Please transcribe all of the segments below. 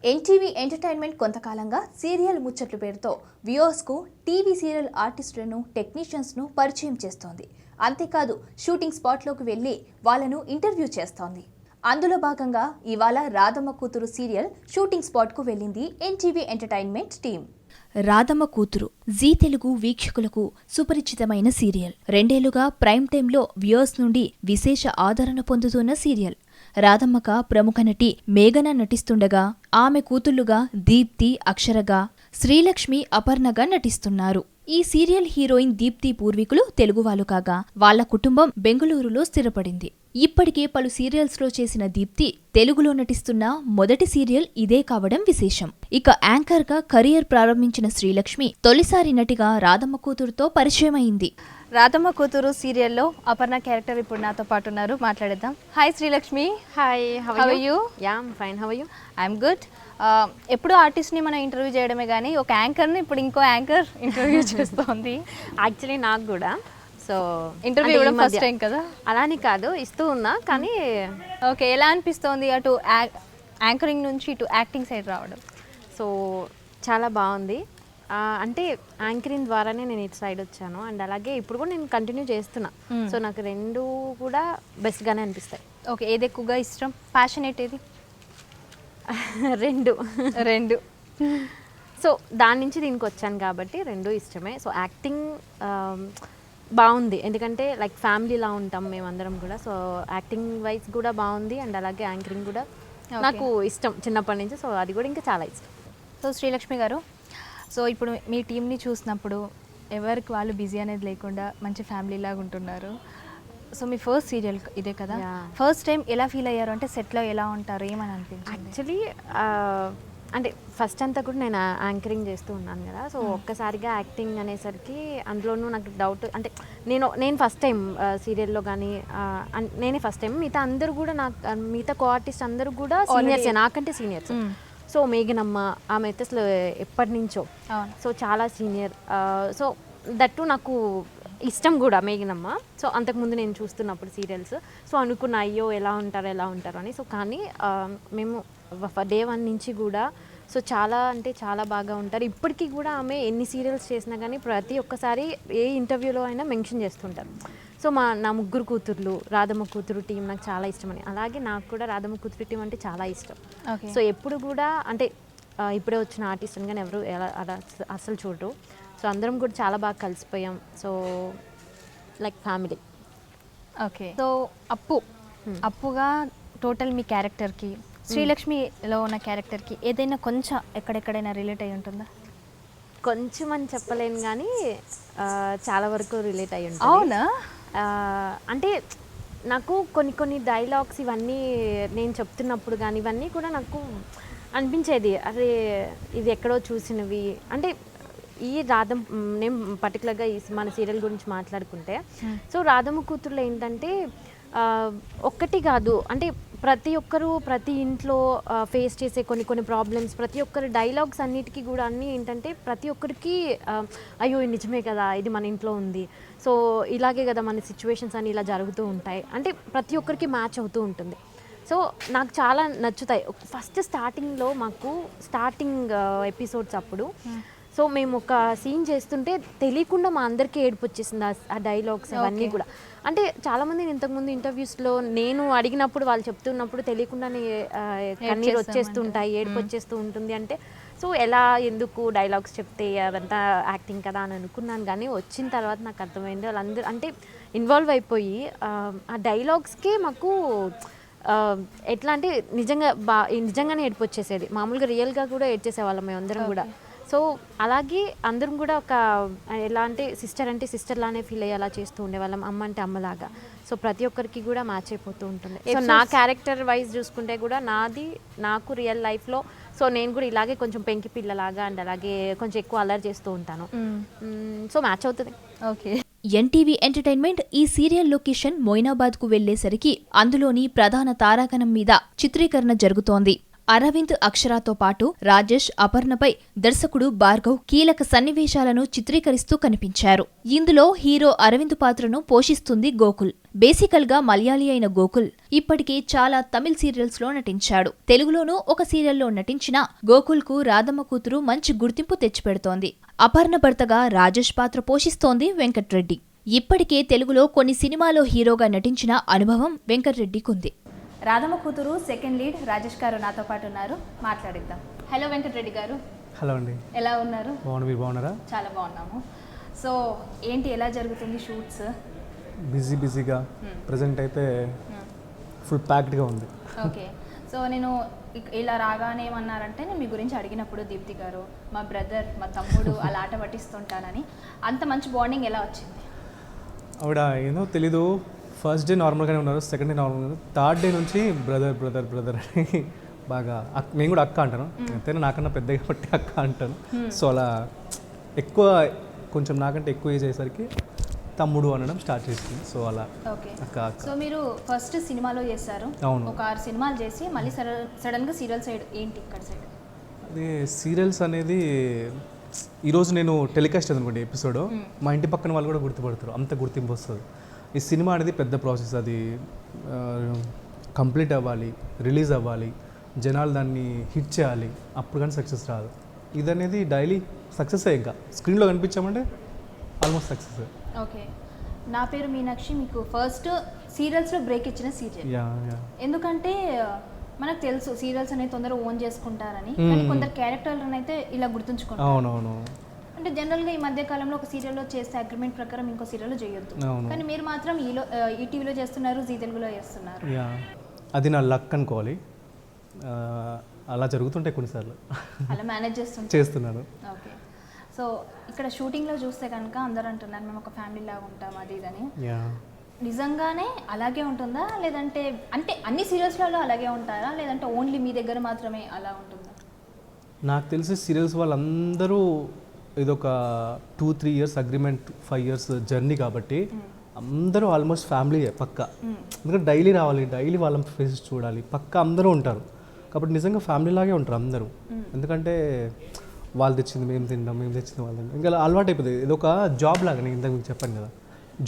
NTV entertainment కొంతకాలంగా serial ముచ్చట్లు పేరుతో వ్యూవర్స్కు టీవీ సీరియల్ ఆర్టిస్టులను టెక్నీషియన్స్ను పరిచయం చేస్తోంది. అంతేకాదు షూటింగ్ స్పాట్లోకి వెళ్లి వాళ్ళను ఇంటర్వ్యూ చేస్తోంది. అందులో భాగంగా ఇవాళ రాధమ్మ కూతురు సీరియల్ షూటింగ్ స్పాట్కు వెళ్ళింది ఎన్టీవీ ఎంటర్టైన్మెంట్ టీం. రాధమ్మ కూతురు జీ తెలుగు వీక్షకులకు సుపరిచితమైన సీరియల్. 2 ఏళ్లుగా ప్రైమ్ టైంలో వ్యూవర్స్ నుండి విశేష ఆదరణ పొందుతున్న సీరియల్. రాధమ్మక ప్రముఖ నటి మేఘన నటిస్తుండగా ఆమె కూతుళ్లుగా దీప్తి, అక్షరగా, శ్రీలక్ష్మి, అపర్ణగా నటిస్తున్నారు. ఈ సీరియల్ హీరోయిన్ దీప్తి పూర్వీకులు తెలుగువాళ్లు కాగా వాళ్ల కుటుంబం బెంగళూరులో స్థిరపడింది. ఇప్పటికే పలు సీరియల్స్ లో చేసిన దీప్తి తెలుగులో నటిస్తున్న మొదటి సీరియల్ ఇదే కావడం విశేషం. ఇక యాంకర్ గా కెరీర్ ప్రారంభించిన శ్రీలక్ష్మి తొలిసారి నటిగా రాధమ్మ కూతురుతో పరిచయమైంది. రాధమ్మ కూతురు సీరియల్లో అపర్ణ క్యారెక్టర్ ఇప్పుడు నాతో పాటు ఉన్నారు, మాట్లాడేద్దాం. Hi Sreelakshmi. Hi, how are you? Yeah, I'm fine. How are you? I'm good. ఎప్పుడు ఆర్టిస్ట్ని మనం ఇంటర్వ్యూ చేయడమే కానీ ఒక యాంకర్ని ఇప్పుడు ఇంకో యాంకర్ ఇంటర్వ్యూ చేస్తోంది. యాక్చువల్లీ నాకు కూడా సో ఇంటర్వ్యూ కూడా ఫస్ట్ టైం కదా? అలాని కాదు, ఇస్తూ ఉన్నా కానీ. ఓకే, ఎలా అనిపిస్తోంది అటు యాంకరింగ్ నుంచి ఇటు యాక్టింగ్ సైడ్ రావడం? సో చాలా బాగుంది. అంటే యాంకరింగ్ ద్వారానే నేను ఇటు సైడ్ వచ్చాను, అండ్ అలాగే ఇప్పుడు కూడా నేను కంటిన్యూ చేస్తున్నా. సో నాకు రెండు కూడా బెస్ట్గానే అనిపిస్తాయి. ఓకే, ఏది ఎక్కువగా ఇష్టం? ప్యాషనేట్ ఏది? రెండు. సో దాని నుంచి దీనికి వచ్చాను కాబట్టి రెండు ఇష్టమే. సో యాక్టింగ్ బాగుంది, ఎందుకంటే లైక్ ఫ్యామిలీలా ఉంటాం మేమందరం కూడా. సో యాక్టింగ్ వైజ్ కూడా బాగుంది, అండ్ అలాగే యాంకరింగ్ కూడా నాకు ఇష్టం చిన్నప్పటి నుంచి. సో అది కూడా ఇంకా చాలా ఇష్టం. సో శ్రీలక్ష్మి గారు, సో ఇప్పుడు మీ టీంని చూసినప్పుడు ఎవరికి వాళ్ళు బిజీ అనేది లేకుండా మంచి ఫ్యామిలీ లాగా ఉంటున్నారు. సో మీ ఫస్ట్ సీరియల్ ఇదే కదా? ఫస్ట్ టైం ఎలా ఫీల్ అయ్యారు? అంటే సెట్లో ఎలా ఉంటారు, ఏమని అనిపించింది? యాక్చువల్లీ అంటే ఫస్ట్ అంతా కూడా నేను యాంకరింగ్ చేస్తూ ఉన్నాను కదా. సో ఒక్కసారిగా యాక్టింగ్ అనేసరికి అందులోనూ నాకు డౌట్. అంటే నేను ఫస్ట్ టైం సీరియల్లో కానీ నేనే ఫస్ట్ టైం. మిగతా అందరూ కూడా మిగతా కో ఆర్టిస్ట్ అందరూ కూడా సీనియర్సే, నాకంటే సీనియర్స్. సో మేఘనమ్మ ఆమె అయితే అసలు ఎప్పటి నుంచో, సో చాలా సీనియర్. సో దట్టు నాకు ఇష్టం కూడా మేఘనమ్మ. సో అంతకుముందు నేను చూస్తున్నప్పుడు సీరియల్స్, సో అనుకున్న అయ్యో ఎలా ఉంటారు అని. సో కానీ మేము డే 1 నుంచి కూడా సో చాలా అంటే చాలా బాగా ఉంటారు. ఇప్పటికీ కూడా ఆమె ఎన్ని సీరియల్స్ చేసినా కానీ ప్రతి ఒక్కసారి ఏ ఇంటర్వ్యూలో అయినా మెన్షన్ చేస్తుంటారు. సో నా ముగ్గురు కూతుర్లు, రాధమ్మ కూతురు టీం నాకు చాలా ఇష్టమని. అలాగే నాకు కూడా రాధమ్మ కూతురు టీం అంటే చాలా ఇష్టం. సో ఎప్పుడు కూడా అంటే ఇప్పుడే వచ్చిన ఆర్టిస్ట్ అని కానీ ఎవరు అలా అసలు చూడరు. సో అందరం కూడా చాలా బాగా కలిసిపోయాం. So like family. Okay, so అప్పుగా టోటల్ మీ క్యారెక్టర్కి శ్రీలక్ష్మిలో ఉన్న క్యారెక్టర్కి ఏదైనా కొంచెం ఎక్కడెక్కడైనా రిలేట్ అయి ఉంటుందా? కొంచెం అని చెప్పలేను కానీ చాలా వరకు రిలేట్ అయ్యి ఉంటుంది. అవునా? అంటే నాకు కొన్ని డైలాగ్స్ ఇవన్నీ నేను చెప్తున్నప్పుడు కానీ ఇవన్నీ కూడా నాకు అనిపించేది, అరే ఇది ఎక్కడో చూసినవి. అంటే ఈ నేను పర్టికులర్గా మన సీరియల్ గురించి మాట్లాడుకుంటే, సో రాధమ్మ కూతురులో ఏంటంటే ఒక్కటి కాదు, అంటే ప్రతి ఒక్కరు ప్రతి ఇంట్లో ఫేస్ చేసే కొన్ని ప్రాబ్లమ్స్, ప్రతి ఒక్కరి డైలాగ్స్ అన్నిటికీ కూడా అన్నీ ఏంటంటే ప్రతి ఒక్కరికి అయ్యో నిజమే కదా, ఇది మన ఇంట్లో ఉంది, సో ఇలాగే కదా మన సిచ్యువేషన్స్ అన్నీ ఇలా జరుగుతూ ఉంటాయి, అంటే ప్రతి ఒక్కరికి మ్యాచ్ అవుతూ ఉంటుంది. సో నాకు చాలా నచ్చుతాయి. ఫస్ట్ స్టార్టింగ్లో మాకు స్టార్టింగ్ ఎపిసోడ్స్ అప్పుడు సో మేము ఒక సీన్ చేస్తుంటే తెలియకుండా మా అందరికీ ఏడుపు వచ్చేసింది ఆ డైలాగ్స్ అవన్నీ కూడా. అంటే చాలామంది ఇంతకుముందు ఇంటర్వ్యూస్లో నేను అడిగినప్పుడు వాళ్ళు చెప్తున్నప్పుడు తెలియకుండానే కన్నీరు వచ్చేస్తుంటాయి, ఏడుపు వచ్చేస్తూ ఉంటుంది. అంటే సో ఎందుకు డైలాగ్స్ చెప్తే అదంతా యాక్టింగ్ కదా అని అనుకున్నాను. కానీ వచ్చిన తర్వాత నాకు అర్థమైంది వాళ్ళందరూ అంటే ఇన్వాల్వ్ అయిపోయి ఆ డైలాగ్స్కే మాకు ఎట్లా అంటే నిజంగానే ఏడుపు వచ్చేసేది. మామూలుగా రియల్గా కూడా ఏడ్చేసేవాళ్ళం మేమందరం కూడా. సో అలాగే అందరం కూడా ఒక ఎలా అంటే సిస్టర్ లానే ఫీల్ అయ్యేలా చేస్తూ ఉండేవాళ్ళం, అమ్మ అంటే అమ్మలాగా. సో ప్రతి ఒక్కరికి కూడా మ్యాచ్ అయిపోతూ ఉంటుంది. సో నా క్యారెక్టర్ వైజ్ చూసుకుంటే కూడా నాకు రియల్ లైఫ్లో సో నేను కూడా ఇలాగే కొంచెం పెంకి పిల్లలాగా అండ్ అలాగే కొంచెం ఎక్కువ అల్లరి చేస్తూ ఉంటాను. సో మ్యాచ్ అవుతుంది. ఓకే. ఎన్టీవీ ఎంటర్టైన్మెంట్ ఈ సీరియల్ లొకేషన్ మొయినాబాద్కు వెళ్లేసరికి అందులోని ప్రధాన తారాగణం మీద చిత్రీకరణ జరుగుతోంది. అరవింద్ అక్షరాతో పాటు రాజేష్, అపర్ణపై దర్శకుడు భార్గవ్ కీలక సన్నివేశాలను చిత్రీకరిస్తూ కనిపించారు. ఇందులో హీరో అరవింద్ పాత్రను పోషిస్తుంది గోకుల్. బేసికల్ గా మలయాళీ అయిన గోకుల్ ఇప్పటికే చాలా తమిళ్ సీరియల్స్ లో నటించాడు. తెలుగులోనూ ఒక సీరియల్లో నటించిన గోకుల్ కు రాధమ్మ కూతురు మంచి గుర్తింపు తెచ్చిపెడుతోంది. అపర్ణ భర్తగా రాజేష్ పాత్ర పోషిస్తోంది వెంకట్రెడ్డి. ఇప్పటికే తెలుగులో కొన్ని సినిమాలో హీరోగా నటించిన అనుభవం వెంకట్రెడ్డికుంది. రాధమ్మ కూతురు సెకండ్ లీడ్ రాజేష్ గారు నాతో పాటు ఉన్నారు, మాట్లాడిద్దాం. హలో వెంకటరెడ్డి గారు. హలో అండి. ఎలా ఉన్నారు? మీరు బాగున్నారా? చాలా బాగున్నాము. సో ఏంటి, ఎలా జరుగుతుంది షూట్స్? బిజీగా ప్రజెంట్ అయితే ఫుల్ ప్యాక్డ్గా ఉంది. ఓకే. సో నేను ఇలా రాగానే ఏమన్నారంటే, నేను మీ గురించి అడిగినప్పుడు దీప్తి గారు మా బ్రదర్, మా తమ్ముడు అలా ఆట పట్టిస్తుంటానని, అంత మంచి బాండింగ్ ఎలా వచ్చింది? ఆవిడ ఏదో తెలీదు, ఫస్ట్ డే నార్మల్గానే ఉన్నారు, సెకండ్ డే నార్మల్గా, థర్డ్ డే నుంచి బ్రదర్ అని బాగా నేను కూడా అక్క అంటాను, ఎంతైనా నాకన్నా పెద్ద కాబట్టి అక్క అంటాను. సో అలా ఎక్కువ కొంచెం నాకంటే ఎక్కువ ఏజ్ అయ్యేసరికి తమ్ముడు అనడం స్టార్ట్ చేసింది. సో అలా అక్క. సో మీరు ఫస్ట్ సినిమాలో చేశారు, అవును, ఒక 6 సినిమాలు చేసి మళ్ళీ సడన్గా సీరియల్ సైడ్ ఏంటి ఇక్కడ సైడ్? అదే సీరియల్స్ అనేది ఈరోజు నేను టెలికాస్ట్ అనుకోండి ఎపిసోడ్, మా ఇంటి పక్కన వాళ్ళు కూడా గుర్తుపడతారు, అంత గుర్తింపు వస్తుంది. ఈ సినిమా అనేది పెద్ద ప్రాసెస్, అది కంప్లీట్ అవ్వాలి, రిలీజ్ అవ్వాలి, జనాలు దాన్ని హిట్ చేయాలి, అప్పుడు కానీ సక్సెస్ రాదు. ఇది అనేది డైలీ సక్సెస్ ఇంకా స్క్రీన్లో కనిపించామంటే ఆల్మోస్ట్ సక్సెస్. ఓకే. నా పేరు మీనాక్షి మీకు ఫస్ట్ సీరియల్స్లో బ్రేక్ ఇచ్చిన సీరియల్. ఎందుకంటే మనకు తెలుసు సీరియల్స్ అనేది తొందరగా ఓన్ చేసుకుంటారని, కానీ కొందరు క్యారెక్టర్లను అయితే ఇలా గుర్తుంచుకుంటారు. అవునవును. అంటే జనరల్గా ఈ మధ్య కాలంలో ఒక సీరియల్లో చేస్తే అగ్రిమెంట్ ప్రకారం ఇంకో సీరియల్లో చేయొద్దు, కానీ మీరు మాత్రం ఈ టీవీలో చేస్తున్నారు, జీ తెలుగులో చేస్తున్నారు. అది నా లక్ అనుకోవాలి, అలా జరుగుతుంటాయి కొన్నిసార్లు, అలా మేనేజ్ చేస్తున్నాను. ఓకే. సో ఇక్కడ షూటింగ్లో చూస్తే కనుక అందరూ అంటున్నారు మేము ఒక ఫ్యామిలీ లాగా ఉంటాం అది ఇదని. నిజంగానే అలాగే ఉంటుందా, లేదంటే అంటే అన్ని సీరియల్స్లలో అలాగే ఉంటారా, లేదంటే ఓన్లీ మీ దగ్గర మాత్రమే అలా ఉంటుందా? నాకు తెలిసి సీరియల్స్ వాళ్ళందరూ ఇదొక 2-3 ఇయర్స్ అగ్రిమెంట్, 5 ఇయర్స్ జర్నీ కాబట్టి అందరూ ఆల్మోస్ట్ ఫ్యామిలీయే పక్క. ఎందుకంటే డైలీ రావాలి, డైలీ వాళ్ళ ఫేసెస్ చూడాలి, పక్క అందరూ ఉంటారు కాబట్టి నిజంగా ఫ్యామిలీ లాగే ఉంటారు అందరూ. ఎందుకంటే వాళ్ళు తెచ్చింది మేము తింటాం, మేము తెచ్చింది వాళ్ళు తింటాం, ఇంకా అలవాటు అయిపోతుంది. ఇది ఒక జాబ్ లాగా, నేను ఇంతకు మీకు చెప్పాను కదా,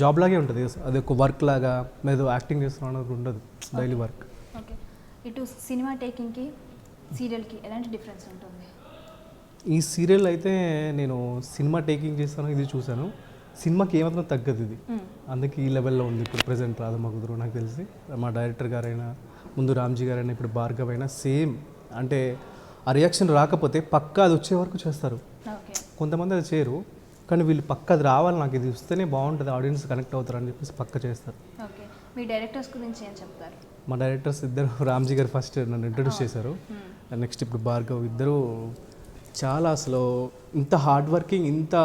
జాబ్ లాగే ఉంటుంది. అది ఒక వర్క్ లాగా, మేము యాక్టింగ్ చేస్తున్నాం అన్నది ఉండదు, డైలీ వర్క్. ఓకే. ఇటు సినిమా టేకింగ్కి సీరియల్కి ఎలాంటి డిఫరెన్స్ ఉంటుంది? ఈ సీరియల్ అయితే నేను సినిమా టేకింగ్ చేస్తాను, ఇది చూశాను, సినిమాకి ఏమాత్రం తగ్గదు ఇది, అందుకే ఈ లెవెల్లో ఉంది ఇప్పుడు ప్రజెంట్ రాధమ్మ కూతురు. నాకు తెలిసి మా డైరెక్టర్ గారైనా, ముందు రామ్జీ గారైనా, ఇప్పుడు భార్గవ్ అయినా సేమ్. అంటే ఆ రియాక్షన్ రాకపోతే పక్కా అది వచ్చే వరకు చేస్తారు. కొంతమంది అది చేయరు, కానీ వీళ్ళు పక్క అది రావాలి, నాకు ఇది వస్తేనే బాగుంటుంది, ఆడియన్స్ కనెక్ట్ అవుతారు అని చెప్పేసి పక్క చేస్తారు. ఓకే. మీ డైరెక్టర్స్ గురించి ఏం చెప్తారు? మా డైరెక్టర్స్ ఇద్దరు, రామ్జీ గారు ఫస్ట్ నన్ను ఇంట్రడ్యూస్ చేశారు, నెక్స్ట్ ఇప్పుడు భార్గవ్, ఇద్దరు చాలా అసలు ఇంత హార్డ్ వర్కింగ్, ఇంత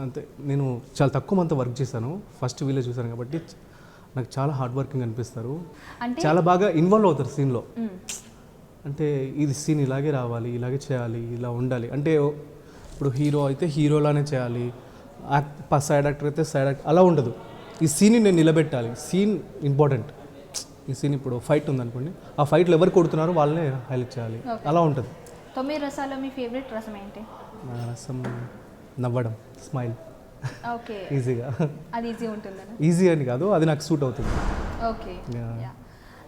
అంతే. నేను చాలా తక్కువ మంది వర్క్ చేశాను, ఫస్ట్ వీళ్ళే చూశాను కాబట్టి నాకు చాలా హార్డ్ వర్కింగ్ అనిపిస్తారు, చాలా బాగా ఇన్వాల్వ్ అవుతారు సీన్లో. అంటే ఇది సీన్ ఇలాగే రావాలి, ఇలాగే చేయాలి, ఇలా ఉండాలి. అంటే ఇప్పుడు హీరో అయితే హీరోలానే చేయాలి, సైడ్ యాక్టర్ అయితే సైడ్ యాక్టర్, అలా ఉండదు. ఈ సీన్ని నేను నిలబెట్టాలి, సీన్ ఇంపార్టెంట్. ఈ సీన్ ఇప్పుడు ఫైట్ ఉందనుకోండి, ఆ ఫైట్లో ఎవరు కొడుతున్నారో వాళ్ళనే హైలైట్ చేయాలి, అలా ఉంటుంది. 9 రసాల్లో మీ ఫేవరెట్ రసం ఏంటి? రసం నవ్వడం, స్మైల్. ఓకే. ఈజీగా, అది ఈజీ ఉంటుంది. ఈజీ అని కాదు, అది నాకు సూట్ అవుతుంది. ఓకే.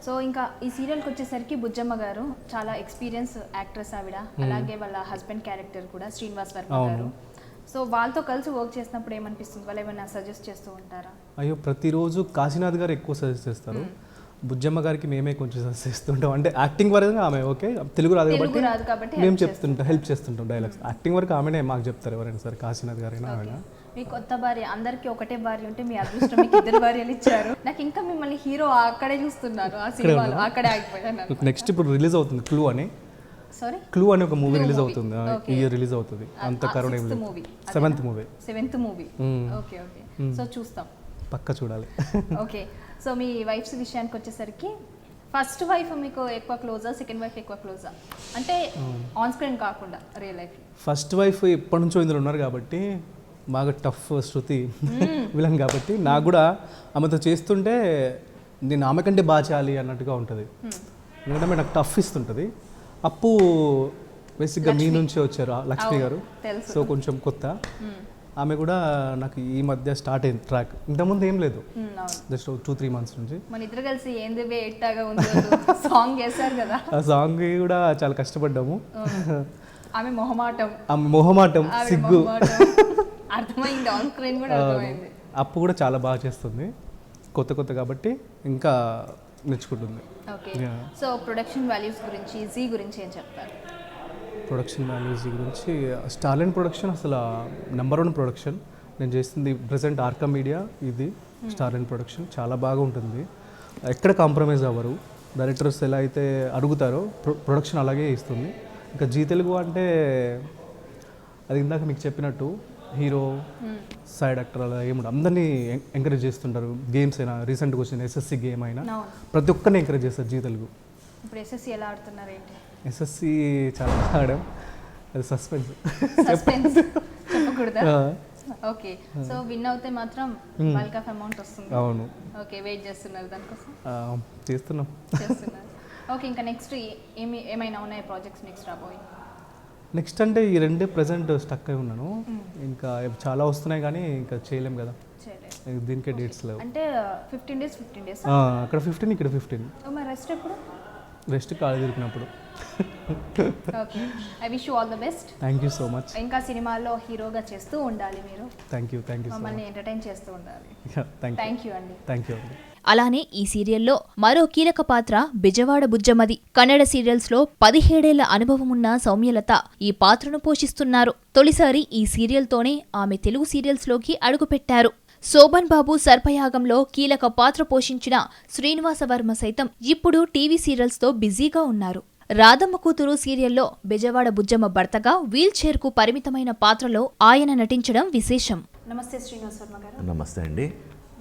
సో ఇంకా ఈ సీరియల్కి వచ్చేసరికి బుజ్జమ్మ గారు చాలా ఎక్స్పీరియన్స్ యాక్ట్రెస్ ఆవిడ, అలాగే వాళ్ళ హస్బెండ్ క్యారెక్టర్ కూడా శ్రీనివాస్ వర్మ గారు. సో వాళ్ళతో కలిసి వర్క్ చేసినప్పుడు ఏమనిపిస్తుంది? వాళ్ళు ఏమైనా సజెస్ట్ చేస్తూ ఉంటారా? అయ్యో, ప్రతిరోజు కాశీనాథ్ గారు ఎక్కువ సజెస్ట్ చేస్తారు, బుజ్జమ్మ గారికి మేమే కొంచెం సజెస్ట్ చేస్తుంటాం. అంటే యాక్టింగ్ వరకు ఆమె ఓకే, తెలుగు రాదు కాబట్టి మేము చెప్తుంటాం, హెల్ప్ చేస్తుంటాం డైలాగ్స్. యాక్టింగ్ వరకు ఆమెనే మాకు చెప్తారు, ఎవరైనా సరే, కాశీనాథ్ గారైనా ఆమె. మీ కొత్త భార్య, అందరికీ ఒకటే భార్య ఉంటే మీ అదృష్టం, మీకు 2 భార్యలు ఇచ్చారు. నాకు ఇంకా మిమ్మల్ని హీరో అక్కడే చూస్తున్నారు, ఆ సినిమాలో అక్కడే ఆగిపోయాను. నెక్స్ట్ ఇప్పుడు రిలీజ్ అవుతుంది క్లూ అని, క్లూ అని ఒక మూవీ రిలీజ్ అవుతుంది, ఈ ఇయర్ రిలీజ్ అవుతుంది. అంత corona movie, 7th movie. Okay okay. So చూస్తాం, పక్క చూడాలి. ఓకే. సో మీ వైఫ్స్ విషయానికి వచ్చేసరికి, ఫస్ట్ వైఫ్ మీకు ఎక్కువ క్లోజా, సెకండ్ వైఫ్ ఎక్కువ క్లోజా? అంటే ఆన్ స్క్రీన్ కాకుండా రియల్ లైఫ్. ఫస్ట్ వైఫ్ ఎప్పటి నుంచో ఇందులో ఉన్నారు కాబట్టి బాగా టఫ్, శృతి విలన్ కాబట్టి నాకు కూడా ఆమెతో చేస్తుంటే నేను ఆమె కంటే బాగా చేయాలి అన్నట్టుగా ఉంటుంది. ఎందుకంటే నాకు టఫ్ ఇస్తుంటుంది. అప్పు బేసిక్గా మీ నుంచి వచ్చారు లక్ష్మి గారు, సో కొంచెం కొత్త. ఆమె కూడా నాకు ఈ మధ్య స్టార్ట్ అయింది ట్రాక్, ఇంతకుముందు ఏం లేదు, జస్ట్ 2-3 మంత్స్ నుంచి. మన ఇద్దరు కలిసి ఏంది బే ఎట్టాగా ఉంది సాంగ్ చేశారు కదా, ఆ సాంగ్ కూడా చాలా కష్టపడ్డాము. ఆమె మొహమాటం సిగ్గు అర్థమైంది, ఆన్ స్క్రీన్ కూడా అర్థమైంది. అప్పు కూడా చాలా బాగా చేస్తుంది, కొత్త కాబట్టి ఇంకా నేర్చుకుంటుంది. ఓకే, సో ప్రొడక్షన్ వాల్యూస్ గురించి, జీ గురించి ఏం చెప్తారు? ప్రొడక్షన్ వాల్యూస్ గురించి స్టార్లైన్ ప్రొడక్షన్ అసలు నెంబర్ 1 ప్రొడక్షన్. నేను చేస్తుంది ప్రజెంట్ ఆర్కా మీడియా, ఇది స్టార్లైన్ ప్రొడక్షన్. చాలా బాగా ఉంటుంది, ఎక్కడ కాంప్రమైజ్ అవ్వరు. డైరెక్టర్స్ ఎలా అయితే అడుగుతారో ప్రొడక్షన్ అలాగే ఇస్తుంది. ఇంకా జీ తెలుగు అంటే అది ఇందాక మీకు చెప్పినట్టు హీరో సైడ్ యాక్టర్ అలా ఏముండదు, అందరినీ ఎంకరేజ్ చేస్తుంటారు. గేమ్స్ అయినా, రీసెంట్గా వచ్చిన ఎస్ఎస్సి గేమ్ అయినా ప్రతి ఒక్కరిని ఎంకరేజ్ చేస్తారు జీ తెలుగు. ఇప్పుడు ఎస్ఎస్సి ఎలా ఆడుతున్నారు ఏంటి? ఎస్ఎస్సి చాలా ఆడాం, అది సస్పెన్స్ చెప్పకూడదా? ఓకే, సో విన్ అవుతే మాత్రం బల్క్ ఆఫ్ అమౌంట్ వస్తుంది. అవును. ఓకే, వెయిట్ చేస్తున్నారు దానికోసం? చేస్తున్నారు. ఓకే, ఇంకా నెక్స్ట్ ఏమైనా ఉన్నాయి ప్రాజెక్ట్స్ నెక్స్ట్ రాబోయే? నెక్స్ట్ అంటే ఈ 2 ప్రజెంట్ స్టక్ అయి ఉన్నాను, ఇంకా చాలా వస్తున్నాయి కానీ ఇంకా చేయలేం కదా, దీనికే డేట్స్ లేవు. అంటే 15 days అక్కడ 15, ఇక్కడ 15. మరి రెస్ట్ ఎప్పుడు? రెస్ట్ కాలు తిరిగినప్పుడు. Okay, I wish you all the best. Thank you so much. ఇంకా సినిమాల్లో హీరోగా చేస్తూ ఉండాలి మీరు. థ్యాంక్ యూ మమ్మల్ని ఎంటర్టైన్ చేస్తూ ఉండాలి. థ్యాంక్ యూ అండి. అలానే ఈ సీరియల్లో మరో కీలక పాత్ర బెజవాడ బుజ్జమ్మది. కన్నడ సీరియల్స్లో 17 ఏళ్ల అనుభవం ఉన్న సౌమ్యలత ఈ పాత్రను పోషిస్తున్నారు. తొలిసారి ఈ సీరియల్తోనే ఆమె తెలుగు సీరియల్స్లోకి అడుగుపెట్టారు. శోభన్ బాబు సర్పయాగంలో కీలక పాత్ర పోషించిన శ్రీనివాసవర్మ సైతం ఇప్పుడు టీవీ సీరియల్స్తో బిజీగా ఉన్నారు. రాధమ్మ కూతురు సీరియల్లో బెజవాడ బుజ్జమ్మ భర్తగా వీల్ చైర్కు పరిమితమైన పాత్రలో ఆయన నటించడం విశేషం. నమస్తే శ్రీనివాసవర్మ గారు. నమస్తే అండి.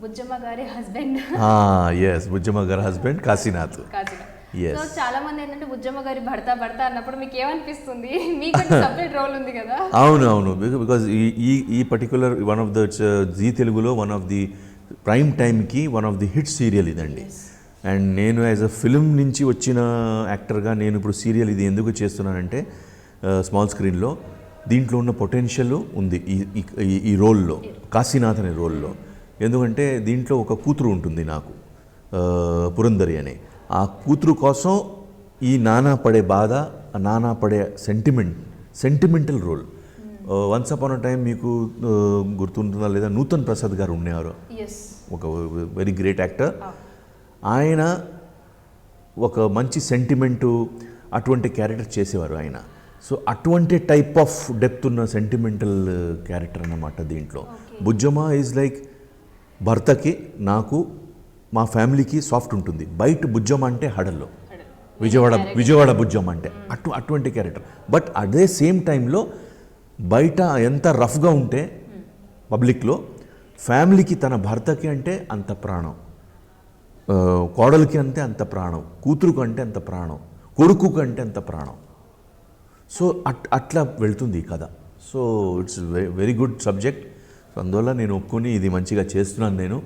బుజ్జమ్మ గారి హస్బెండ్. ఎస్, బుజ్జమ్మ గారి హస్బెండ్ కాశీనాథ్. సో చాలా మంది ఏంటంటే బుజ్జమ్మ గారి భర్త అన్నప్పుడు మీకు ఏమనిపిస్తుంది? మీకు సపరేట్ రోల్ ఉంది కదా? అవును, బికాజ్ ఈ particular one of the Zee తెలుగులో వన్ ఆఫ్ ది ప్రైమ్ టైంకి one of the hit serial ఇదండి. అండ్ నేను యాజ్ అ ఫిల్మ్ నుంచి వచ్చిన యాక్టర్గా నేను ఇప్పుడు సీరియల్ ఇది ఎందుకు చేస్తున్నానంటే స్మాల్ స్క్రీన్లో దీంట్లో ఉన్న పొటెన్షియల్ ఉంది ఈ రోల్లో, కాశీనాథ్ అనే రోల్లో. ఎందుకంటే దీంట్లో ఒక కూతురు ఉంటుంది నాకు, పురంధరి అనే. ఆ కూతురు కోసం ఈ నానా పడే బాధ, నానా పడే sentimental role. Once upon a time మీకు గుర్తుంటుందా లేదా, నూతన్ ప్రసాద్ గారు ఉండేవారు, ఒక వెరీ గ్రేట్ యాక్టర్. ఆయన ఒక మంచి సెంటిమెంటు అటువంటి క్యారెక్టర్ చేసేవారు ఆయన. సో అటువంటి టైప్ ఆఫ్ డెప్త్ ఉన్న సెంటిమెంటల్ క్యారెక్టర్ అన్నమాట దీంట్లో. బుజ్జమ్మ ఈజ్ లైక్ భర్తకి, నాకు, మా ఫ్యామిలీకి సాఫ్ట్ ఉంటుంది. బయట బుజ్జమ్మ అంటే హడల్లో, విజయవాడ బుజ్జమ్మ అంటే అటువంటి క్యారెక్టర్. బట్ అదే సేమ్ టైంలో బయట ఎంత రఫ్గా ఉంటే పబ్లిక్లో, ఫ్యామిలీకి తన భర్తకి అంటే అంత ప్రాణం, కోడలికి అంటే అంత ప్రాణం, కూతురుకు అంటే అంత ప్రాణం, కొడుకుకు అంటే అంత ప్రాణం. సో అట్లా వెళ్తుంది ఈ కథ. So it's very good subject. So అందువల్ల నేను ఒప్పుకొని ఇది మంచిగా చేస్తున్నాను నేను,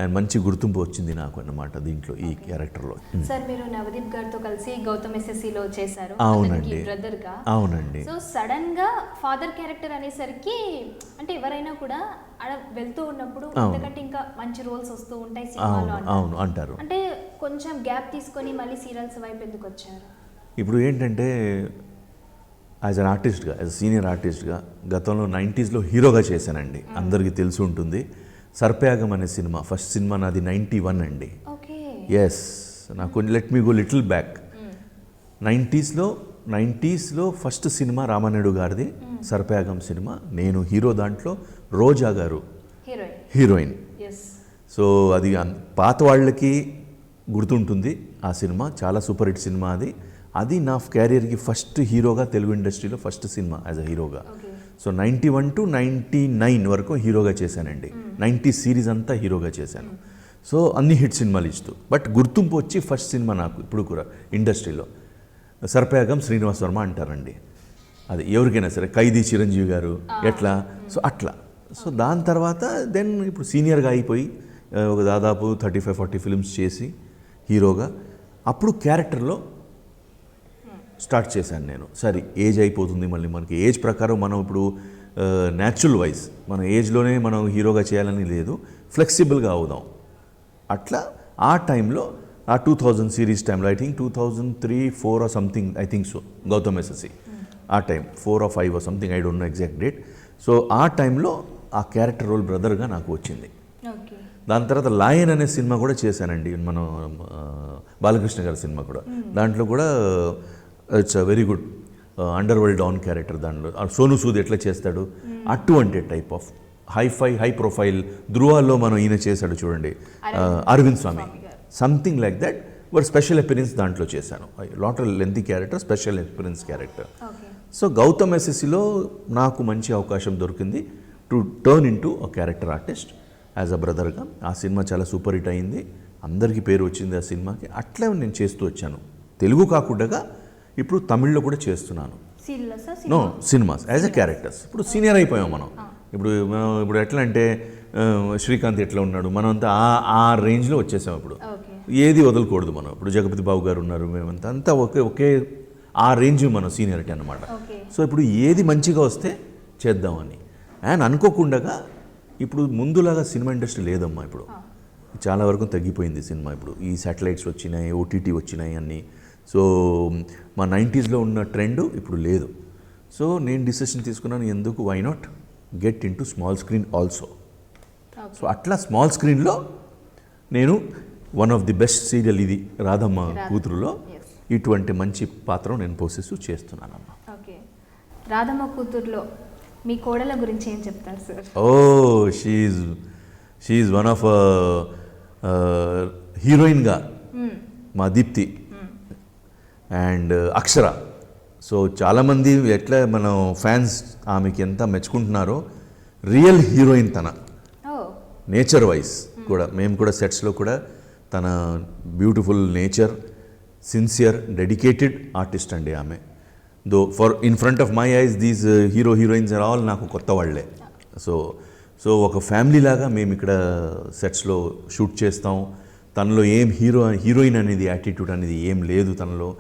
అండ్ మంచి గుర్తింపు వచ్చింది నాకు అన్నమాట దీంట్లో, ఈ క్యారెక్టర్లో. సార్, మీరు నవదీప్ గారితో కలిసి గౌతమ్ ఎస్ఎస్సిలో చేశారు. అవునండి, బ్రదర్గా. అవునండి. సో సడన్ గా ఫాదర్ క్యారెక్టర్ అనేసరికి అంటే ఎవరైనా కూడా వెళ్తూ ఉన్నప్పుడు ఎందుకంటే ఇంకా మంచి రోల్స్ వస్తూ ఉంటాయి సినిమాలో అంటారు. అంటే కొంచెం గ్యాప్ తీసుకొని మళ్ళీ సీరియల్స్ వైపు ఎందుకు వచ్చారు? ఇప్పుడు ఏంటంటే యాజ్ అన్ ఆర్టిస్ట్గా, యాజ్ సీనియర్ ఆర్టిస్ట్గా గతంలో 90s హీరోగా చేశానండి, అందరికీ తెలిసి ఉంటుంది. సర్పయాగం అనే సినిమా, ఫస్ట్ సినిమా నాది 91 అండి. ఎస్, నాకు let me go little back. 90s first cinema Ramanaidu గారిది సర్పయాగం సినిమా. నేను హీరో, దాంట్లో రోజా గారు హీరోయిన్. సో అది పాత వాళ్ళకి గుర్తుంటుంది ఆ సినిమా, చాలా సూపర్ హిట్ సినిమా అది. అది నా క్యారియర్కి ఫస్ట్ హీరోగా, తెలుగు ఇండస్ట్రీలో ఫస్ట్ సినిమా యాజ్ అ హీరోగా. సో 91 to 99 వరకు హీరోగా చేశానండి. 90 సిరీస్ అంతా హీరోగా చేశాను. సో అన్ని హిట్ సినిమాలు ఇస్తూ, బట్ గుర్తింపు వచ్చి ఫస్ట్ సినిమా నాకు ఇప్పుడు కూడా ఇండస్ట్రీలో సర్పయాగం శ్రీనివాసవర్మ అంటారండి. అది ఎవరికైనా సరే, ఖైదీ చిరంజీవి గారు ఎట్లా, సో అట్లా. సో దాని తర్వాత దెన్ ఇప్పుడు సీనియర్గా అయిపోయి ఒక దాదాపు 35-40 ఫిల్మ్స్ చేసి హీరోగా అప్పుడు క్యారెక్టర్లో స్టార్ట్ చేశాను నేను. సరే ఏజ్ అయిపోతుంది, మళ్ళీ మనకి ఏజ్ ప్రకారం మనం ఇప్పుడు న్యాచురల్ వైజ్ మన ఏజ్లోనే మనం హీరోగా చేయాలని లేదు, ఫ్లెక్సిబుల్గా అవుదాం. అట్లా ఆ టైంలో ఆ 2000 సిరీస్ టైంలో, I think 2003-4 or something, I think so, Gautam SSC ఆ time 4 or 5 or something, I don't know exact date. So ఆ టైంలో ఆ క్యారెక్టర్ రోల్ బ్రదర్గా నాకు వచ్చింది. దాని తర్వాత లాయన్ అనే సినిమా కూడా చేశానండి, మనం బాలకృష్ణ గారి సినిమా కూడా. దాంట్లో కూడా it's a very good under world don character. దాంట్లో సోను సూద్ ఎట్లా చేస్తాడు అటువంటి టైప్ ఆఫ్ హై ప్రొఫైల్. ధృవాల్లో మనం ఈయన చేశాడు చూడండి, Arvind Swamy, something like that. But special appearance దాంట్లో చేశాను, lot lengthy character, special appearance character. So Gautam ఎస్ఎస్సిలో నాకు మంచి అవకాశం దొరికింది to turn in to a character artist as a బ్రదర్గా. ఆ సినిమా చాలా సూపర్ హిట్ అయింది, అందరికీ పేరు వచ్చింది ఆ సినిమాకి. అట్లే నేను చేస్తూ వచ్చాను. తెలుగు కాకుండా ఇప్పుడు తమిళ్లో కూడా చేస్తున్నాను. No cinemas as a characters. ఇప్పుడు సీనియర్ అయిపోయాం మనం. ఇప్పుడు ఎట్లా అంటే శ్రీకాంత్ ఎట్లా ఉన్నాడు, మనం అంతా ఆ రేంజ్లో వచ్చేసాం. ఇప్పుడు ఏది వదలకూడదు మనం. ఇప్పుడు జగపతి బాబు గారు ఉన్నారు, మేమంతా ఒకే ఆ రేంజ్ మనం సీనియరిటీ అన్నమాట. సో ఇప్పుడు ఏది మంచిగా వస్తే చేద్దామని. అండ్ అనుకోకుండా ఇప్పుడు ముందులాగా సినిమా ఇండస్ట్రీ లేదమ్మా. ఇప్పుడు చాలా వరకు తగ్గిపోయింది సినిమా. ఇప్పుడు ఈ శాటిలైట్స్ వచ్చినాయి, ఓటీటీ వచ్చినాయి అన్నీ. సో మా 90s ఉన్న ట్రెండ్ ఇప్పుడు లేదు. సో నేను డిసిషన్ తీసుకున్నాను, ఎందుకు why not get into small screen also. So అట్లా స్మాల్ స్క్రీన్లో నేను one of the best serial ఇది రాధమ్మ కూతురులో ఇటువంటి మంచి పాత్ర నేను పోషిస్తూ చేస్తున్నానమ్మా. ఓకే, రాధమ్మ కూతురులో మీ కోడల గురించి ఏం చెప్తారు sir? Oh she's one of హీరోయిన్గా మా దీప్తి అండ్ అక్షర. సో చాలామంది ఎట్లా మనం ఫ్యాన్స్ ఆమెకి ఎంత మెచ్చుకుంటున్నారో, రియల్ హీరోయిన్ తన నేచర్ వైజ్ కూడా. మేము కూడా సెట్స్లో కూడా తన beautiful nature, sincere, dedicated artist అండి ఆమె. Though for in front of my eyes these heroines are all నాకు కొత్త వాళ్ళే. సో ఒక ఫ్యామిలీ లాగా మేము ఇక్కడ సెట్స్లో షూట్ చేస్తాం. తనలో ఏం హీరోయిన్ అనేది యాటిట్యూడ్ అనేది ఏం లేదు తనలో.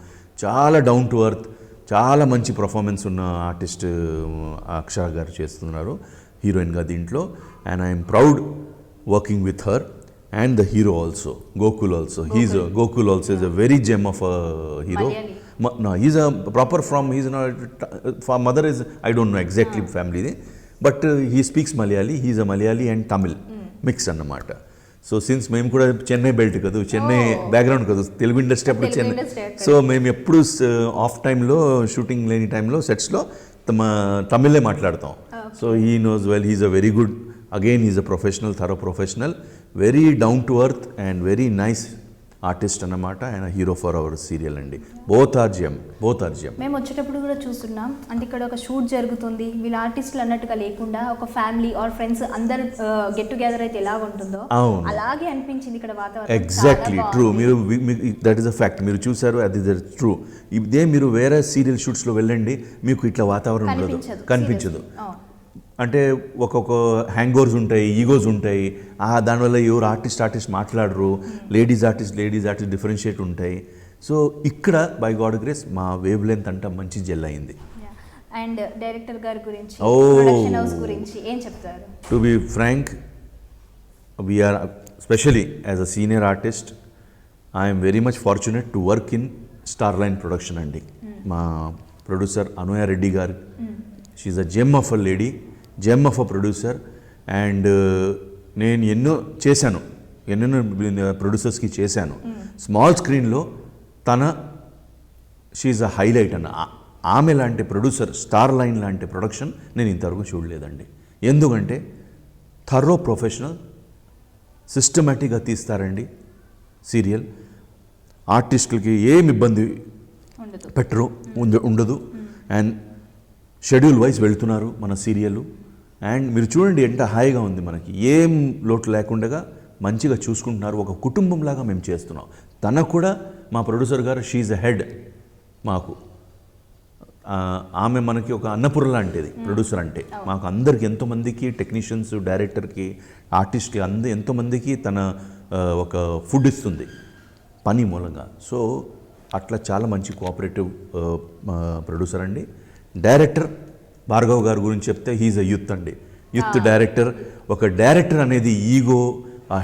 చాలా డౌన్ టు ఎర్త్, చాలా మంచి పర్ఫార్మెన్స్ ఉన్న ఆర్టిస్ట్ అక్షర గారు చేస్తున్నారు హీరోయిన్గా దీంట్లో. And I'm proud working with her and the hero also, Gokul also. Gokul also is a very gem of a hero. No, he's a proper from, he's not, mother is, I don't know exactly family, but he speaks Malayali. He's a Malayali and Tamil mix అన్నమాట. So since మేము కూడా Chennai belt కదా, Chennai background కదా, Telugu industry అప్పుడు Chennai. So మేము ఎప్పుడు of టైంలో, shooting లేని టైంలో సెట్స్లో తమిళే మాట్లాడతాం. So he knows well, he's a very good, again he's a professional, thorough professional, very down to earth and very nice artist అన్నమాట. ఆయన హీరో ఫర్ అవర్ సీరియల్ అండి. Both are gem. మేము వచ్చేటప్పుడు కూడా చూస్తున్నాం, అంటే ఇక్కడ ఒక షూట్ జరుగుతుంది, వీళ్ళ ఆర్టిస్టులు అన్నట్టుగా లేకుండా ఒక ఫ్యామిలీ ఆర్ ఫ్రెండ్స్ అందరు గెట్ టుగెదర్ అయితే ఎలా ఉంటుందో అలాగే అనిపించింది ఇక్కడ వాతావరణం. Exactly true. మీరు దట్ ఈస్ అ ఫ్యాక్ట్. మీరు చూసారు, అది ట్రూ. ఇదే మీరు వేరే సీరియల్ షూట్స్లో వెళ్ళండి, మీకు ఇట్లా వాతావరణం ఉండదు, కనిపించదు. అంటే ఒక్కొక్క హ్యాంగ్ ఓవర్స్ ఉంటాయి, ఈగోస్ ఉంటాయి. దానివల్ల ఎవరు ఆర్టిస్ట్ మాట్లాడరు, లేడీస్ ఆర్టిస్ట్ డిఫరెన్షియేట్ ఉంటాయి. సో ఇక్కడ బై గాడ్ గ్రేస్ మా వేవ్ లెంత్ అంతా మంచి జెల్ అయింది. అండ్ డైరెక్టర్ గారి గురించి, ప్రొడక్షన్ హౌస్ గురించి ఏం చెప్తారు? To be frank, we're specially as a senior artist, I'm very much fortunate to work in Starline production అండి. మా producer Anuya Reddy garu, she's a gem of a lady, gem of a producer. And నేను ఎన్నో ప్రొడ్యూసర్స్కి చేశాను. Small స్క్రీన్లో she a highlight అన్న. ఆమె లాంటి producer, star line లాంటి ప్రొడక్షన్ నేను ఇంతవరకు చూడలేదండి. ఎందుకంటే థరో ప్రొఫెషనల్, సిస్టమేటిక్గా తీస్తారండి సీరియల్. ఆర్టిస్టులకి ఏమి ఇబ్బంది పెట్టరు, ఉండదు. అండ్ షెడ్యూల్ వైజ్ వెళ్తున్నారు మన సీరియల్. అండ్ మీరు చూడండి ఎంత హాయిగా ఉంది, మనకి ఏం లోటు లేకుండా మంచిగా చూసుకుంటున్నారు. ఒక కుటుంబంలాగా మేము చేస్తున్నాం. తనకు కూడా మా ప్రొడ్యూసర్ గారు, షీఈ్ అ హెడ్ మాకు. ఆమె మనకి ఒక అన్నపూర్ణ లాంటిది ప్రొడ్యూసర్ అంటే. మాకు అందరికి, ఎంతోమందికి టెక్నీషియన్స్, డైరెక్టర్కి, ఆర్టిస్ట్కి ఎంతోమందికి తన ఒక ఫుడ్ ఇస్తుంది. పని మూలంగా. సో అట్లా చాలా మంచి కోఆపరేటివ్ ప్రొడ్యూసర్ అండి. డైరెక్టర్ భార్గవ్ గారి గురించి చెప్తే హీజ్ అ యూత్ అండి, యూత్ డైరెక్టర్. ఒక డైరెక్టర్ అనేది ఈగో,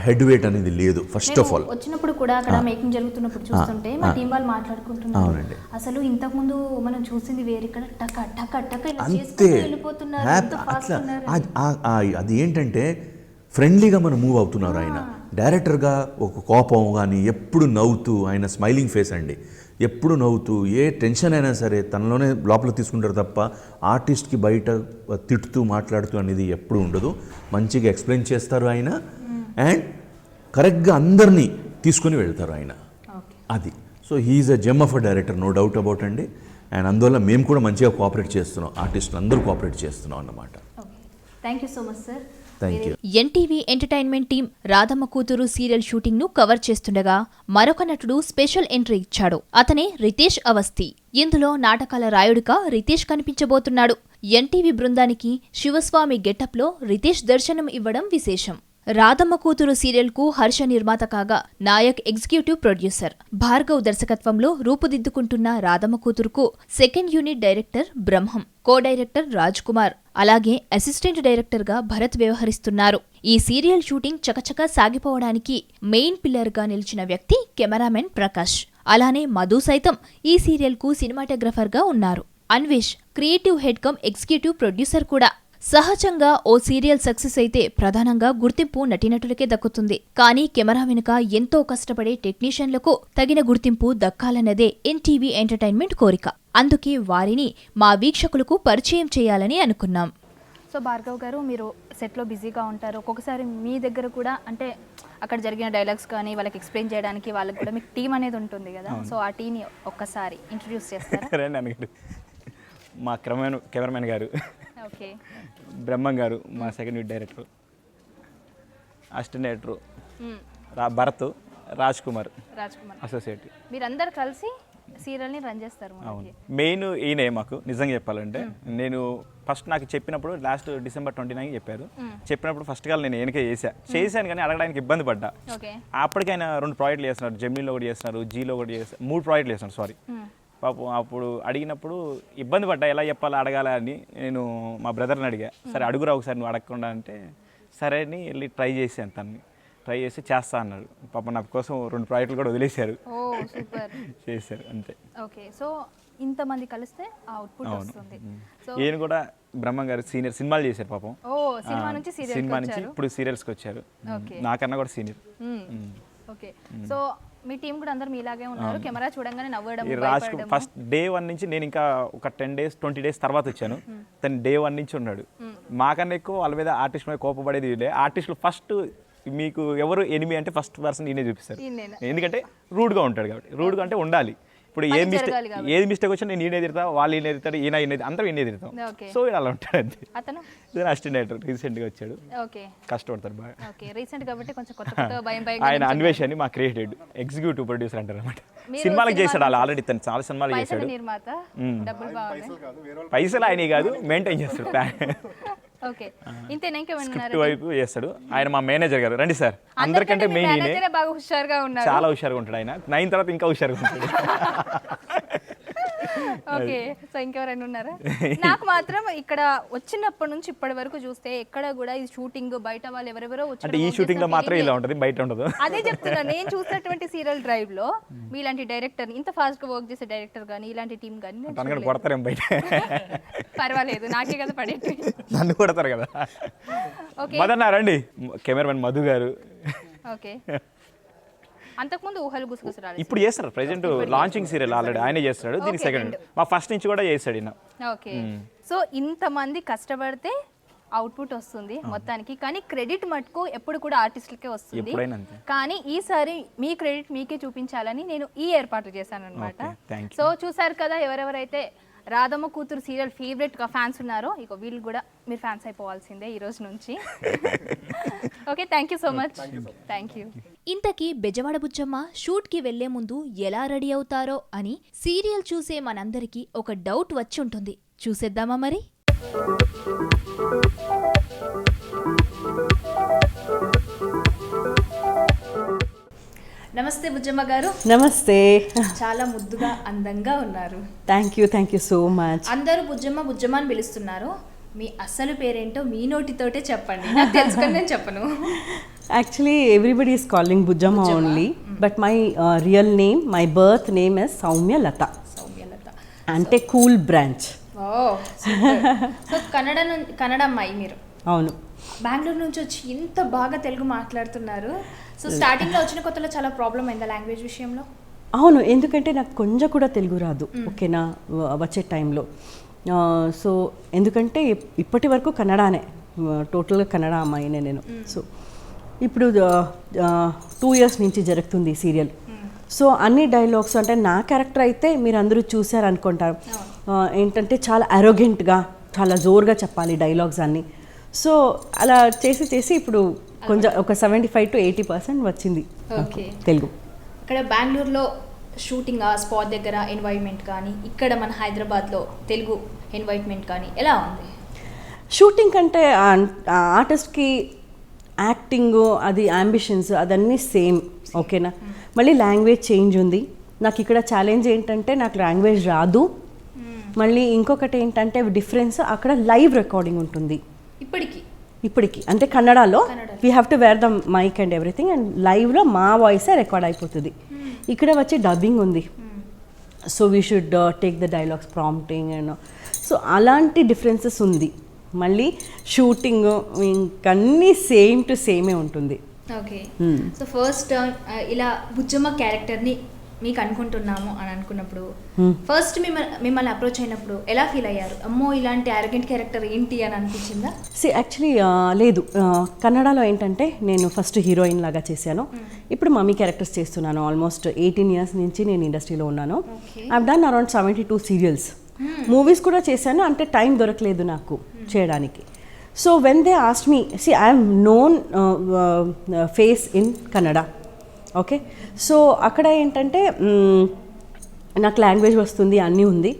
హెడ్ వెయిట్ అనేది లేదు ఫస్ట్ ఆఫ్ ఆల్. వచ్చినప్పుడు కూడా అక్కడ మేకింగ్ జరుగుతున్నప్పుడు చూస్తుంటే మా టీం వాళ్ళు మాట్లాడుకుంటున్నారు, అవునండి, అసలు ఇంతకు ముందు మనం చూసింది వేరే, ఇక్కడ టక టక టక ఇలా అంతే చేసుకుంటూ వెళ్ళిపోతున్నారు, ఎంత fast అట్లా ఉన్నారు. అది ఏంటంటే ఫ్రెండ్లీగా మనం మూవ్ అవుతున్నారు. ఆయన డైరెక్టర్గా ఒక కోపం కానీ ఎప్పుడు నవ్వుతూ, ఆయన స్మైలింగ్ ఫేస్ అండి, ఎప్పుడు నవ్వుతూ, ఏ టెన్షన్ అయినా సరే తనలోనే లోపల తీసుకుంటారు తప్ప ఆర్టిస్ట్కి బయట తిట్టుతూ మాట్లాడుతూ అనేది ఎప్పుడు ఉండదు. మంచిగా ఎక్స్ప్లెయిన్ చేస్తారు ఆయన, అండ్ కరెక్ట్గా అందరినీ తీసుకొని వెళ్తారు ఆయన. అది so he's a gem of a director, no doubt about అండి. అండ్ అందువల్ల మేము కూడా మంచిగా కోఆపరేట్ చేస్తున్నాం, ఆర్టిస్టులు అందరూ కోఆపరేట్ చేస్తున్నాం అన్నమాట. Thank you so much sir. Thank you. NTV entertainment team Radhamma కూతురు సీరియల్ షూటింగ్ ను కవర్ చేస్తుండగా మరొక నటుడు స్పెషల్ ఎంట్రీ ఇచ్చాడు. అతనే రితేష్ అవస్థి. ఇందులో నాటకాల రాయుడిగా రితేష్ కనిపించబోతున్నాడు. ఎన్టీవీ బృందానికి శివస్వామి గెటప్లో రితేష్ దర్శనం ఇవ్వడం విశేషం. రాధమ్మ కూతురు సీరియల్ కు హర్ష నిర్మాత కాగా నాయక్ ఎగ్జిక్యూటివ్ ప్రొడ్యూసర్. భార్గవ్ దర్శకత్వంలో రూపుదిద్దుకుంటున్న రాధమ్మ కూతురుకు సెకండ్ యూనిట్ డైరెక్టర్ బ్రహ్మం, కో డైరెక్టర్ రాజ్ కుమార్, అలాగే అసిస్టెంట్ డైరెక్టర్ గా భరత్ వ్యవహరిస్తున్నారు. ఈ సీరియల్ షూటింగ్ చకచకా సాగిపోవడానికి మెయిన్ పిల్లర్ గా నిలిచిన వ్యక్తి కెమెరామెన్ ప్రకాష్. అలానే మధు సైతం ఈ సీరియల్ కు సినిమాటోగ్రఫర్ గా ఉన్నారు. Anvesh creative head come executive producer కూడా. సహజంగా ఓ సీరియల్ సక్సెస్ అయితే ప్రధానంగా గుర్తింపు నటీనటులకే దక్కుతుంది. కానీ కెమెరా వెనుక ఎంతో కష్టపడే టెక్నీషియన్లకు తగిన గుర్తింపు దక్కాలన్నదే ఎన్టీవీ ఎంటర్టైన్మెంట్ కోరిక. అందుకే వారిని మా వీక్షకులకు పరిచయం చేయాలని అనుకున్నాం. సో భార్గవ్ గారు, మీరు సెట్లో బిజీగా ఉంటారు, ఒక్కొక్కసారి మీ దగ్గర కూడా అంటే అక్కడ జరిగిన డైలాగ్స్ కానీ వాళ్ళకి ఎక్స్ప్లెయిన్ చేయడానికి వాళ్ళకి కూడా మీకు టీం అనేది ఉంటుంది కదా, సో ఆ టీని ఒక్కసారి ఇంట్రడ్యూస్ చేస్తారా? మా కెమెరామెన్ గారు, ఓకే, బ్రహ్మం గారు మా second unit director, assistant director Bharat, Raj Kumar associate. మీరందరూ కలిసి సీరియల్ని రన్ చేస్తారు. అవును, మెయిన్ ఈయనే మాకు. నిజంగా చెప్పాలంటే నేను ఫస్ట్ నాకు చెప్పినప్పుడు లాస్ట్ December 29 చెప్పారు. చెప్పినప్పుడు ఫస్ట్ గా నేను వెనకే చేశాను కానీ అడగడానికి ఇబ్బంది పడ్డా. అప్పటికైనా 2 ప్రాజెక్టులు చేస్తున్నారు, జెమినీలో ఒకటి చేస్తున్నారు, జీలో ఒకటి చేస్తున్నారు, 3 ప్రాజెక్టులు చేస్తున్నారు. సారీ పాపం అప్పుడు అడిగినప్పుడు ఇబ్బంది పడ్డా, ఎలా చెప్పాలో అడగాల అని. నేను మా బ్రదర్ని అడిగా, సరే అడుగురా ఒకసారి నువ్వు అడగకుండా అంటే సరే అని వెళ్ళి ట్రై చేశాను. తన్ని ట్రై చేసి చేస్తా అన్నాడు. పాపం నా కోసం 2 ప్రాజెక్టులు కూడా వదిలేశారు, చేశారు అంతే. ఓకే, సో ఇంతమంది కలిస్తే అవుట్పుట్ వస్తుంది. ఈయన కూడా బ్రహ్మం గారు సీనియర్, సినిమాలు చేశారు పాపం. సినిమా నుంచి ఇప్పుడు సీరియల్స్కి వచ్చారు, నాకన్నా కూడా సీనియర్. ఓకే, సో మీ టీం కూడా అందరూ మీలాగే ఉన్నారు, కెమెరా చూడంగానే నవ్వడం. రాజ్ ఫస్ట్ డే 1 నుంచి, నేను ఇంకా ఒక 10 days 20 days తర్వాత వచ్చాను, తను డే 1 నుంచి ఉన్నాడు. మాకన్నా ఎక్కువ వాళ్ళ మీద ఆర్టిస్ట్ మీద కోపపడేది. ఆర్టిస్టులు ఫస్ట్ మీకు ఎవరు ఎనిమి అంటే ఫస్ట్ పర్సన్ ఈయనే చూపిస్తారు, ఎందుకంటే రూడ్గా ఉంటాడు కాబట్టి. రూడ్గా అంటే ఉండాలి. ఇప్పుడు ఏది మిస్టేక్ వచ్చినా నేను ఈయన ఎదురుతా, వాళ్ళు ఈయన ఎదురుతాడు, ఈయన అందరం ఈయన ఎదురుతాం. సో అలా ఉంటాడు అంతే. అసిస్టెంట్ డైరెక్టర్ రీసెంట్గా వచ్చాడు, కష్టపడతాడు బాగా. ఆయన అన్వేష్ అని మా క్రియేటెడ్ ఎగ్జిక్యూటివ్ ప్రొడ్యూసర్ అంటారు అనమాట. సినిమాలకు చేశాడు, వాళ్ళు ఆల్రెడీ తను చాలా సినిమాలు చేశాడు. పైసలు ఆయన కాదు, మెయింటైన్ చేస్తాడు ప్లాన్. స్క్రిప్ట్ వైపు చేస్తాడు. ఆయన మా మేనేజర్ గారు. రండి సార్, అందరికంటే మెయిన్ చాలా హుషారుగా ఉంటాడు ఆయన. 9 తర్వాత ఇంకా హుషారుగా ఉంటాడు. ఓకే, సో ఇంకెవరైనా ఉన్నారా? నాకు మాత్రం ఇక్కడ వచ్చినప్పటి నుంచి ఇప్పటి వరకు చూస్తే ఎక్కడ కూడా ఈ షూటింగ్ బయట వాళ్ళు ఎవరెవరో అంటే ఈ షూటింగ్ లో మాత్రం ఇలా ఉంటది, బయట ఉండదు. అదే చెప్తున్నా, నేను చూసినటువంటి సీరియల్ డ్రైవ్ లో మీలాంటి డైరెక్టర్, ఇంత ఫాస్ట్ గా వర్క్ చేసే డైరెక్టర్ గానీ ఇలాంటి టీం గానీ కొడతారేం బయట. పర్వాలేదు, నాకే కదా పడేటి, నన్ను కొడతారు కదా. మదన్న రండి, కెమెరామెన్ మధు గారు. ఓకే, అంతకుముందు ఊహలు గుసగుసరాలు ఇప్పుడు చేస్తారు. ప్రెజెంట్ లాంచింగ్ సీరియల్ ఆల్రెడీ ఆయన చేస్తాడు, దీని సెకండ్ మా ఫస్ట్ నుంచి కూడా చేస్తాడు ఈయన. ఓకే, సో ఇంతమంది కష్టపడితే అవుట్పుట్ వస్తుంది మొత్తానికి, కానీ క్రెడిట్ మటుకు ఎప్పుడు కూడా ఆర్టిస్టులకే వస్తుంది. కానీ ఈసారి మీ క్రెడిట్ మీకే చూపించాలని నేను ఈ ఏర్పాటు చేశాను అనమాట. సో చూసారు కదా, ఎవరెవరైతే రాధమ్మ కూతురు సీరియల్ ఫేవరెట్ గా ఫ్యాన్స్ ఉన్నారో, ఇక వీళ్ళు కూడా మీరు ఫ్యాన్స్ అయిపోవాల్సిందే ఈ రోజు నుంచి. Okay, thank you so much. Thank you. ఇంతకీ బెజవాడ బుచ్చమ్మ షూట్ కి వెళ్లే ముందు ఎలా రెడీ అవుతారో అని సీరియల్ చూసే మనందరికీ ఒక డౌట్ వచ్చి ఉంటుంది. చూసేద్దామా మరి? నమస్తే బుజ్జమ్మ గారు. నమస్తే. చాలా ముద్దుగా అందంగా ఉన్నారు. Thank you so much. అందరూ బుజ్జమ్మ బుజ్జమ్మ అని పిలుస్తున్నారు. మీ అసలు పేరేంటో మీ నోటితోటే చెప్పండి, నాకు తెలుసుకొని నేను చెప్పను. Actually everybody is calling Bujjamma only, but my real name, my birth name is Soumyalatha. Soumyalatha అంటే కూల్ బ్రాంచ్. ఓ సో కన్నడ అమ్మాయి మీరు. అవును. బెంగళూరు నుంచి వచ్చి ఇంత బాగా తెలుగు మాట్లాడుతున్నారు. సో స్టార్టింగ్లో వచ్చిన కొత్తలో చాలా ప్రాబ్లం అయిందా లాంగ్వేజ్ విషయంలో? అవును, ఎందుకంటే నాకు కొంచెం కూడా తెలుగు రాదు. ఓకేనా, వచ్చే టైంలో. సో ఎందుకంటే ఇప్పటి వరకు కన్నడనే, టోటల్గా కన్నడ అమ్మాయినే నేను. సో ఇప్పుడు 2 years నుంచి జరుగుతుంది ఈ సీరియల్. సో అన్ని డైలాగ్స్ అంటే నా క్యారెక్టర్ అయితే మీరు అందరూ చూసారు అనుకుంటారు. ఏంటంటే చాలా అరోగెంట్గా, చాలా జోరుగా చెప్పాలి డైలాగ్స్ అన్నీ. సో అలా చేసి ఇప్పుడు కొంచెం ఒక 75 to 80% వచ్చింది తెలుగు. ఇక్కడ బెంగళూరులో షూటింగ్ స్పాట్ దగ్గర ఎన్వైర్న్మెంట్ కానీ, ఇక్కడ మన హైదరాబాద్లో తెలుగు ఎన్వైర్న్మెంట్ కానీ ఎలా ఉంది? షూటింగ్ అంటే ఆర్టిస్ట్కి యాక్టింగ్, అది అంబిషన్స్ అదన్నీ సేమ్. ఓకేనా, మళ్ళీ లాంగ్వేజ్ చేంజ్ ఉంది. నాకు ఇక్కడ ఛాలెంజ్ ఏంటంటే నాకు లాంగ్వేజ్ రాదు. మళ్ళీ ఇంకొకటి ఏంటంటే డిఫరెన్స్, అక్కడ లైవ్ రికార్డింగ్ ఉంటుంది ఇప్పటికి. అంటే కన్నడలో we have to wear the mic and everything, and లైవ్లో మా వాయిసే రికార్డ్ అయిపోతుంది. ఇక్కడ వచ్చి డబ్బింగ్ ఉంది. So we should take the dialogues prompting and so అలాంటి డిఫరెన్సెస్ ఉంది. మళ్ళీ షూటింగ్ ఇంకన్నీ సేమ్ టు సేమే ఉంటుంది. ఓకే. సో ఫస్ట్ ఇలా బుజ్జమ్మ క్యారెక్టర్ని మీకు అనుకుంటున్నాము అని అనుకున్నప్పుడు, ఫస్ట్ మిమ్మల్ని అప్రోచ్ అయినప్పుడు ఎలా ఫీల్ అయ్యారు? అమ్మో ఇలాంటి అరగెంట్ క్యారెక్టర్ ఏంటి అని అనిపించిందా? యాక్చువల్లీ లేదు, కన్నడలో ఏంటంటే నేను ఫస్ట్ హీరోయిన్ లాగా చేశాను. ఇప్పుడు మమ్మీ క్యారెక్టర్స్ చేస్తున్నాను. ఆల్మోస్ట్ 18 years నుంచి నేను ఇండస్ట్రీలో ఉన్నాను. I done around 72 serials. Movies కూడా చేశాను, అంటే టైం దొరకలేదు నాకు చేయడానికి. So when they asked me, I am known face in Kannada. Okay, so అక్కడ ఏంటంటే నాకు లాంగ్వేజ్ వస్తుంది, అన్నీ ఉంది.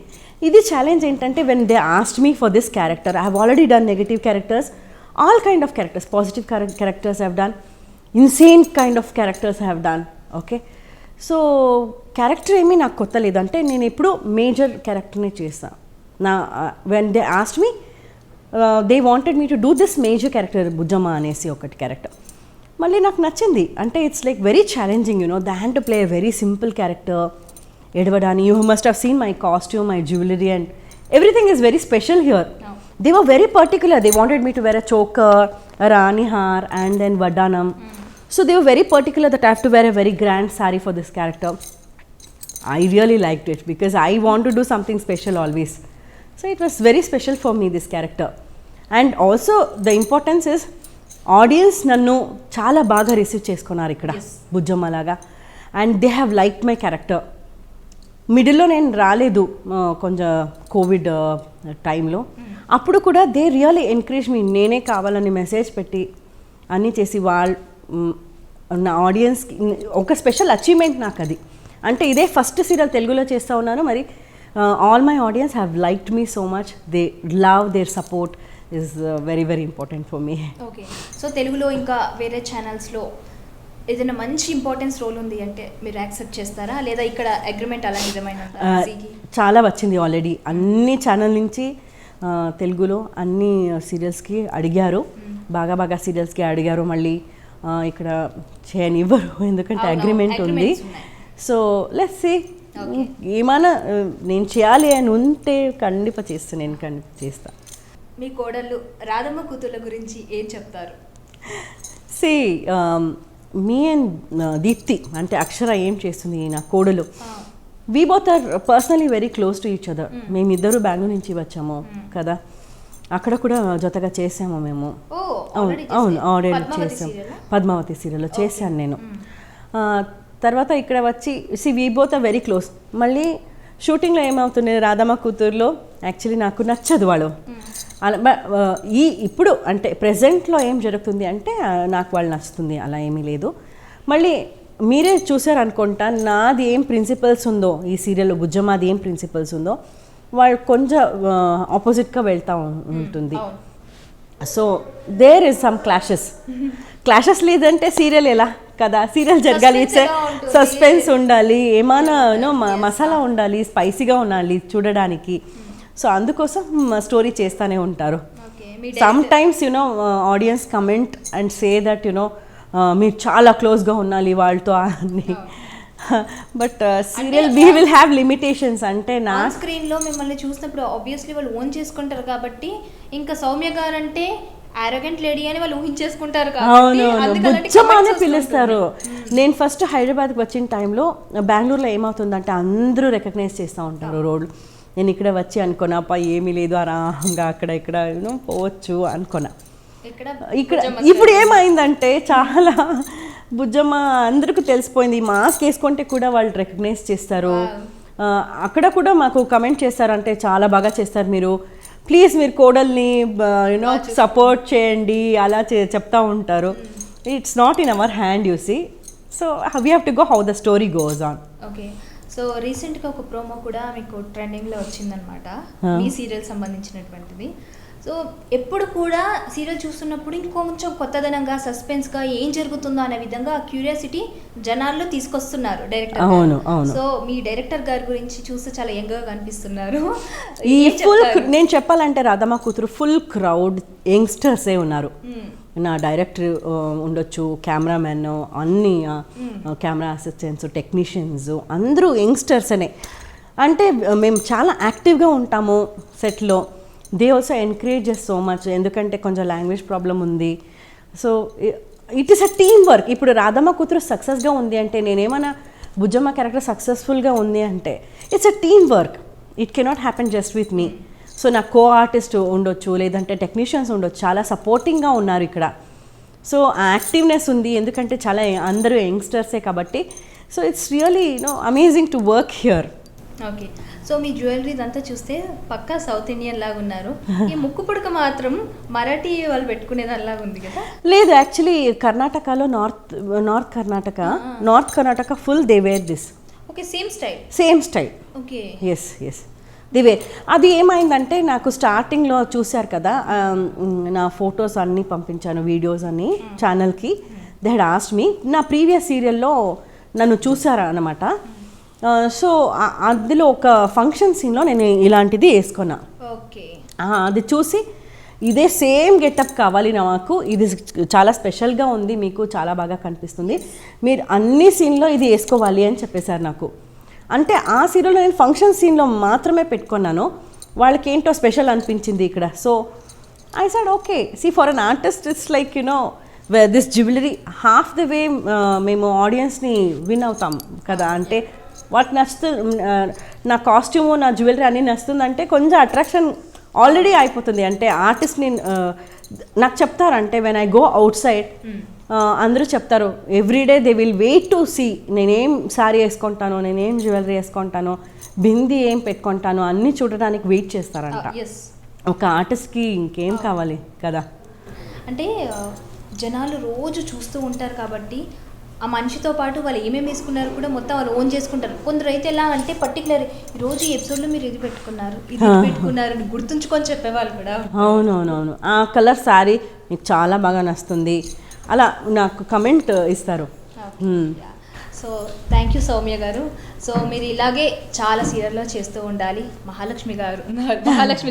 ఇది ఛాలెంజ్ ఏంటంటే when they asked me for this character, I have already done negative characters, all kind of characters, positive characters have done, insane kind of characters have done. Okay, so character ఏమీ నాకు కొత్త లేదు, అంటే నేను ఎప్పుడు major క్యారెక్టర్నే చేస్తాను. When they asked me, they wanted me to do this major character Bujjamma అనేసి ఒకటి క్యారెక్టర్. మళ్ళీ నాకు నచ్చింది. అంటే it's like very challenging, than to play a very simple character. ఎడవడాని, you must have seen my costume, my jewellery and everything is very special here. They were very particular. They wanted me to wear a choker, rani haar and then vaddanam. So they were very particular that I have to wear a very grand saree for this character. I really liked it because I want to do something special always. So it was very special for me, this character. And also the importance is audience nannu chaala baga receive chesukunnaru ikkada bujjamma laga, and they have liked my character. మిడిల్లో నేను రాలేదు, కొంచెం Covid టైంలో. అప్పుడు కూడా they really encourage మీ. నేనే కావాలని message పెట్టి అన్నీ చేసి నా ఆడియన్స్కి ఒక స్పెషల్ అచీవ్మెంట్ నాకు అది. అంటే ఇదే ఫస్ట్ సీరియల్ తెలుగులో చేస్తూ ఉన్నాను. మరి all my audience have liked me so much. They love, their support is very very important for me. Okay, so తెలుగులో ఇంకా వేరే ఛానల్స్లో ఏదైనా మంచి ఇంపార్టెన్స్ రోల్ ఉంది అంటే మీరు యాక్సెప్ట్ చేస్తారా, లేదా ఇక్కడ అగ్రిమెంట్ అలా నిజమైన? చాలా వచ్చింది ఆల్రెడీ, అన్ని ఛానల్ నుంచి తెలుగులో అన్ని సీరియల్స్కి అడిగారు, బాగా సీరియల్స్కి అడిగారు. మళ్ళీ ఇక్కడ చేయనివ్వరు, ఎందుకంటే అగ్రిమెంట్ ఉంది. సో లెట్స్ సీ, ఏమైనా నేను చేయాలి అని ఉంటే ఖండితంగా చేస్తాను, నేను ఖండితంగా చేస్తాను. మీ కోడళ్ళు రాధమ్మ కూతుళ్ళ గురించి ఏం చెప్తారు? సీ మీ అండ్ దీప్తి, అంటే అక్షర ఏం చేస్తుంది నా కోడలు, we both are personally very close to each other. మేమిద్దరు బెంగళూరు నుంచి వచ్చాము కదా, అక్కడ కూడా జొతగా చేసాము మేము. అవును ఆల్రెడీ చేసాం, పద్మావతి సీరియల్లో చేశాను నేను. తర్వాత ఇక్కడ వచ్చి we both are very close. మళ్ళీ షూటింగ్లో ఏమవుతుంది, రాధమ్మ కూతురులో యాక్చువల్లీ నాకు నచ్చదు వాళ్ళు అలా. ఇప్పుడు అంటే ప్రెజెంట్లో ఏం జరుగుతుంది అంటే నాకు వాళ్ళు నచ్చుతుంది, అలా ఏమీ లేదు. మళ్ళీ మీరే చూసారు అనుకుంటా, నాది ఏం ప్రిన్సిపల్స్ ఉందో ఈ సీరియల్లో, బుజ్జమ్మది ఏం ప్రిన్సిపల్స్ ఉందో, వాళ్ళు కొంచెం ఆపోజిట్గా వెళ్తూ ఉంటుంది. So there is some clashes లేదంటే సీరియల్ ఎలా కదా, సీరియల్ జరగాలి, సస్పెన్స్ ఉండాలి, ఏమైనా యూనో మసాలా ఉండాలి, స్పైసీగా ఉండాలి చూడడానికి. సో అందుకోసం స్టోరీ చేస్తూనే ఉంటారు. Some times you know audience comment and say that you know మీరు చాలా క్లోజ్గా ఉండాలి వాళ్ళతో అని. But serial we will have limitations. అంటే నా స్క్రీన్లో మిమ్మల్ని చూసినప్పుడు ఆబ్వియస్లీ వాళ్ళు ఓన్ చేసుకుంటారు కాబట్టి, ఇంకా సౌమ్య గారు అంటే ఆరోగెంట్ లేడీ అని వాళ్ళు ఊహించేసుకుంటారు కాబట్టి బుజ్జమ్మ పిలుస్తారు. నేను ఫస్ట్ హైదరాబాద్కి వచ్చిన టైంలో బెంగళూరులో ఏమవుతుందంటే అందరూ రికగ్నైజ్ చేస్తూ ఉంటారు రోడ్లు. నేను ఇక్కడ వచ్చి అనుకున్నా అప్ప ఏమీ లేదు ఆరాంగా అక్కడ ఇక్కడ పోవచ్చు అనుకున్నా. ఇక్కడ ఇప్పుడు ఏమైందంటే చాలా బుజ్జమ్మ అందరికీ తెలిసిపోయింది. మాస్క్ వేసుకుంటే కూడా వాళ్ళు రికగ్నైజ్ చేస్తారు. అక్కడ కూడా మాకు కమెంట్ చేస్తారంటే చాలా బాగా చేస్తారు మీరు, ప్లీజ్ మీరు కోడల్ని యూనో సపోర్ట్ చేయండి అలా చెప్తా ఉంటారు. It's not in our hand you see. So we have to go how the story goes on. Okay. So రీసెంట్గా ఒక ప్రోమో కూడా మీకు ట్రెండింగ్లో వచ్చిందనమాట, మీ సీరియల్ సంబంధించినటువంటిది. సో ఎప్పుడు కూడా సీరియల్ చూస్తున్నప్పుడు ఇంకొంచెం కొత్తదనంగా సస్పెన్స్గా ఏం జరుగుతుందో అనే విధంగా క్యూరియాసిటీ జనాల్లో తీసుకొస్తున్నారు డైరెక్టర్. అవును అవును. సో మీ డైరెక్టర్ గారి గురించి చూస్తే చాలా యంగ్గా కనిపిస్తున్నారు. ఈ ఫుల్ నేను చెప్పాలంటే రాధమ్మ కూతురు ఫుల్ క్రౌడ్ యంగ్స్టర్సే ఉన్నారు. నా డైరెక్టర్ ఉండొచ్చు, కెమెరామెన్, అన్ని కెమెరా అసిస్టెంట్స్, టెక్నీషియన్స్ అందరూ యంగ్స్టర్స్ అనే. అంటే మేము చాలా యాక్టివ్గా ఉంటాము సెట్లో. They also encourages so much. ఎందుకంటే కొంచెం లాంగ్వేజ్ ప్రాబ్లం ఉంది. So it is a team work. ఇప్పుడు రాధమ్మ కూతురు సక్సెస్గా ఉంది అంటే, నేనేమన్నా బుజ్జమ్మ క్యారెక్టర్ సక్సెస్ఫుల్గా ఉంది అంటే it's a team work. It cannot happen just with me. So నా కో ఆర్టిస్ట్ ఉండొచ్చు, లేదంటే టెక్నీషియన్స్ ఉండొచ్చు, చాలా సపోర్టింగ్గా ఉన్నారు ఇక్కడ. సో యాక్టివ్నెస్ ఉంది ఎందుకంటే చాలా అందరూ యంగ్స్టర్సే కాబట్టి. So it's really amazing to work here. Okay. So me jewellery అంతా చూస్తే పక్కా సౌత్ ఇండియన్ లాగా ఉన్నారు. ఈ ముక్కు పుడక మాత్రం మరాఠీ వాళ్ళు పెట్టుకునేది అలాగా ఉంది కదా? లేదు, యాక్చువల్లీ కర్ణాటకలో north Karnataka full they wear this. Okay. Same style. Okay. Yes దివే. అది ఏమైందంటే నాకు స్టార్టింగ్లో చూశారు కదా, నా ఫొటోస్ అన్నీ పంపించాను, వీడియోస్ అన్నీ ఛానల్కి. They head asked me. నా ప్రీవియస్ సీరియల్లో నన్ను చూసారా అన్నమాట. సో అందులో ఒక ఫంక్షన్ సీన్లో నేను ఇలాంటిది వేసుకున్నా. ఓకే. అది చూసి ఇదే సేమ్ గెటప్ కావాలి నాకు, ఇది చాలా స్పెషల్గా ఉంది, మీకు చాలా బాగా కనిపిస్తుంది, మీరు అన్ని సీన్లో ఇది వేసుకోవాలి అని చెప్పేశారు నాకు. అంటే ఆ సీరియల్లో నేను ఫంక్షన్ సీన్లో మాత్రమే పెట్టుకున్నాను. వాళ్ళకి ఏంటో స్పెషల్ అనిపించింది ఇక్కడ. So I said okay, see for an artist it's like this jewellery half the way మేము ఆడియన్స్ని విన్ అవుతాం కదా. అంటే వాటి నచ్చుతుంది, నా కాస్ట్యూము నా జ్యువెలరీ అన్నీ నచ్చుతుందంటే కొంచెం అట్రాక్షన్ ఆల్రెడీ అయిపోతుంది. అంటే ఆర్టిస్ట్ని నాకు చెప్తారంటే when I go outside అందరూ చెప్తారు everyday they will wait to see నేనేం శారీ వేసుకుంటాను, నేనేం జ్యువెలరీ వేసుకుంటాను, బింది ఏం పెట్టుకుంటాను అన్నీ చూడడానికి వెయిట్ చేస్తారంట. ఒక ఆర్టిస్ట్కి ఇంకేం కావాలి కదా. అంటే జనాలు రోజు చూస్తూ ఉంటారు కాబట్టి ఆ మనిషితో పాటు వాళ్ళు ఏమేమి వేసుకున్నారు కూడా మొత్తం వాళ్ళు ఓన్ చేసుకుంటారు. కొందరు అయితే ఎలా అంటే పర్టికులర్ ఈరోజు ఎపిసోడ్లో మీరు ఇది పెట్టుకున్నారు, ఇది పెట్టుకున్నారు అని గుర్తుంచుకొని చెప్పేవాళ్ళు కూడా. అవునవునవును. ఆ కలర్ శారీ మీకు చాలా బాగా నచ్చుతుంది అలా నాకు కమెంట్ ఇస్తారు. సో థ్యాంక్ యూ సౌమ్య గారు. సో మీరు ఇలాగే చాలా సీరియల్లో చేస్తూ ఉండాలి. మహాలక్ష్మి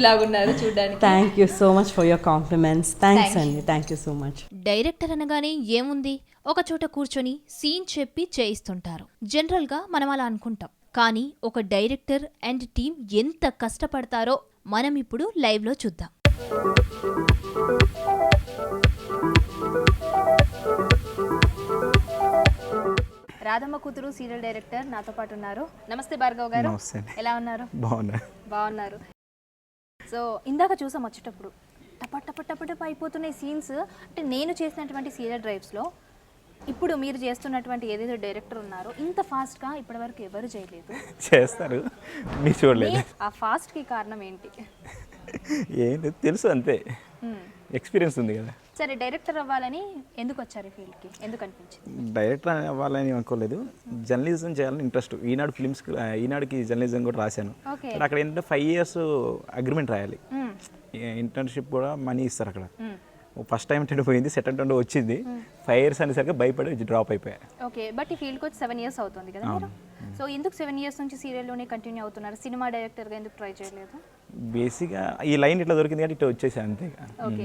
లాగా ఉన్నారు చూడడానికి. Thank you so much for your compliments. Thanks అండి, thank you so much. Director అనగానే ఏముంది, ఒక చోట కూర్చొని సీన్ చెప్పి చేయిస్తుంటారు. జనరల్గా మనం అలా అనుకుంటాం. కానీ ఒక డైరెక్టర్ అండ్ టీం ఎంత కష్టపడతారో మనం ఇప్పుడు లైవ్లో చూద్దాం. రాధమ్మ కూతురు సీరియల్ డైరెక్టర్ నాతో పాటు ఉన్నారు. నమస్తే భార్గవ్ గారు. ఎలా ఉన్నారు? బాగున్నారు. సో ఇందాక చూసాం వచ్చేటప్పుడు టప అయిపోతున్నాయి సీన్స్. అంటే నేను చేసినటువంటి సీరియల్ డ్రైవ్స్లో ఇప్పుడు మీరు చేస్తున్నటువంటి ఏదైతే డైరెక్టర్ ఉన్నారో ఇంత ఫాస్ట్గా ఇప్పటివరకు ఎవరు చేయలేదు. చేస్తారు, మీరు చూడలేదు. ఆ ఫాస్ట్కి కారణం ఏంటి? ఏంటి తెలుసు, అంతే, ఎక్స్పీరియన్స్ ఉంది కదా. సరే, డైరెక్టర్ అవ్వాలని ఎందుకు వచ్చారు ఫీల్డ్కి? ఎందుకు అనిపించింది? డైరెక్టర్ అవ్వాలని అనుకోలేదు, జర్నలిజం చేయాలని ఇంట్రెస్ట్. ఈనాడుకి జర్నలిజం కూడా రాశాను. అక్కడ ఏంటంటే 5 years అగ్రిమెంట్ రాయాలి. ఇంటర్న్షిప్ కూడా మనీ ఇస్తారు అక్కడ. ఫస్ట్ టైం అటెండ్ పోయింది, సెకండ్ టైం వచ్చింది. 5 years అనేసరికి భయపడి డ్రాప్ అయిపోయా. ఓకే, బట్ ఈ ఫీల్డ్కి వచ్చి 7 years అవుతుంది కదా మీరు. సో ఎందుకు 7 years నుంచి సీరియల్లోనే కంటిన్యూ అవుతున్నారు? సినిమా డైరెక్టర్గా ఎందుకు ట్రై చేయలేదు? బేసిక్గా ఈ లైన్ ఇట్లా దొరికింది కానీ ఇట్లా వచ్చేసా అంతే.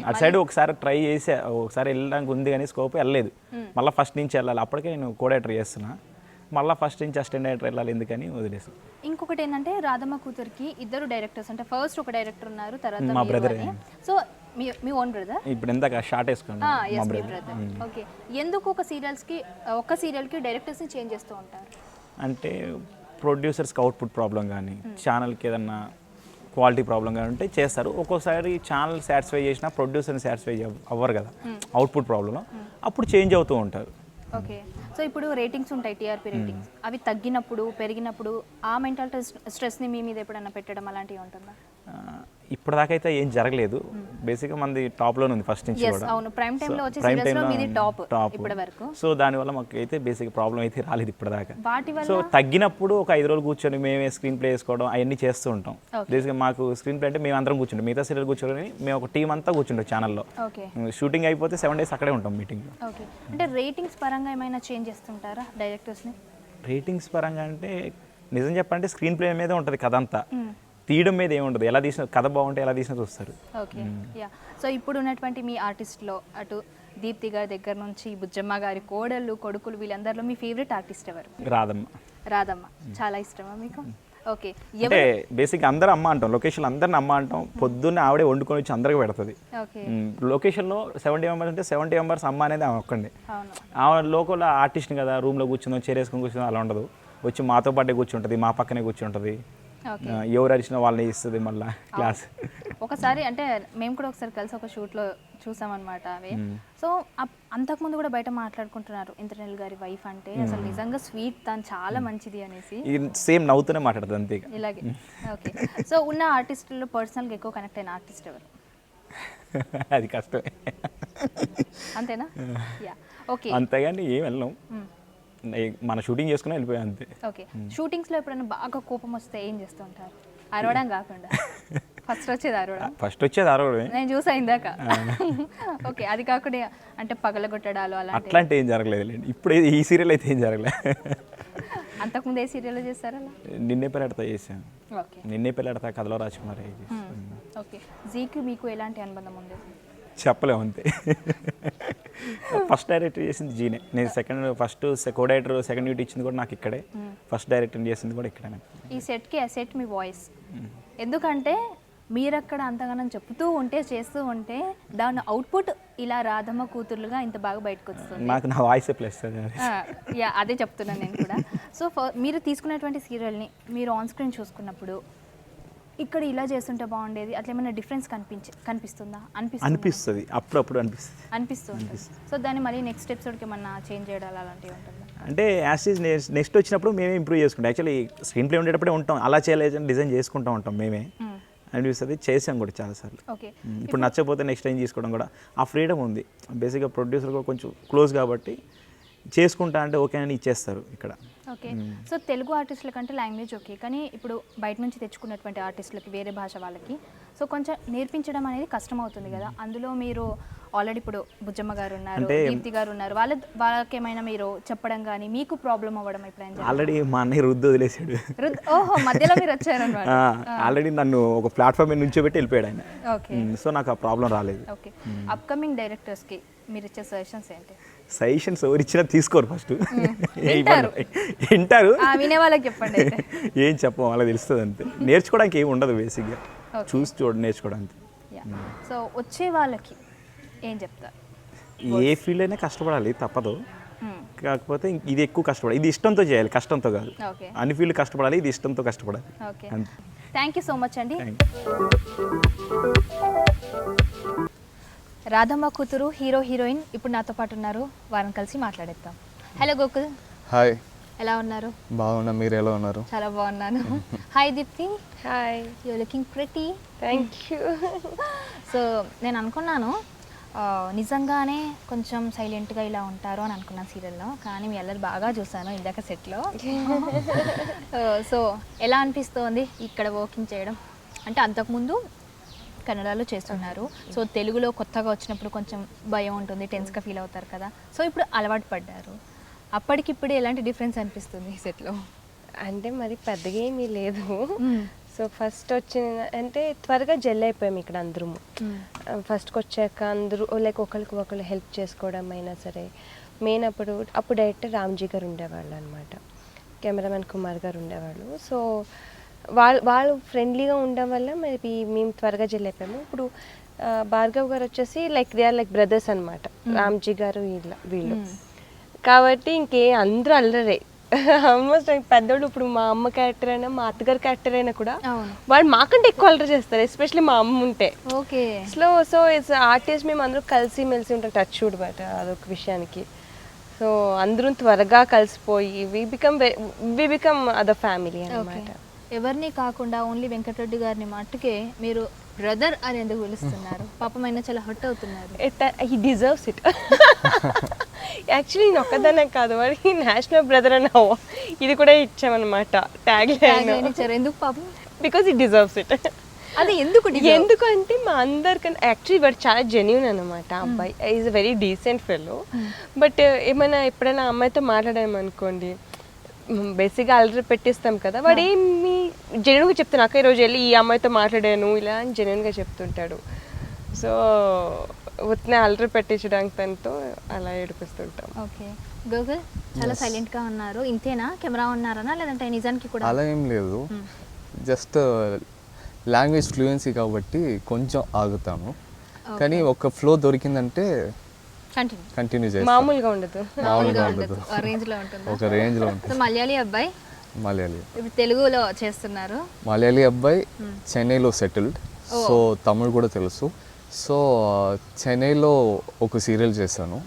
అటు సైడ్ ఒకసారి ట్రై చేసా, ఒకసారి వెళ్ళడానికి ఉంది కానీ స్కోప్ వెళ్ళలేదు. మళ్ళీ ఫస్ట్ నుంచి వెళ్ళాలి, అప్పటికే నేను కోడైటర్ చేస్తున్నా. మళ్ళీ ఫస్ట్ నుంచి అసిస్టెంట్ డైరెక్టర్ వెళ్ళాలి ఎందుకని వదిలేసి. ఇంకొకటి ఏంటంటే రాధమ్మ కూతురికి ఇద్దరు డైరెక్టర్స్, అంటే ఫస్ట్ ఒక డైరెక్టర్ ఉన్నారు, తర్వాత మా బ్రదర్. సో మీ ఓన్ బ్రదర్ ఇప్పుడు ఎందాక షార్ట్ వేసుకోండి మా బ్రదర్. ఓకే, ఎందుకు ఒక సీరియల్కి డైరెక్టర్స్ని చేంజ్ చేస్తూ ఉంటారు? అంటే ప్రొడ్యూసర్స్కి అవుట్పుట్ ప్రాబ్లం కానీ, ఛానల్కి ఏదన్నా క్వాలిటీ ప్రాబ్లం కానీ ఉంటే చేస్తారు. ఒక్కోసారి ఛానల్ సాటిస్ఫై చేసినా ప్రొడ్యూసర్ని సాటిస్ఫై అవ్వరు కదా అవుట్పుట్ ప్రాబ్లంలో, అప్పుడు చేంజ్ అవుతూ ఉంటారు. ఓకే, సో ఇప్పుడు రేటింగ్స్ ఉంటాయి, టీఆర్పీ రేటింగ్స్, అవి తగ్గినప్పుడు పెరిగినప్పుడు ఆ మెంటల్ స్ట్రెస్ని మీ మీద ఎప్పుడైనా పెట్టడం అలాంటివి ఉంటుందా? ఇప్పటిదాకా అయితే ఏం జరగలేదు. బేసిక్గా మనది టాప్లోనే ఉంది ఫస్ట్ నుంచి కూడా. అవును, ప్రైమ్ టైంలో వచ్చే సీరియల్స్లో మీది టాప్ ఇప్పటి వరకు. సో దానివల్ల మాకు అయితే బేసిక్ ప్రాబ్లం అయితే రాలేదు ఇప్పటిదాకా. వాటి వల్ల సో తగ్గినప్పుడు ఒక 5 రోజులు కూర్చొని మేమే స్క్రీన్ ప్లే చేసుకోవడం అవన్నీ చేస్తూ ఉంటాం. బేసిక్గా మాకు స్క్రీన్ ప్లే అంటే మేము అందరం కూర్చుంటాం, మిగతా సీరియల్ కూర్చొని మేము ఒక టీం అంతా కూర్చుంటాం ఛానల్లో. ఓకే, షూటింగ్ అయిపోతే 7 days అక్కడే ఉంటాం మీటింగ్లో. ఓకే, అంటే రేటింగ్స్ పరంగా ఏమైనా చేంజ్ చేస్తుంటారా డైరెక్టర్స్ని? రేటింగ్స్ పరంగా అంటే నిజం చెప్పాలంటే స్క్రీన్ ప్లే మీదే ఉంటుంది కథ అంతా, తీయడం మీద ఏముండదు. ఎలా తీసిన కథ బాగుంటే ఎలా తీసినా చూస్తారు. Okay, yeah. సో ఇప్పుడు ఉన్నటువంటి మీ ఆర్టిస్ట్లో అటు దీప్తి గారి దగ్గర నుంచి బుజ్జమ్మ గారి కోడళ్ళు కొడుకులు వీళ్ళందరిలో మీ ఫేవరెట్ ఆర్టిస్ట్ ఎవరు? రాధమ్మ చాలా ఇష్టమా మీకు? ఓకే, అంటే బేసిక్ అందరూ అమ్మ అంటాం, లొకేషన్ అందరిని అమ్మ అంటాం. పొద్దున్నే ఆవిడే వండుకొని వచ్చి అందరికి పెడుతుంది. ఓకే, లొకేషన్లో 70 members అంటే 70 members అమ్మ అనేది ఆమె ఒక్కండి. అవును, ఆమె లోకల్ ఆర్టిస్ట్ కదా, రూమ్లో కూర్చుందో చేరేసుకొని కూర్చుందో అలా ఉండదు. వచ్చి మాతో పాటే కూర్చుంటుంది, మా పక్కనే కూర్చుంటుంది. ఎవరు అరిచినా వాళ్ళని ఇస్తుంది మళ్ళీ క్లాస్. ఒకసారి అంటే మేము కూడా ఒకసారి కలిసి ఒక షూట్లో చూసామన్నమాట అవి. సో అంతకుముందు కూడా బయట మాట్లాడుకుంటున్నారు, ఇంద్రనీల్ గారి వైఫ్ అంటే అసలు నిజంగా స్వీట్, తను చాలా మంచిది అనేసి. సేమ్ నవ్వుతూనే మాట్లాడుతుంది అంతే ఇలాగే. ఓకే, సో ఉన్న ఆర్టిస్టుల్లో పర్సనల్గా ఎక్కువ కనెక్ట్ అయిన ఆర్టిస్ట్ ఎవరు? అది కష్టమే, అంతేనా? Yeah, okay. అంతేగాని ఏం వెళ్ళాం, మన షూటింగ్ చేసుకుని వెళ్ళిపోయాం అంతే. ఓకే, షూటింగ్స్లో ఎప్పుడైనా బాగా కోపం వస్తే ఏం చేస్తూ ఉంటారు? అరవడం కాకుండా ఫస్ట్ వచ్చేది అరవడమే, నేను చూసా ఇందాక. ఓకే, అది కాకుండా అంటే పగలగొట్టడాలు అట్లాంటి ఏం జరగలేదు. ఇప్పుడు ఈ సీరియల్ అయితే ఏం జరగలేదు. అంతకుముందు ఏ సీరియల్ చేస్తారు అలా? నిన్నే పెళ్ళాడతా చేశాను. ఓకే, నిన్నే పెళ్ళాడతా కథలో రాజకుమారి. ఓకే, జీకి మీకు ఎలాంటి అనుబంధం ఉంది? చెప్పలేము అంతే. ఫస్ట్ డైరెక్టర్ చేసింది జీనే, నేను first co director second unit ఇచ్చింది కూడా నాకు ఇక్కడే, ఫస్ట్ డైరెక్టర్ చేసింది కూడా ఇక్కడే. ఈ సెట్కి అసెట్ మీ వాయిస్, ఎందుకంటే మీరు అక్కడ అంతగానం చెప్తూ ఉంటే చేస్తూ ఉంటే దాని అవుట్పుట్ ఇలా రాధమ్మ కూతుర్లుగా ఇంత బాగా బయటకు వస్తుంది. నాకు నా వాయిస్ ప్లస్. యా, అదే చెప్తున్నాను నేను కూడా. సో మీరు తీసుకున్నటువంటి సీరియల్ని మీరు ఆన్ స్క్రీన్ చూసుకున్నప్పుడు ఇక్కడ ఇలా చేస్తుంటే బాగుండేది, అట్లా ఏమైనా డిఫరెన్స్ కనిపిస్తుందా? అనిపిస్తుంది, అప్పుడప్పుడు అనిపిస్తుంది. సో దాన్ని మళ్ళీ నెక్స్ట్ ఎపిసోడ్కి ఏమన్నా చేంజ్ చేయడం అలాంటివి ఉంటుందా? అంటే నెక్స్ట్ వచ్చినప్పుడు మేమే ఇంప్రూవ్ చేసుకుంటాం. యాక్చువల్లీ స్క్రీన్ ప్లే ఉండేటప్పుడే ఉంటాం, అలా చేయలేదు డిజైన్ చేసుకుంటూ ఉంటాం మేమే అనిపిస్తుంది. చేసాం కూడా చాలాసార్లు. ఓకే, ఇప్పుడు నచ్చకపోతే నెక్స్ట్ టైం తీసుకోవడం కూడా ఆ ఫ్రీడమ్ ఉంది. బేసిక్గా ప్రొడ్యూసర్ కూడా కొంచెం క్లోజ్ కాబట్టి చేసుకుంటా అంటే ఓకే అని ఇచ్చేస్తారు ఇక్కడ. ఓకే, సో తెలుగు ఆర్టిస్టుల కంటే లాంగ్వేజ్ ఓకే, కానీ ఇప్పుడు బయట నుంచి తెచ్చుకున్నటువంటి ఆర్టిస్టులకి వేరే భాష వాళ్ళకి సో కొంచెం నేర్పించడం అనేది కష్టం అవుతుంది కదా. అందులో మీరు ఆల్రెడీ ఇప్పుడు బుజ్జమ్మ గారు ఉన్నారు, దీప్తి గారు ఉన్నారు, వాళ్ళకి ఏమైనా మీరు చెప్పడం కానీ మీకు ప్రాబ్లం అవ్వడం ఎప్పుడైనా? ఆల్రెడీ మా అన్నయ్య వదిలేసాడు. ఓహో, మధ్యలో మీరు వచ్చారన్నమాట. ఆల్రెడీ నన్ను ఒక ప్లాట్ఫామ్ మీద నుంచో పెట్టి వెళ్ళిపోయాడు ఆయన. ఓకే, సో నాకు ఆ ప్రాబ్లం రాలేదు. ఓకే, అప్కమింగ్ డైరెక్టర్స్కి మీరు ఇచ్చే సజెషన్స్ ఏంటి? సజెషన్స్ ఎవరు ఇచ్చినా తీసుకోరు, ఫస్ట్ వింటారు, వినే వాళ్ళకి చెప్పండి. ఏం చెప్పం వాళ్ళకి తెలుస్తుంది అంతే. నేర్చుకోవడానికి ఏమి ఉండదు, బేసిక్గా చూసి నేర్చుకోవడానికి. సో వచ్చే వాళ్ళకి ఏం చెప్తారు? ఏ ఫీల్డ్ అయినా కష్టపడాలి, తప్పదు. కాకపోతే ఇది ఎక్కువ కష్టపడాలి, ఇది ఇష్టంతో చేయాలి, కష్టంతో కాదు. అన్ని ఫీల్డ్ కష్టపడాలి, ఇది ఇష్టంతో కష్టపడాలి. Okay, thank you so much అండి. రాధమ్మ కూతురు హీరో హీరోయిన్ ఇప్పుడు నాతో పాటు ఉన్నారు, వారిని కలిసి మాట్లాడేద్దాం. హలో గోకుల్. హాయ్, ఎలా ఉన్నారు? బాగున్నా, మీరు ఎలా ఉన్నారు? చాలా బాగున్నాను. Hi Deepthi. Hi, you looking pretty. Thank you. So నేను అనుకున్నాను నిజంగానే కొంచెం సైలెంట్గా ఇలా ఉంటారు అని అనుకున్నాను సీరియల్లో, కానీ మీ అందరు బాగా చూసాను ఇందాక సెట్లో. సో ఎలా అనిపిస్తోంది ఇక్కడ వర్కింగ్ చేయడం? అంటే అంతకుముందు కన్నడలో చేస్తున్నారు. సో తెలుగులో కొత్తగా వచ్చినప్పుడు కొంచెం భయం ఉంటుంది, టెన్స్గా ఫీల్ అవుతారు కదా. సో ఇప్పుడు అలవాటు పడ్డారు, అప్పటికిప్పుడు ఎలాంటి డిఫరెన్స్ అనిపిస్తుంది సెట్లో? అంటే మరి పెద్దగా ఏమీ లేదు. సో ఫస్ట్ వచ్చిన అంటే త్వరగా జెల్ అయిపోయాం ఇక్కడ అందరము. ఫస్ట్కి వచ్చాక అందరూ లైక్ ఒకరికి ఒకరు హెల్ప్ చేసుకోవడం అయినా సరే. మెయిన్ అప్పుడు డైరెక్టర్ రామ్జీ గారు ఉండేవాళ్ళు అనమాట, కెమెరామెన్ కుమార్ గారు ఉండేవాళ్ళు. సో వాళ్ళు ఫ్రెండ్లీగా ఉండడం వల్ల మేబీ మేము త్వరగా జెల్ అయిపోయాము. ఇప్పుడు భార్గవ్ గారు వచ్చేసి like they are like brothers అనమాట, రామ్జీ గారు వీళ్ళు. కాబట్టి అందరూ అల్లరే ఆల్మోస్ట్ పెద్దోళ్ళు. ఇప్పుడు మా అమ్మ క్యారెక్టర్ అయినా మా అత్తగారి క్యారెక్టర్ అయినా కూడా వాళ్ళు మాకంటే ఎక్కువ అల్లరి చేస్తారు, ఎస్పెషల్లీ మా అమ్మ ఉంటే. ఓకే. సో ఇట్స్ ఆర్టిస్ట్ మేము అందరూ కలిసి మెలిసి ఉంటాం, టచ్ చూడబట అదొక విషయానికి. సో అందరూ త్వరగా కలిసిపోయి వి బికమ్ అదర్ ఫ్యామిలీ అన్నమాట. ఎవరిని కాకుండా ఓన్లీ వెంకటరెడ్డి గారిని మట్టుకే మీరు బ్రదర్ అని ఎందుకు పిలుస్తున్నారు? పాపం ఆయన చాలా హర్ట్ అవుతున్నారు. He deserves it. యాక్చువల్లీ నేను ఒక్కదానే కాదు, వాడికి నేషనల్ బ్రదర్ అని ఇది కూడా ఇచ్చామన్నమాట ట్యాగ్ లైన్. ఎందుకు పాపం? Because he deserves it. అది ఎందుకంటే మా అందరికన్నా యాక్చువల్లీ వాడు చాలా జెన్యూన్ అనమాట. అబ్బాయి is a very decent fellow. But ఎప్పుడైనా అమ్మాయితో మాట్లాడామనుకోండి, బేసిక్గా అలరి పెట్టిస్తాం కదా, వాడు ఏమి జెన్యున్గా చెప్తాను, అక్క ఈరోజు వెళ్ళి ఈ అమ్మాయితో మాట్లాడాను ఇలా అని జెన్యున్గా చెప్తుంటాడు. సో ఉత్నే అలరి పెట్టించడానికి తనతో అలా ఏడిపిస్తుంటాం. ఓకే. గూగుల్ చాలా సైలెంట్గా ఉన్నారు, ఇంతేనా కెమెరా ఉన్నారనా లేదంటే నిజానికి కూడా? అలా ఏం లేదు, జస్ట్ లాంగ్వేజ్ ఫ్లూయెన్సీ కాబట్టి కొంచెం ఆగుతాను, కానీ ఒక ఫ్లో దొరికిందంటే కంటిన్యూ చేస్తాను. మామూలుగా ఉండదు, ఒక రేంజ్లో ఉంటుంది. మలయాళీ అబ్బాయి, మలయాళీ ఇప్పుడు తెలుగులో చేస్తున్నారు. మలయాళీ అబ్బాయి చెన్నైలో సెటిల్డ్, సో తమిళ్ కూడా తెలుసు. సో చెన్నైలో ఒక సీరియల్ చేశాను,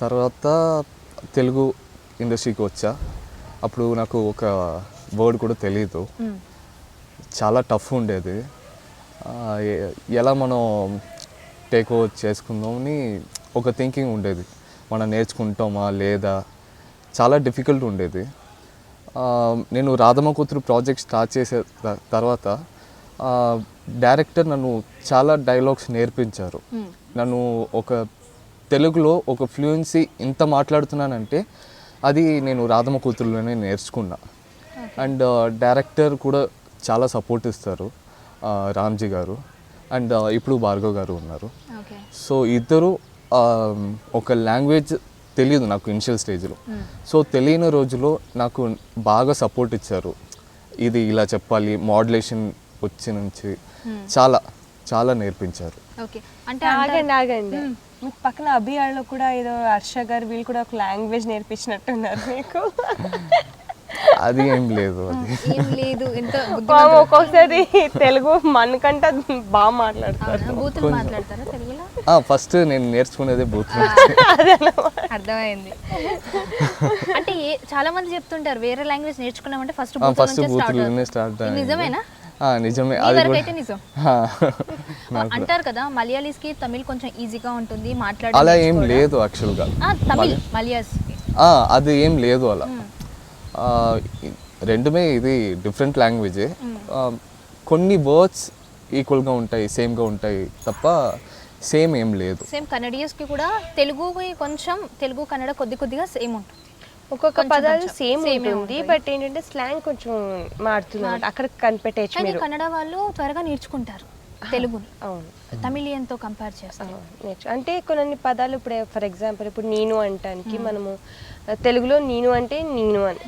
తర్వాత తెలుగు ఇండస్ట్రీకి వచ్చా. అప్పుడు నాకు ఒక వర్డ్ కూడా తెలీదు, చాలా టఫ్ ఉండేది. ఎలా మనం టేక్ ఓవర్ చేసుకుందామని ఒక థింకింగ్ ఉండేది, మనం నేర్చుకుంటామా లేదా, చాలా డిఫికల్ట్ ఉండేది. నేను రాధమ్మ కూతురు ప్రాజెక్ట్ స్టార్ట్ చేసే తర్వాత డైరెక్టర్ నన్ను చాలా డైలాగ్స్ నేర్పించారు. నన్ను ఒక తెలుగులో ఒక ఫ్లూయెన్సీ ఇంత మాట్లాడుతున్నానంటే అది నేను రాధమ్మ కూతురులోనే నేర్చుకున్నా. అండ్ డైరెక్టర్ కూడా చాలా సపోర్ట్ ఇస్తారు, రామ్జీ గారు అండ్ ఇప్పుడు భార్గవ్ గారు ఉన్నారు. సో ఇద్దరు ఒక లాంగ్వేజ్ తెలియదు నాకు ఇనిషియల్ స్టేజ్లో, సో తెలియని రోజులో నాకు బాగా సపోర్ట్ ఇచ్చారు. ఇది ఇలా చెప్పాలి, మోడ్యులేషన్ వచ్చి నుంచి చాలా చాలా నేర్పించారు. అంటే ఆగండి మీకు పక్కన అభియాడ్లో కూడా ఏదో హర్ష గారు వీళ్ళు కూడా ఒక లాంగ్వేజ్ నేర్పించినట్టున్నారు మీకు. అది ఏం లేదు, ఒక్కొక్కసారి తెలుగు మనకంటే బాగా మాట్లాడతారు. ఫస్ట్ నేను నేర్చుకునేదే బూత్. అర్థమైంది. అంటే చాలా మంది చెప్తుంటారు వేరే లాంగ్వేజ్ నేర్చుకున్నామంటే ఫస్ట్ బూత్లోనే స్టార్ట్. నిజమేనా? నిజమే, నిజం అంటారు కదా, మలయాళీస్ కి తమిళ్ కొంచెం ఈజీగా ఉంటుంది మాట్లాడే. అలా ఏం లేదు యాక్చువల్గా, తమిళ్ మలయాళీస్ అది ఏం లేదు అలా. రెండుమే ఇది డిఫరెంట్ లాంగ్వేజే. కొన్ని వర్డ్స్ ఈక్వల్గా ఉంటాయి, సేమ్గా ఉంటాయి తప్ప సేమ్ ఏం లేదు. సేమ్ కన్నడియన్స్కి కూడా తెలుగుకి కొంచెం తెలుగు కన్నడ కొద్దిగా సేమ్ ఉంటుంది, ఒక్కొక్క పదాలు సేమ్ ఉంటుంది, బట్ ఏంటంటే స్లాంగ్ కొంచెం మారుతుంది, అక్కడ కనిపెట్టేచ్చు. కానీ కన్నడ వాళ్ళు త్వరగా నేర్చుకుంటారు తెలుగుని. అవును, తమిళియన్తో కంపేర్ చేస్తాం. అంటే కొన్ని పదాలు ఇప్పుడు ఫర్ ఎగ్జాంపుల్ ఇప్పుడు నేను అంటానికి మనము తెలుగులో నేను అంటే నేను అని,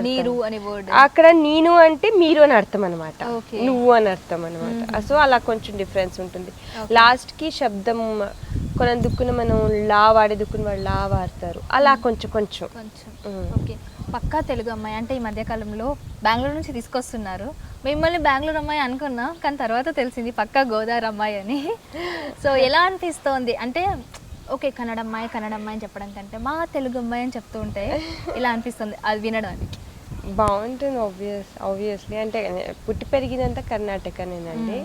నీరు అనే వర్డ్, అక్కడ నేను అంటే మీరు అని అర్థం అనమాట, నువ్వు అని అర్థం అనమాట. సో అలా కొంచెం డిఫరెన్స్ ఉంటుంది. లాస్ట్ కి శబ్దం కొన్ని దుక్కున మనం లా వాడే దుక్కుని వాళ్ళు లా వాడతారు, అలా కొంచెం. ఓకే. పక్కా తెలుగు అమ్మాయి అంటే ఈ మధ్యకాలంలో బెంగళూరు నుంచి తీసుకొస్తున్నారు. మిమ్మల్ని బెంగళూరు అమ్మాయి అనుకున్నా, కానీ తర్వాత తెలిసింది పక్కా గోదావరి అమ్మాయి అని. సో ఎలా అనిపిస్తోంది అంటే ఓకే కన్నడ అమ్మాయి అని చెప్పడం కంటే మా తెలుగు అమ్మాయి అని చెప్తూ ఉంటే ఇలా అనిపిస్తుంది అది వినడానికి? బాగుంటుంది ఆబ్వియస్లీ. అంటే పుట్టి పెరిగినంత కర్ణాటకనేనండి,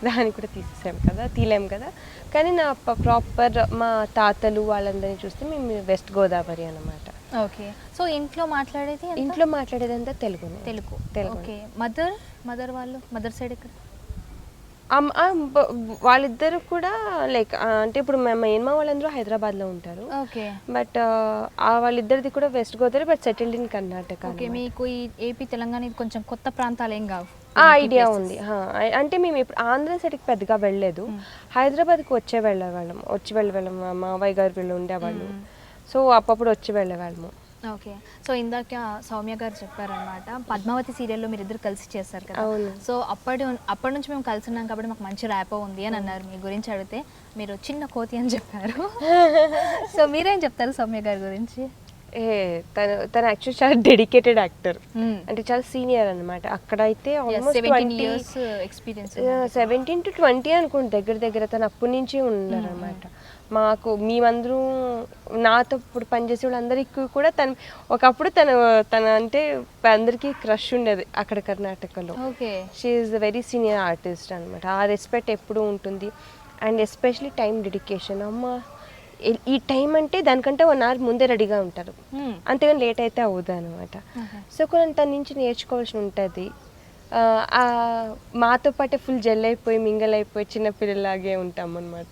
దాన్ని కూడా తీలేం కదా. కానీ నా ప్రాపర్ మా తాతలు వాళ్ళందరినీ చూస్తే మేము వెస్ట్ గోదావరి అన్నమాట. ఓకే. సో ఇంట్లో మాట్లాడేదంతా తెలుగు. ఓకే. మదర్ వాళ్ళు మదర్ సైడ్ ఎక్కడ? వాళ్ళిద్దరు కూడా లైక్ అంటే ఇప్పుడు మేనమా వాళ్ళందరూ హైదరాబాద్లో ఉంటారు. ఓకే. బట్ వాళ్ళిద్దరిది కూడా west Godavari, but settled in Karnataka. Okay. మీకు ఈ ఏపీ తెలంగాణ ఇది కొంచెం కొత్త ప్రాంతాలు ఏం కావు? ఆ ఐడియా ఉంది. అంటే మేము ఇప్పుడు ఆంధ్ర సైడ్కి పెద్దగా వెళ్ళలేదు, హైదరాబాద్కి వచ్చి వెళ్ళేవాళ్ళం. మా మావయ్య గారు వీళ్ళు ఉండేవాళ్ళు, సో అప్పుడప్పుడు వచ్చి వెళ్ళేవాళ్ళము. ఓకే. సో ఇందాక సౌమ్య గారు చెప్పారనమాట, పద్మావతి సీరియల్లో మీరు ఇద్దరు కలిసి చేస్తారు కదా. సో అప్పటి నుంచి మేము కలిసి ఉన్నాం కాబట్టి మాకు మంచి ర్యాపో ఉంది అని అన్నారు. మీ గురించి అడిగితే మీరు చిన్న కోతి అని చెప్పారు. సో మీరేం చెప్తారు సౌమ్య గారి గురించి? తను యాక్చువల్లీ చాలా డెడికేటెడ్ యాక్టర్, అంటే చాలా సీనియర్ అనమాట. అక్కడైతే ఆల్మోస్ట్ 17 years ఎక్స్పీరియన్స్, 17 to 20 అనుకోండి దగ్గర. తను అప్పటి నుంచి ఉన్నారనమాట. మాకు మేమందరం నాతో ఇప్పుడు పనిచేసే వాళ్ళందరికీ కూడా ఒకప్పుడు తన అంటే అందరికీ క్రష్ ఉండేది అక్కడ కర్ణాటకలో. Okay. She is very senior artist అనమాట. ఆ రెస్పెక్ట్ ఎప్పుడూ ఉంటుంది. And especially time dedication. అమ్మ ఈ టైం అంటే దానికంటే 1 hour ముందే రెడీగా ఉంటారు, అంతేగాని లేట్ అయితే అవ్వదు అనమాట. సో కొన్ని తన నుంచి నేర్చుకోవాల్సి ఉంటుంది. మాతో పాటే ఫుల్ జెల్ అయిపోయి మింగల్ అయిపోయి చిన్నపిల్లలాగే ఉంటాం అనమాట.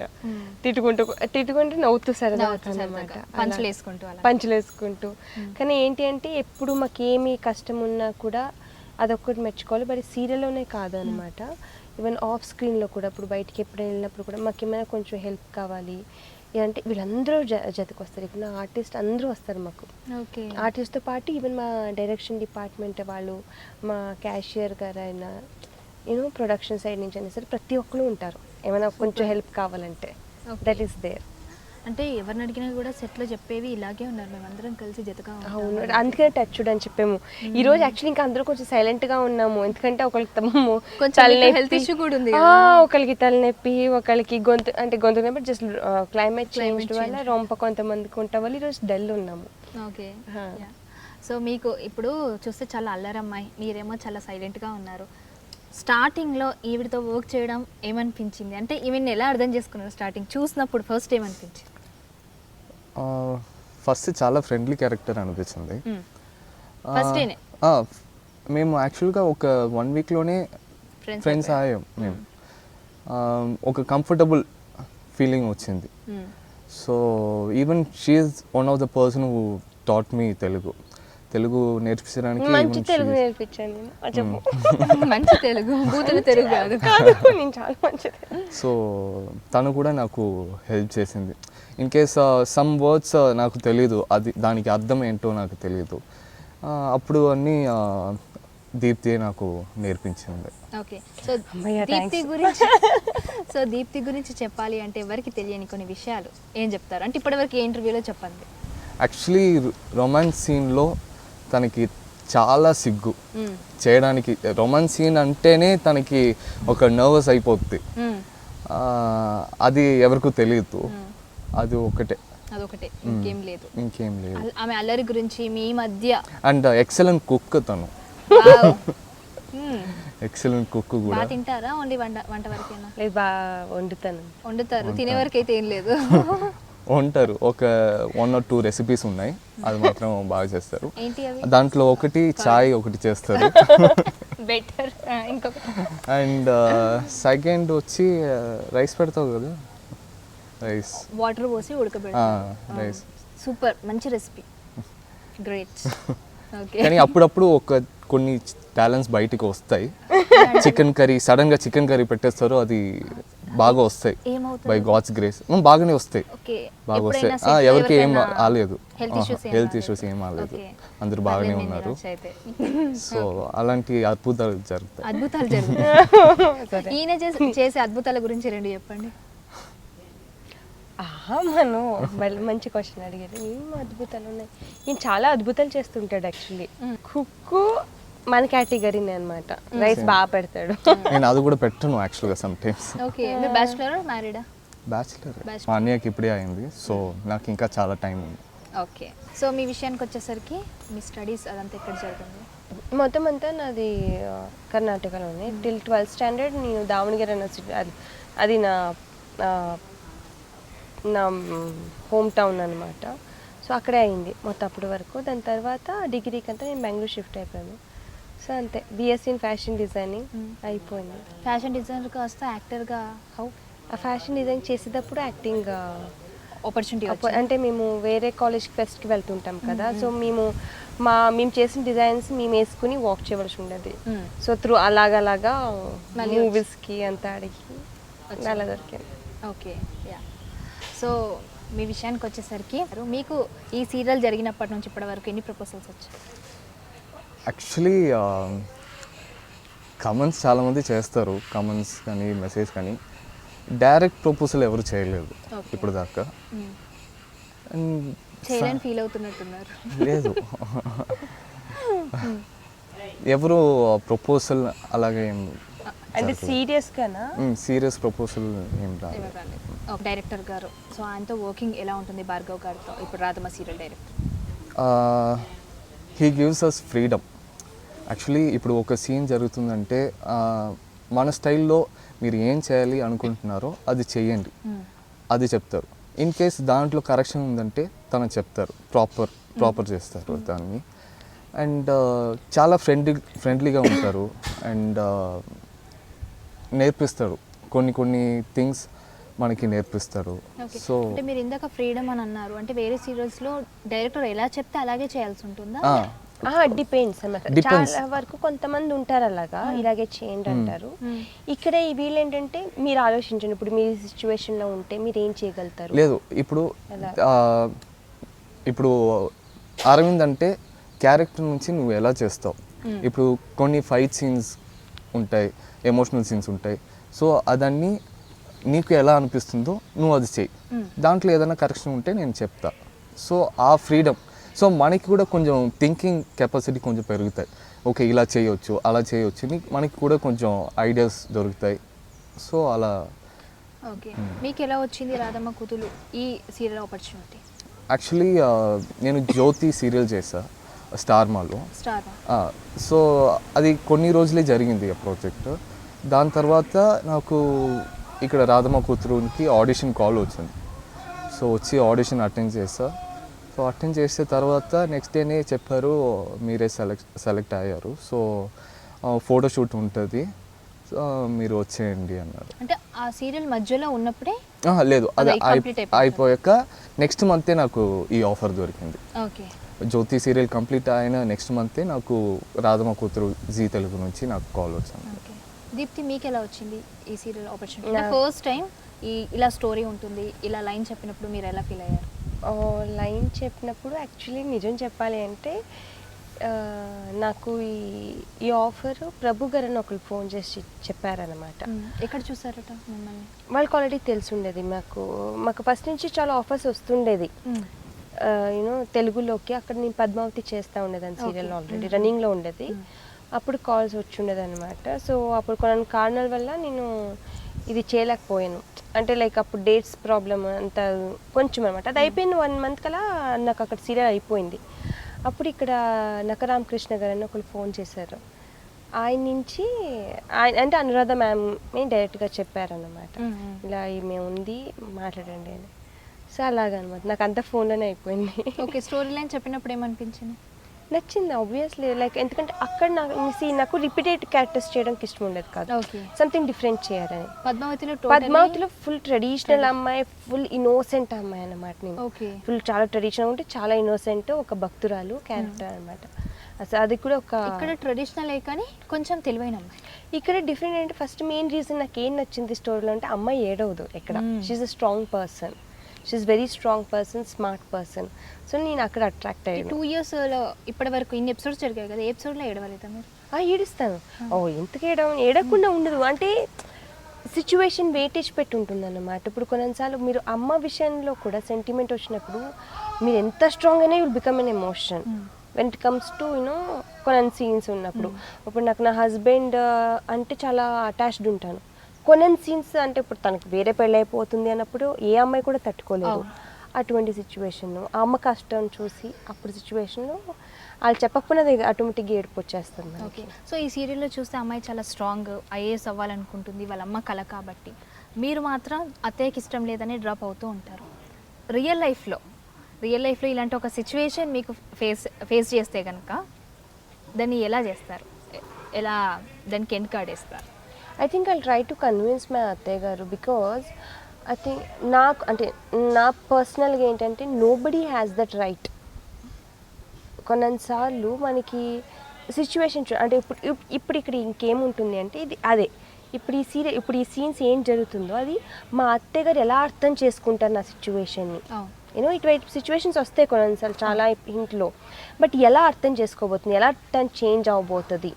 తిట్టుకుంటూ నవ్వుతూ సరదా అనమాట, పంచులు వేసుకుంటూ. కానీ ఏంటి అంటే ఎప్పుడు మాకేమి కష్టం ఉన్నా కూడా అదొక్కటి మెచ్చుకోవాలి. బట్ సీరియల్లోనే కాదు అనమాట, ఈవెన్ ఆఫ్ స్క్రీన్లో కూడా ఇప్పుడు బయటికి ఎప్పుడైనా వెళ్ళినప్పుడు కూడా మాకు ఏమైనా కొంచెం హెల్ప్ కావాలి అంటే వీళ్ళందరూ జతకు వస్తారు. ఇప్పుడు నా ఆర్టిస్ట్ అందరూ వస్తారు మాకు. ఓకే. ఆర్టిస్ట్తో పాటు ఈవెన్ మా డైరెక్షన్ డిపార్ట్మెంట్ వాళ్ళు, మా క్యాషియర్ గారు అయినా, ప్రొడక్షన్ సైడ్ నుంచి అయినా సరే ప్రతి ఒక్కరు ఉంటారు ఏమైనా కొంచెం హెల్ప్ కావాలంటే. That is there. అంటే ఎవరిని అడిగినా కూడా సెట్లో చెప్పేవి ఇలాగే ఉన్నారు, మేమందరం కలిసి జతగా. అవును, అందుకనే టచ్ అని చెప్పాము. ఈ రోజు యాక్చువల్లీ ఇంకా అందరూ కొంచెం సైలెంట్గా ఉన్నాము, ఎందుకంటే ఒకరికి హెల్త్ ఇష్యూ కూడా ఉంది, ఒకరికి తలనొప్పి, ఒకరికి గొంతు నొప్పి, జస్ట్ క్లైమేట్ చేంజ్ వల్ల రొంప కొంతమందికి ఉంటాం వల్ల ఈరోజు డల్ ఉన్నాము. ఓకే. సో మీకు ఇప్పుడు చూస్తే చాలా అల్లరమ్మాయి, మీరేమో చాలా సైలెంట్గా ఉన్నారు. స్టార్టింగ్లో ఈవిడతో వర్క్ చేయడం ఏమనిపించింది? అంటే ఈవెన్ ఎలా అర్థం చేసుకున్నారు స్టార్టింగ్ చూసినప్పుడు? ఫస్ట్ ఏమనిపించింది? ఫస్ట్ చాలా ఫ్రెండ్లీ క్యారెక్టర్ అనిపించింది. మేము యాక్చువల్గా ఒక 1 weekలోనే ఫ్రెండ్స్ అయ్యాం మేము. ఒక కంఫర్టబుల్ ఫీలింగ్ వచ్చింది. So even she is one of the person who taught me Telugu నేర్పించడానికి. మంచి తెలుగు నేర్పించాను. మంచి తెలుగు, బూతుల తెలుగు కాదు. నేను చాలా మంచిది. సో తను కూడా నాకు హెల్ప్ చేసింది. ఇన్ కేస్ సమ్ వర్డ్స్ నాకు తెలీదు, దానికి అర్థం ఏంటో నాకు తెలీదు. అప్పుడు అన్నీ దీప్తి నాకు నేర్పించింది. ఓకే. సో దీప్తి గురించి చెప్పాలి అంటే ఎవరికి తెలియని కొన్ని విషయాలు ఏం చెప్తారు? అంటే ఇప్పటివరకు ఏ ఇంటర్వ్యూలో చెప్పండి. యాక్చువల్లీ రొమాన్స్ సీన్లో తనకి చాలా సిగ్గు చేయడానికి. రొమాన్స్ సీన్ అంటేనే తనకి ఒక నర్వస్ అయిపోద్ది, అది ఎవరికి తెలియదు. అదొకటే, ఇంకేం లేదు. ఆమె అల్లరి గురించి మీ మధ్య. అండ్ ఎక్సలెంట్ కుక్ తను, ఎక్సలెంట్ కుక్ కూడా. తింటారా? ఓన్లీ వంట వరకేనా? లేదు, బాగా వండుతారు. తినే వరకు అయితే ఏం లేదు. ఉంటారు. ఒక 1 or 2 రెసిపీస్ ఉన్నాయి, అది మాత్రం బాగా చేస్తారు. దాంట్లో ఒకటి చాయ్ ఒకటి చేస్తారు. బెటర్. అండ్ సెకండ్ వచ్చి రైస్ పెడతావు కదా, రైస్ వాటర్ పోసి ఉడకబెడతారు. రైస్ సూపర్, మంచి రెసిపీ, గ్రేట్. కానీ అప్పుడప్పుడు కొన్ని టాలెంట్స్ బయటికి వస్తాయి. చికెన్ కర్రీ, సడన్గా చికెన్ కర్రీ పెట్టేస్తారు, అది బాగా వస్తాయి. బై గాడ్స్ గ్రేస్ బాగానే వస్తాయి, బాగా వస్తాయి. ఎవరికి ఏం రాలేదు, హెల్త్ ఇష్యూస్ ఏం రాలేదు, అందరూ బాగానే ఉన్నారు. సో అలాంటి అద్భుతాలు జరుగుతాయి. ఈయన చేసే అద్భుతాల గురించి 2 చెప్పండి. మంచి క్వశ్చన్ అడిగారు. ఏం అద్భుతాలు ఉన్నాయి? ఈయన చాలా అద్భుతాలు చేస్తుంటాడు. యాక్చువల్లీ కుక్కు మన కేటగిరీనే అనమాట. రైస్ బాగా పెడతాడు. నేను అది కూడా పెట్టను యాక్చువల్గా సమ్ టైమ్స్. ఓకే. మీరు బ్యాచిలర్ మ్యారీడా? బ్యాచిలర్. మా అన్నయ్యకి ఇప్పుడే అయింది, సో నాకు ఇంకా చాలా టైం ఉంది. ఓకే. సో మీ విషయానికి వచ్చేసరికి మీ స్టడీస్ అదంతా ఎక్కడ జరుగుతుంది? మొత్తం అంతా నాది కర్ణాటకలోనే. టిల్ 12th standard నేను దావణగిరి యూనివర్సిటీ, అది నా హోమ్ టౌన్ అనమాట. సో అక్కడే అయింది మొత్తం అప్పటి వరకు. దాని తర్వాత డిగ్రీకి అంతా నేను బెంగళూరు షిఫ్ట్ అయిపోయాను. సో అంతే, బీఎస్సీ ఇన్ ఫ్యాషన్ డిజైనింగ్ అయిపోయింది. ఫ్యాషన్ డిజైనర్ కాస్త యాక్టర్గా హౌ ఆ ఫ్యాషన్ డిజైన్ చేసేటప్పుడు యాక్టింగ్ ఆపర్చునిటీ అంటే మేము వేరే కాలేజ్కి ఫెస్ట్కి వెళ్తుంటాం కదా, సో మేము చేసిన డిజైన్స్ మేము వేసుకుని వాక్ చేయవలసి ఉండేది. సో అలాగా మూవీస్కి అంతా అడిగి అలా దొరికింది. Okay yeah. సో మీ విషయానికి వచ్చేసరికి మీకు ఈ సీరియల్ జరిగినప్పటి నుంచి ఇప్పటి వరకు ఎన్ని ప్రపోజల్స్ వచ్చాయి? యాక్చువల్లీ కమెంట్స్ చాలామంది చేస్తారు, కమెంట్స్ కానీ మెసేజ్ కానీ. డైరెక్ట్ ప్రపోజల్ ఎవరు చేయలేదు ఇప్పుడు దాకా. చేయలేని ఫీల్ అవుతున్నట్టున్నారు. లేదు, ఎవరు ప్రపోజల్ అలాగే ఏం అంటే సీరియస్గానా? సీరియస్ ప్రపోజల్ ఏం రాలేదు. డైరెక్టర్ గారు, సో ఆయనతో వర్కింగ్ ఎలా ఉంటుంది భార్గవ్ గారితో, ఇప్పుడు Radhamma serial director? He gives us freedom. Actually ఇప్పుడు ఒక సీన్ జరుగుతుందంటే మన స్టైల్లో మీరు ఏం చేయాలి అనుకుంటున్నారో అది చెయ్యండి, అది చెప్తారు. ఇన్ కేస్ దాంట్లో కరెక్షన్ ఉందంటే తను చెప్తారు, ప్రాపర్ చేస్తారు దాన్ని. అండ్ చాలా ఫ్రెండ్లీగా ఉంటారు అండ్ నేర్పిస్తారు కొన్ని థింగ్స్ మనకి నేర్పిస్తారు. సో అంటే మీరు ఇందాక ఫ్రీడమ్ అని అన్నారు, అంటే వేరే సీరియల్స్లో డైరెక్టర్ ఎలా చెప్తే అలాగే చేయాల్సి ఉంటుందా? డిపెండ్స్ అన్నమాట. చాలా వరకు కొంతమంది ఉంటారు అలాగా, ఇలాగే చేయండి అంటారు. ఇక్కడ వీళ్ళు ఏంటంటే మీరు ఆలోచించండి, ఇప్పుడు మీ సిచ్యువేషన్లో ఉంటే మీరు ఏం చేయగలుగుతారు? లేదు, ఇప్పుడు అరవింద్ అంటే క్యారెక్టర్ నుంచి నువ్వు ఎలా చేస్తావు. ఇప్పుడు కొన్ని ఫైట్ సీన్స్ ఉంటాయి, ఎమోషనల్ సీన్స్ ఉంటాయి. సో అదన్నీ నీకు ఎలా అనిపిస్తుందో నువ్వు అది చెయ్యి, దాంట్లో ఏదైనా కరెక్షన్ ఉంటే నేను చెప్తా. సో ఆ ఫ్రీడమ్, సో మనకి కూడా కొంచెం థింకింగ్ కెపాసిటీ కొంచెం పెరుగుతాయి. ఓకే, ఇలా చేయొచ్చు, అలా చేయొచ్చు, మనకి కూడా కొంచెం ఐడియాస్ దొరుకుతాయి. సో అలా. ఓకే, మీకు ఎలా వచ్చింది రాధమ్మ కూతురు ఈ సీరియల్ ఆపర్చునిటీ? యాక్చువల్లీ నేను జ్యోతి సీరియల్ చేసా స్టార్ మాలో. సో అది కొన్ని రోజులే జరిగింది ఆ ప్రాజెక్ట్. దాని తర్వాత నాకు ఇక్కడ రాధమ్మ కూతురుకి ఆడిషన్ కాల్ వచ్చింది. సో వచ్చి ఆడిషన్ అటెండ్ చేసా. సో అటెండ్ చేసిన తర్వాత నెక్స్ట్ డేనే చెప్పారు మీరే సెలెక్ట్ అయ్యారు, సో ఫోటోషూట్ ఉంటుంది, మీరు వచ్చేయండి అన్నారు. అంటే ఆ సీరియల్ మధ్యలో ఉన్నప్పుడే? లేదు, అది అయిపోయాక నెక్స్ట్ మంతే నాకు ఈ ఆఫర్ దొరికింది. ఓకే, జ్యోతి సీరియల్ కంప్లీట్ అయిన నెక్స్ట్ మంతే నాకు రాధమ్మ కూతురు జీ తెలుగు నుంచి నాకు కాల్ వచ్చింది. దీప్తి, మీకు ఎలా వచ్చింది ఈ సీరియల్ ఆపర్చునిటీ? ఫస్ట్ టైం ఇలా స్టోరీ ఉంటుంది, ఇలా లైన్ చెప్పినప్పుడు మీరు ఎలా ఫీల్ అయ్యారు? లైన్ చెప్పినప్పుడు యాక్చువల్లీ నిజం చెప్పాలి అంటే నాకు ఈ ఆఫర్ ప్రభు గారు అని ఒకరు ఫోన్ చేసి చెప్పారనమాట. ఎక్కడ చూసారట మిమ్మల్ని? వాళ్ళకి ఆల్రెడీ తెలిసి ఉండేది. మాకు ఫస్ట్ నుంచి చాలా ఆఫర్స్ వస్తుండేది యూనో తెలుగులోకి. అక్కడ నేను పద్మావతి చేస్తూ ఉండేదాన్ని, సీరియల్ ఆల్రెడీ రన్నింగ్లో ఉండేది. అప్పుడు కాల్స్ వచ్చి ఉండేది అనమాట. సో అప్పుడు కొన్ని కారణాల వల్ల నేను ఇది చేయలేకపోయాను. అంటే లైక్ అప్పుడు డేట్స్ ప్రాబ్లమ్ అంత కొంచెం అనమాట. అది అయిపోయింది 1 month కలా నాకు అక్కడ సీరియల్ అయిపోయింది. అప్పుడు ఇక్కడ నకరామకృష్ణ గారు అని ఒకరు ఫోన్ చేశారు. ఆయన నుంచి అంటే అనురాధ మ్యామ్ని డైరెక్ట్గా చెప్పారన్నమాట, ఇలా ఈమె ఉంది మాట్లాడండి అని. సో అలాగనమాట నాకు అంతా ఫోన్లోనే అయిపోయింది. ఓకే, స్టోరీ లైన్ చెప్పినప్పుడు ఏమనిపించింది? నచ్చింది ఆబ్వియస్లీ. లైక్ ఎందుకంటే అక్కడ నాకు రిపీటెడ్ క్యారెక్టర్స్ చేయడానికి ఇష్టం ఉండేది కాదు, సంథింగ్ డిఫరెంట్ చేయాలని. పద్మావతిలో ఫుల్ ట్రెడిషనల్ అమ్మాయి, ఫుల్ ఇన్నోసెంట్ అమ్మాయి అనమాట. నేను ఫుల్ చాలా ట్రెడిషనల్ ఉంటే చాలా ఇన్నోసెంట్, ఒక భక్తురాలు క్యారెక్టర్ అనమాట. అసలు అది కూడా ఒక ఇక్కడ ట్రెడిషనల్ కానీ కొంచెం తెలివైన అమ్మాయి. ఇక్కడ డిఫరెంట్ అంటే ఫస్ట్ మెయిన్ రీజన్ నాకు ఏం నచ్చింది స్టోరీలో అంటే అమ్మాయి ఏడవదు ఎక్కడ. She's a strong person, she's very strong person, smart person. So నేను అక్కడ అట్రాక్ట్ అయ్యాను. 2 yearsలో ఇప్పటి వరకు ఇన్ని ఎపిసోడ్స్ జరిగాయి కదా, ఏ ఎపిసోడ్లో ఏడవలేదా మీరు? ఏడుస్తాను. ఎందుకు ఏడకుండా ఉండదు అంటే సిచ్యువేషన్ వెయిటేజ్ పెట్టి ఉంటుంది అన్నమాట. ఇప్పుడు కొన్నిసార్లు మీరు అమ్మ విషయంలో కూడా సెంటిమెంట్ వచ్చినప్పుడు మీరు ఎంత స్ట్రాంగ్ అయినా you'll become an emotion when it comes to you know కొన్ని సీన్స్ ఉన్నప్పుడు. ఇప్పుడు నాకు నా హస్బెండ్ అంటే చాలా అటాచ్డ్ ఉంటాను. కొన్ని సీన్స్ అంటే ఇప్పుడు తనకు వేరే పెళ్ళి అయిపోతుంది అన్నప్పుడు ఏ అమ్మాయి కూడా తట్టుకోలేదు. అటువంటి సిచ్యువేషన్ ఆ అమ్మ కష్టం చూసి అప్పుడు సిచ్యువేషన్లో వాళ్ళు చెప్పకపోయినది ఆటోమేటిక్గా ఏడుపు వచ్చేస్తుంది. ఓకే, సో ఈ సీరియల్లో చూస్తే అమ్మాయి చాలా స్ట్రాంగ్, ఐఏఎస్ అవ్వాలనుకుంటుంది, వాళ్ళ అమ్మ కళ కాబట్టి. మీరు మాత్రం అత్తయ్యకి ఇష్టం లేదని డ్రాప్ అవుతూ ఉంటారు. రియల్ లైఫ్లో ఇలాంటి ఒక సిచ్యువేషన్ మీకు ఫేస్ చేస్తే కనుక దాన్ని ఎలా చేస్తారు? ఎలా దానికి ఎండ్ కార్డ్ వేస్తారు? I think I try to convince my అత్తయ్య గారు, బికాజ్ ఐ థింక్ నాకు అంటే నా పర్సనల్గా ఏంటంటే నోబడీ హ్యాస్ దట్ రైట్. కొన్నిసార్లు మనకి సిచ్యువేషన్ అంటే ఇప్పుడు ఇక్కడ ఇంకేముంటుంది అంటే ఇది అదే ఇప్పుడు ఈ సీన్స్ ఏం జరుగుతుందో అది మా అత్తయ్య గారు ఎలా అర్థం చేసుకుంటారు నా సిచ్యువేషన్ని. యూనో ఇటువైపు సిచ్యువేషన్స్ వస్తాయి కొన్నిసార్లు చాలా ఇంట్లో, బట్ ఎలా అర్థం చేసుకోబోతుంది, ఎలా తను చేంజ్ అవ్వబోతుంది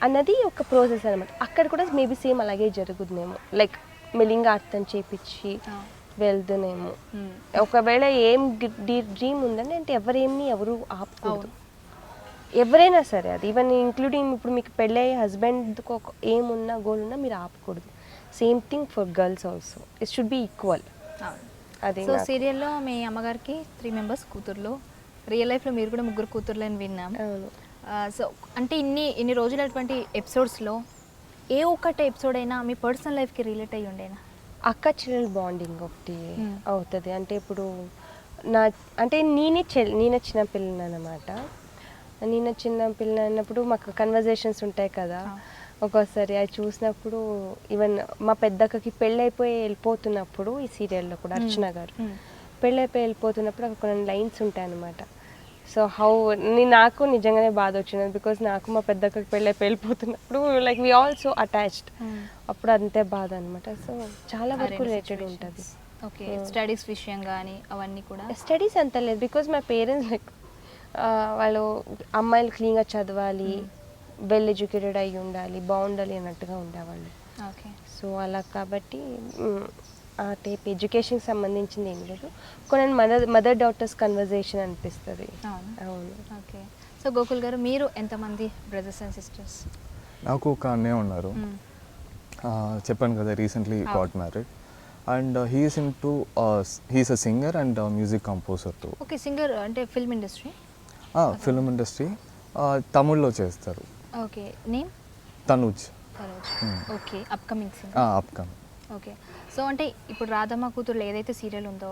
అన్నది ఒక ప్రాసెస్ అనమాట. అక్కడ కూడా మేబీ సేమ్ అలాగే జరుగుతుందేమో, లైక్ మెల్లింగా అర్థం చేపించి వెళ్తున్నామో. ఒకవేళ ఏం డ్రీమ్ ఉందండి అంటే ఎవరు ఆపకూడదు, ఎవరైనా సరే. అది ఈవెన్ ఇంక్లూడింగ్ ఇప్పుడు మీకు పెళ్ళయ్యే హస్బెండ్కి ఒక ఏమున్నా గోల్ ఉన్నా మీరు ఆపకూడదు. Same thing for girls also, it should be equal. అదే సో సీరియల్లో మీ అమ్మగారికి 3 మెంబర్స్ కూతుర్లు, రియల్ లైఫ్లో మీరు కూడా 3 కూతుర్లు అని విన్నాం. సో అంటే ఇన్ని రోజులటువంటి ఎపిసోడ్స్లో ఏ ఒక్కటే ఎపిసోడ్ అయినా మీ పర్సనల్ లైఫ్కి రిలేట్ అయ్యి ఉండేనా? అక్క చెల్లెలు బాండింగ్ ఒకటి అవుతుంది. అంటే ఇప్పుడు నేనే చిన్న పిల్లని అనమాట. నేను చిన్న పిల్ల అన్నప్పుడు మాకు కన్వర్జేషన్స్ ఉంటాయి కదా, ఒక్కోసారి అది చూసినప్పుడు ఈవెన్ మా పెద్దక్కకి పెళ్ళైపోయి వెళ్ళిపోతున్నప్పుడు ఈ సీరియల్లో కూడా అర్చన గారు పెళ్ళైపోయి వెళ్ళిపోతున్నప్పుడు అక్కడ కొన్ని లైన్స్ ఉంటాయి అన్నమాట. సో నాకు నిజంగానే బాధ వచ్చింది, బికాజ్ నాకు మా పెద్దక్కకి పెళ్ళైపోయి వెళ్ళిపోతున్నప్పుడు లైక్ వి ఆల్సో అటాచ్డ్, అప్పుడు అంతే బాధ అనమాట. సో చాలా వరకు రిలేటెడ్ ఉంటుంది. ఓకే, స్టడీస్ విషయం కానీ అవన్నీ కూడా? స్టడీస్ అంత లేదు, బికాజ్ మై పేరెంట్స్ లైక్ వాళ్ళు అమ్మాయిలు క్లీన్గా చదవాలి, వెల్ ఎడ్యుకేటెడ్ అయ్యి ఉండాలి, బాగుండాలి అన్నట్టుగా ఉండేవాళ్ళు. ఓకే, సో అలా కాబట్టి ఆ టైప్ ఎడ్యుకేషన్కి సంబంధించింది ఏం లేదు, కొన్ని మదర్ డాటర్స్ కన్వర్జేషన్ అనిపిస్తుంది. అవును. ఓకే, సో గోకుల్ గారు మీరు ఎంతమంది బ్రదర్స్ అండ్ సిస్టర్స్? నాకు ఒక అన్నయ్య ఉన్నారు, చెప్పాను కదా recently got married, and he's a singer and music composer too. Okay, singer అంటే ఫిల్మ్ ఇండస్ట్రీ? ఫిల్మ్ ఇండస్ట్రీ, తమిళ్లో చేస్తారు. Okay, name? Tanuj. Okay, upcoming singer. Upcoming. Okay, so అంటే ఇప్పుడు రాధమ్మ కూతురు ఏదైతే సీరియల్ ఉందో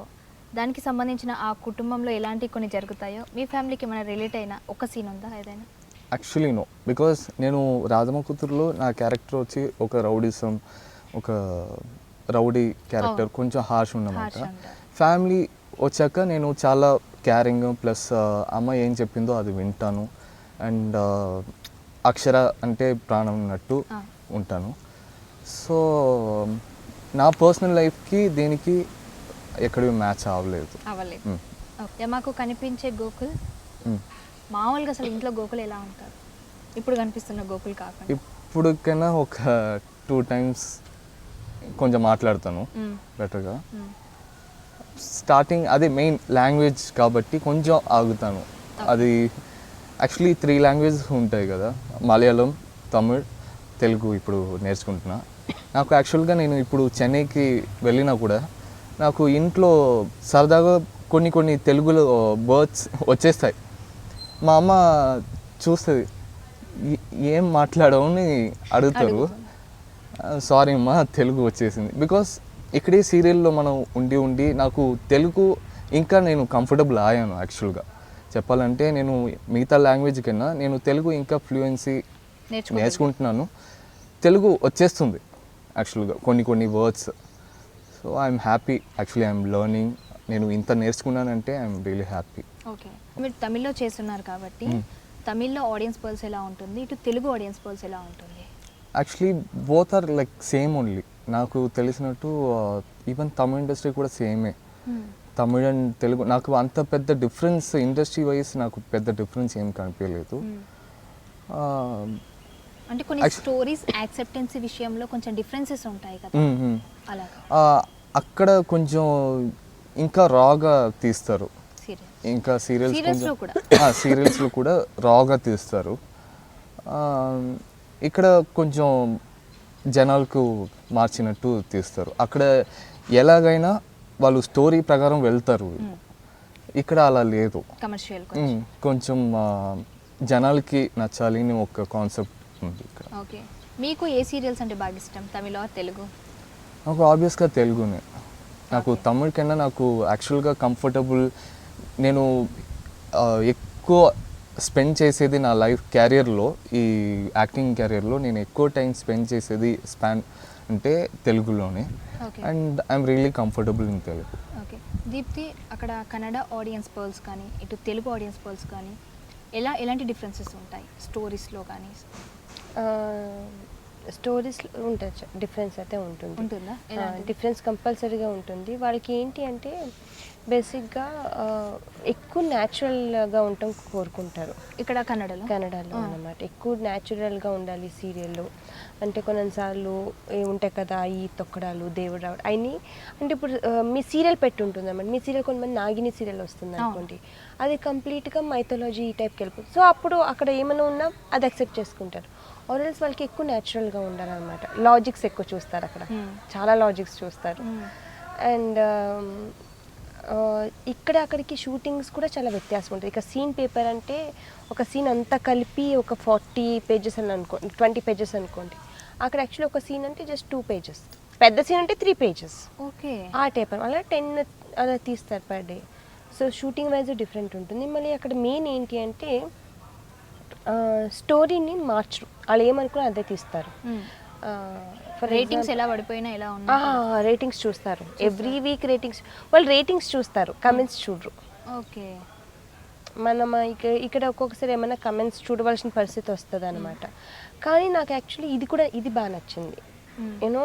దానికి సంబంధించిన ఆ కుటుంబంలో ఎలాంటి కొన్ని జరుగుతాయో మీ ఫ్యామిలీకి ఏమైనా రిలేట్ అయిన ఒక సీన్ ఉందా ఏదైనా? యాక్చువల్లీ నో, బికాస్ నేను రాధమ్మ కూతురులో నా క్యారెక్టర్ వచ్చి ఒక రౌడీ క్యారెక్టర్, కొంచెం హార్ష్ ఉన్నమాట. ఫ్యామిలీ వచ్చాక నేను చాలా క్యారింగ్, ప్లస్ అమ్మ ఏం చెప్పిందో అది వింటాను, అండ్ అక్షర అంటే ప్రాణం ఉన్నట్టు ఉంటాను. సో నా పర్సనల్ లైఫ్కి దీనికి ఎక్కడికి మ్యాచ్ అవ్వలేదు. ఓకే, మాకు కనిపించే గోకుల్ మామూలుగా అసలు ఇంట్లో గోకుల్ ఎలా ఉంటారు ఇప్పుడు కనిపిస్తున్న గోకుల్ కాకుండా? ఇప్పటికైనా ఒక 2 times కొంచెం మాట్లాడతాను బెటర్గా. స్టార్టింగ్ అదే మెయిన్ లాంగ్వేజ్ కాబట్టి కొంచెం ఆగుతాను. అది యాక్చువల్లీ 3 languages ఉంటాయి కదా, మలయాళం, తమిళ్, తెలుగు ఇప్పుడు నేర్చుకుంటున్నా. నాకు యాక్చువల్గా నేను ఇప్పుడు చెన్నైకి వెళ్ళినా కూడా నాకు ఇంట్లో సరదాగా కొన్ని తెలుగులో వర్డ్స్ వచ్చేస్తాయి. మా అమ్మ చూస్తుంది, ఏం మాట్లాడవని అడుగుతారు. సారీ అమ్మ, తెలుగు వచ్చేసింది. బికాస్ ఇక్కడే సీరియల్లో మనం ఉండి నాకు తెలుగు ఇంకా నేను కంఫర్టబుల్ అయ్యాను. యాక్చువల్గా చెప్పాలంటే నేను మిగతా లాంగ్వేజ్ కన్నా నేను తెలుగు ఇంకా ఫ్లూయెన్సీ నేర్చుకుంటున్నాను. తెలుగు వచ్చేస్తుంది యాక్చువల్గా కొన్ని words. So I'm happy, actually I'm learning. నేను ఇంత నేర్చుకున్నానంటే ఐఎమ్ రియలీ హ్యాపీ. ఓకే, మీరు తమిళ్లో చేస్తున్నారు కాబట్టి తమిళ్లో ఆడియన్స్ పర్స్ ఎలా ఉంటుంది, ఇటు తెలుగు ఆడియన్స్ పర్స్ ఎలా ఉంటుంది? Actually both are like same only. నాకు తెలిసినట్టు ఈవెన్ తమిళ ఇండస్ట్రీ కూడా సేమే. తమిళ్ అండ్ తెలుగు నాకు అంత పెద్ద డిఫరెన్స్ ఇండస్ట్రీ వైజ్ నాకు పెద్ద డిఫరెన్స్ ఏం కనిపించలేదు. అంటే కొన్ని స్టోరీస్ యాక్సెప్టెన్సీ విషయంలో కొంచెం డిఫరెన్సెస్ ఉంటాయి కదా, అలా అక్కడ కొంచెం ఇంకా రాగా తీస్తారు. ఇంకా సీరియల్స్లో కూడా రాగా తీస్తారు. ఇక్కడ కొంచెం జనాలకు మార్చినట్టు తీస్తారు. అక్కడ ఎలాగైనా వాళ్ళు స్టోరీ ప్రకారం వెళ్తారు, ఇక్కడ అలా లేదు. కమర్షియల్ కొంచెం జనాలకి నచ్చాలి అని ఒక కాన్సెప్ట్ ఉంది ఇక్కడ. ఓకే, మీకు ఏ సీరియల్స్ అంటే బాగా ఇష్టం, తమిళ తెలుగు? నాకు ఆబ్వియస్గా తెలుగునే. నాకు తమిళ కన్నా నాకు యాక్చువల్గా కంఫర్టబుల్. నేను ఎక్కువ స్పెండ్ చేసేది నా లైఫ్ క్యారియర్లో, ఈ యాక్టింగ్ క్యారియర్లో నేను ఎక్కువ టైం స్పెండ్ చేసేది అంటే తెలుగులోనే. And I'm really comfortable in Telugu. Okay Deepthi, అక్కడ కన్నడ ఆడియన్స్ పర్ల్స్ కానీ ఇటు తెలుగు ఆడియన్స్ పర్ల్స్ కానీ ఎలాంటి డిఫరెన్సెస్ ఉంటాయి స్టోరీస్లో కానీ? స్టోరీస్లో ఉంటుంది, డిఫరెన్స్ అయితే ఉంటుంది. ఉంటుందా? డిఫరెన్స్ కంపల్సరీగా ఉంటుంది. వాళ్ళకి ఏంటి అంటే బేసిక్గా ఎక్కువ న్యాచురల్గా ఉండటం కోరుకుంటారు ఇక్కడ కన్నడలో అన్నమాట. ఎక్కువ న్యాచురల్గా ఉండాలి సీరియల్లో. అంటే కొన్నిసార్లు ఉంటాయి కదా ఈ తొక్కడాలు, దేవుడు రావడం అయినా. అంటే ఇప్పుడు మీ సీరియల్ పెట్టి ఉంటుంది అన్నమాట. మీ సీరియల్ కొంతమంది నాగిని సీరియల్ వస్తుంది అనుకోండి, అది కంప్లీట్గా మైథాలజీ ఈ టైప్కి వెళ్ళిపోతుంది. సో అప్పుడు అక్కడ ఏమైనా ఉన్నా అది యాక్సెప్ట్ చేసుకుంటారు. ఆర్ఎల్స్ వాళ్ళకి ఎక్కువ న్యాచురల్గా ఉండాలన్నమాట. లాజిక్స్ ఎక్కువ చూస్తారు అక్కడ, చాలా లాజిక్స్ చూస్తారు. అండ్ ఇక్కడ అక్కడికి షూటింగ్స్ కూడా చాలా వ్యత్యాసం ఉంటుంది. ఇక సీన్ పేపర్ అంటే ఒక సీన్ అంతా కలిపి ఒక 40 pages అని 20 pages అనుకోండి. అక్కడ యాక్చువల్లీ ఒక సీన్ అంటే జస్ట్ 2 pages, పెద్ద సీన్ అంటే 3 pages. ఓకే, ఆ టైప్ అలా 10 అలా తీస్తారు per day. So shooting wise different ఉంటుంది. మళ్ళీ అక్కడ మెయిన్ ఏంటి అంటే స్టోరీని మార్చరు, వాళ్ళు ఏమనుకున్నా అదే తీస్తారు. రేటింగ్స్ ఎలా పడిపోయినా ఎలా ఉన్నాయి రేటింగ్స్ చూస్తారు, ఎవ్రీ వీక్ రేటింగ్స్. వాళ్ళు రేటింగ్స్ చూస్తారు, కమెంట్స్ చూడరు. ఓకే, మనం ఇక్కడ ఒక్కొక్కసారి ఏమైనా కమెంట్స్ చూడవలసిన పరిస్థితి వస్తుంది అనమాట. కానీ నాకు యాక్చువల్లీ ఇది బాగా నచ్చింది. యూనో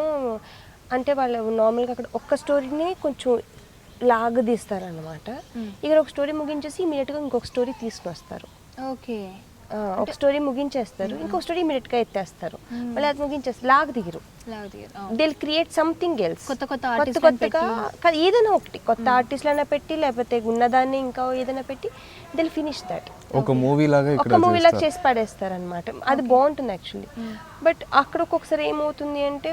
అంటే వాళ్ళు నార్మల్గా అక్కడ ఒక్క స్టోరీని కొంచెం లాగదీస్తారనమాట. ఇక్కడ ఒక స్టోరీ ముగించేసి ఇమీడియట్గా ఇంకొక స్టోరీ తీసుకుని వస్తారు. ఓకే, ఒక స్టోరీ ముగించేస్తారు, ఇంకొక స్టోరీ ఇమీడియట్గా ఎత్తేస్తారు. మళ్ళీ అది ముగించేస్తారు, లాగదిగిరు. దే క్రియేట్ సంథింగ్ ఎల్స్, కొత్తగా ఏదైనా ఒకటి కొత్త ఆర్టిస్ట్లైనా పెట్టి, లేకపోతే ఉన్నదాన్ని ఇంకా ఏదైనా పెట్టి దే ఫినిష్ దట్. ఒక మూవీ లాగా చేసి పడేస్తారు అనమాట. అది బాగుంటుంది యాక్చువల్లీ. బట్ అక్కడ ఒక్కొక్కసారి ఏమవుతుంది అంటే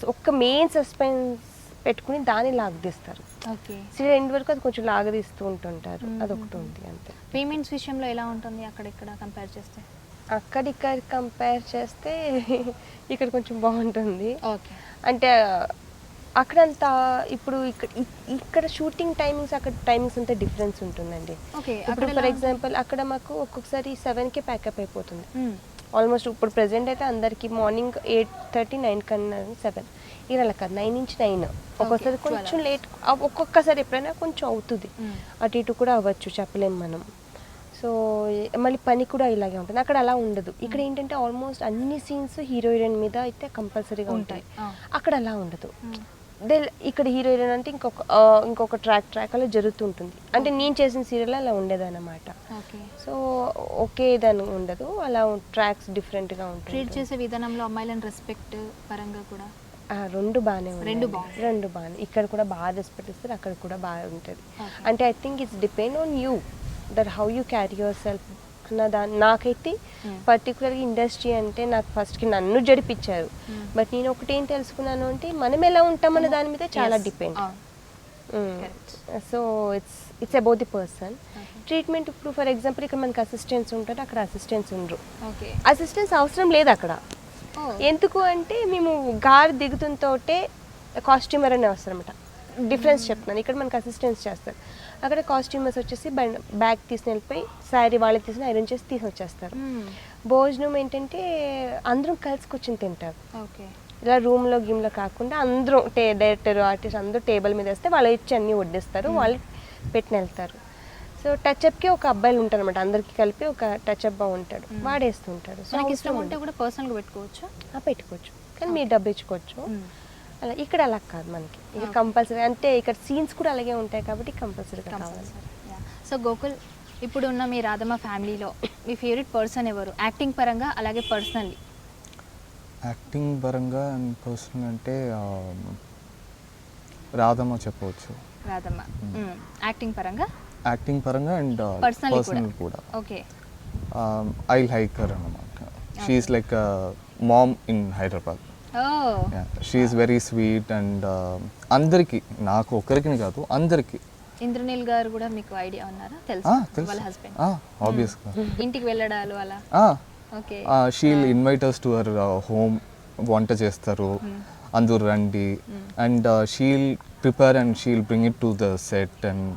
ఒక్క మెయిన్ సస్పెన్స్ పెట్టుకుని దాన్ని లాగదీస్తారు. ఓకే, సీరియల్ ఎండ్ వరకు అది కొంచెం లాగదీస్తూ ఉంటుంటారు. అదొకటి ఉంది అంతే. పేమెంట్స్ విషయంలో ఎలా ఉంటుంది అక్కడ కంపేర్ చేస్తే? అక్కడిక్కడ కంపేర్ చేస్తే ఇక్కడ కొంచెం బాగుంటుంది. ఓకే, అంటే అక్కడంతా ఇప్పుడు ఇక్కడ షూటింగ్ టైమింగ్స్, అక్కడ టైమింగ్స్ అంతా డిఫరెన్స్ ఉంటుందండి. ఓకే, ఇప్పుడు ఫర్ ఎగ్జాంపుల్ అక్కడ మాకు ఒక్కొక్కసారి 7కి ప్యాకప్ అయిపోతుంది ఆల్మోస్ట్. ఇప్పుడు ప్రెసెంట్ అయితే అందరికి మార్నింగ్ 8:30, 9 కన్నా 7. ఇక్కడ అలా కాదు, 9 నుంచి 9. ఒక్కొక్కసారి కొంచెం లేట్, ఒక్కొక్కసారి ఎప్పుడైనా కొంచెం అవుతుంది, అటు ఇటు కూడా అవ్వచ్చు, చెప్పలేము మనం. సో మళ్ళీ పని కూడా ఇలాగే ఉంటుంది. అక్కడ అలా ఉండదు. ఇక్కడ ఏంటంటే ఆల్మోస్ట్ అన్ని సీన్స్ హీరో హీరోయిన్ మీద అయితే కంపల్సరీగా ఉంటాయి. అక్కడ అలా ఉండదు. ఇక్కడ హీరో హీరోయిన్ అంటే ఇంకొక ట్రాక్ అలా జరుగుతుంటుంది. అంటే నేను చేసిన సీరియల్ అలా ఉండేదన్నమాట. సో ఒకే దాని ఉండదు, అలా ట్రాక్స్ డిఫరెంట్గా ఉంటుంది. ట్రీట్ చేసే విధానంలో అమ్మాయిలను రెస్పెక్ట్ పరంగా కూడా రెండు బాగానే ఉన్నాయి. రెండు బాగానే, ఇక్కడ కూడా బాగా రెస్పెక్ట్ ఇస్తారు, అక్కడ కూడా బాగా ఉంటుంది. అంటే I think it's depend on you that how you carry your self అన్న నాకైతే పర్టికులర్గా ఇండస్ట్రీ అంటే నాకు ఫస్ట్కి నన్ను జడిపించారు. బట్ నేను ఒకటేం తెలుసుకున్నాను అంటే మనం ఎలా ఉంటామన్న దాని మీద చాలా depend. So it's about the person. Treatment ఇప్పుడు ఫర్ ఎగ్జాంపుల్ ఇక్కడ మనకి అసిస్టెంట్స్ ఉంటారు, అక్కడ అసిస్టెంట్స్ ఉండరు. అసిస్టెంట్స్ అవసరం లేదు అక్కడ. ఎందుకు అంటే మేము గారు దిగుతుంటే కాస్ట్యూమర్ అనే వస్తారు అనమాట. డిఫరెన్స్ చెప్తున్నాను. ఇక్కడ మనకి అసిస్టెంట్స్ చేస్తారు, అక్కడ కాస్ట్యూమర్స్ వచ్చేసి బ్యాగ్ తీసుకుని వెళ్ళిపోయి శారీ వాళ్ళకి తీసుకుని ఐరన్ చేసి తీసుకొచ్చేస్తారు. భోజనం ఏంటంటే అందరం కలిసి కూర్చొని తింటారు. ఇలా రూమ్లో గిమ్లో కాకుండా అందరూ డైరెక్టర్ ఆర్టిస్ట్ అందరూ టేబుల్ మీద వేస్తే వాళ్ళు ఇచ్చి అన్నీ వడ్డిస్తారు, వాళ్ళు పెట్టిన వెళ్తారు. సో టచ్అప్కి ఒక అబ్బాయిలు ఉంటారు అనమాట, అందరికి కలిపి ఒక టచ్అప్ బాగా ఉంటాడు, వాడేస్తుంటాడు. సో ఇష్టం ఉంటే కూడా పర్సనల్గా పెట్టుకోవచ్చు, పెట్టుకోవచ్చు, కానీ మీరు డబ్బు ఇచ్చుకోవచ్చు. అలా ఇక్కడ అలా కాదు మనకి. ఇక్కడ కంపల్సరీ అంటే ఇక్కడ సీన్స్ కూడా అలాగే ఉంటాయి కాబట్టి కంపల్సరీగా కావాలి. సో గోకుల్, ఇప్పుడు ఉన్న మీ రాధమ్మ ఫ్యామిలీలో మీ ఫేవరెట్ పర్సన్ ఎవరు, యాక్టింగ్ పరంగా అలాగే పర్సనల్లీ? యాక్టింగ్ పరంగా అండ్ పర్సనల్ అంటే రాధమ్మ చెప్పవచ్చు. రాధమ్మ. యాక్టింగ్ పరంగా అండ్ పర్సనల్ కూడా. ఓకే, ఐ లైక్ హర్ అన్నమాట. She is like ma'am in Hyderabad. She is very sweet and అందరికి, నాకు ఒక్కరికి కాదు అందరికి. ఇంద్రనీల్ గారు కూడా మీకు ఐడియా ఉన్నారా? తెలుసు, వాళ్ళ హస్బెండ్. ఆబ్వియస్గా ఇంటికి వెళ్ళడాలు అలా. Okay, she'll invite us to her home, వంట చేస్తారు, అందరూ రండి, and she'll prepare and she'll bring it to the set and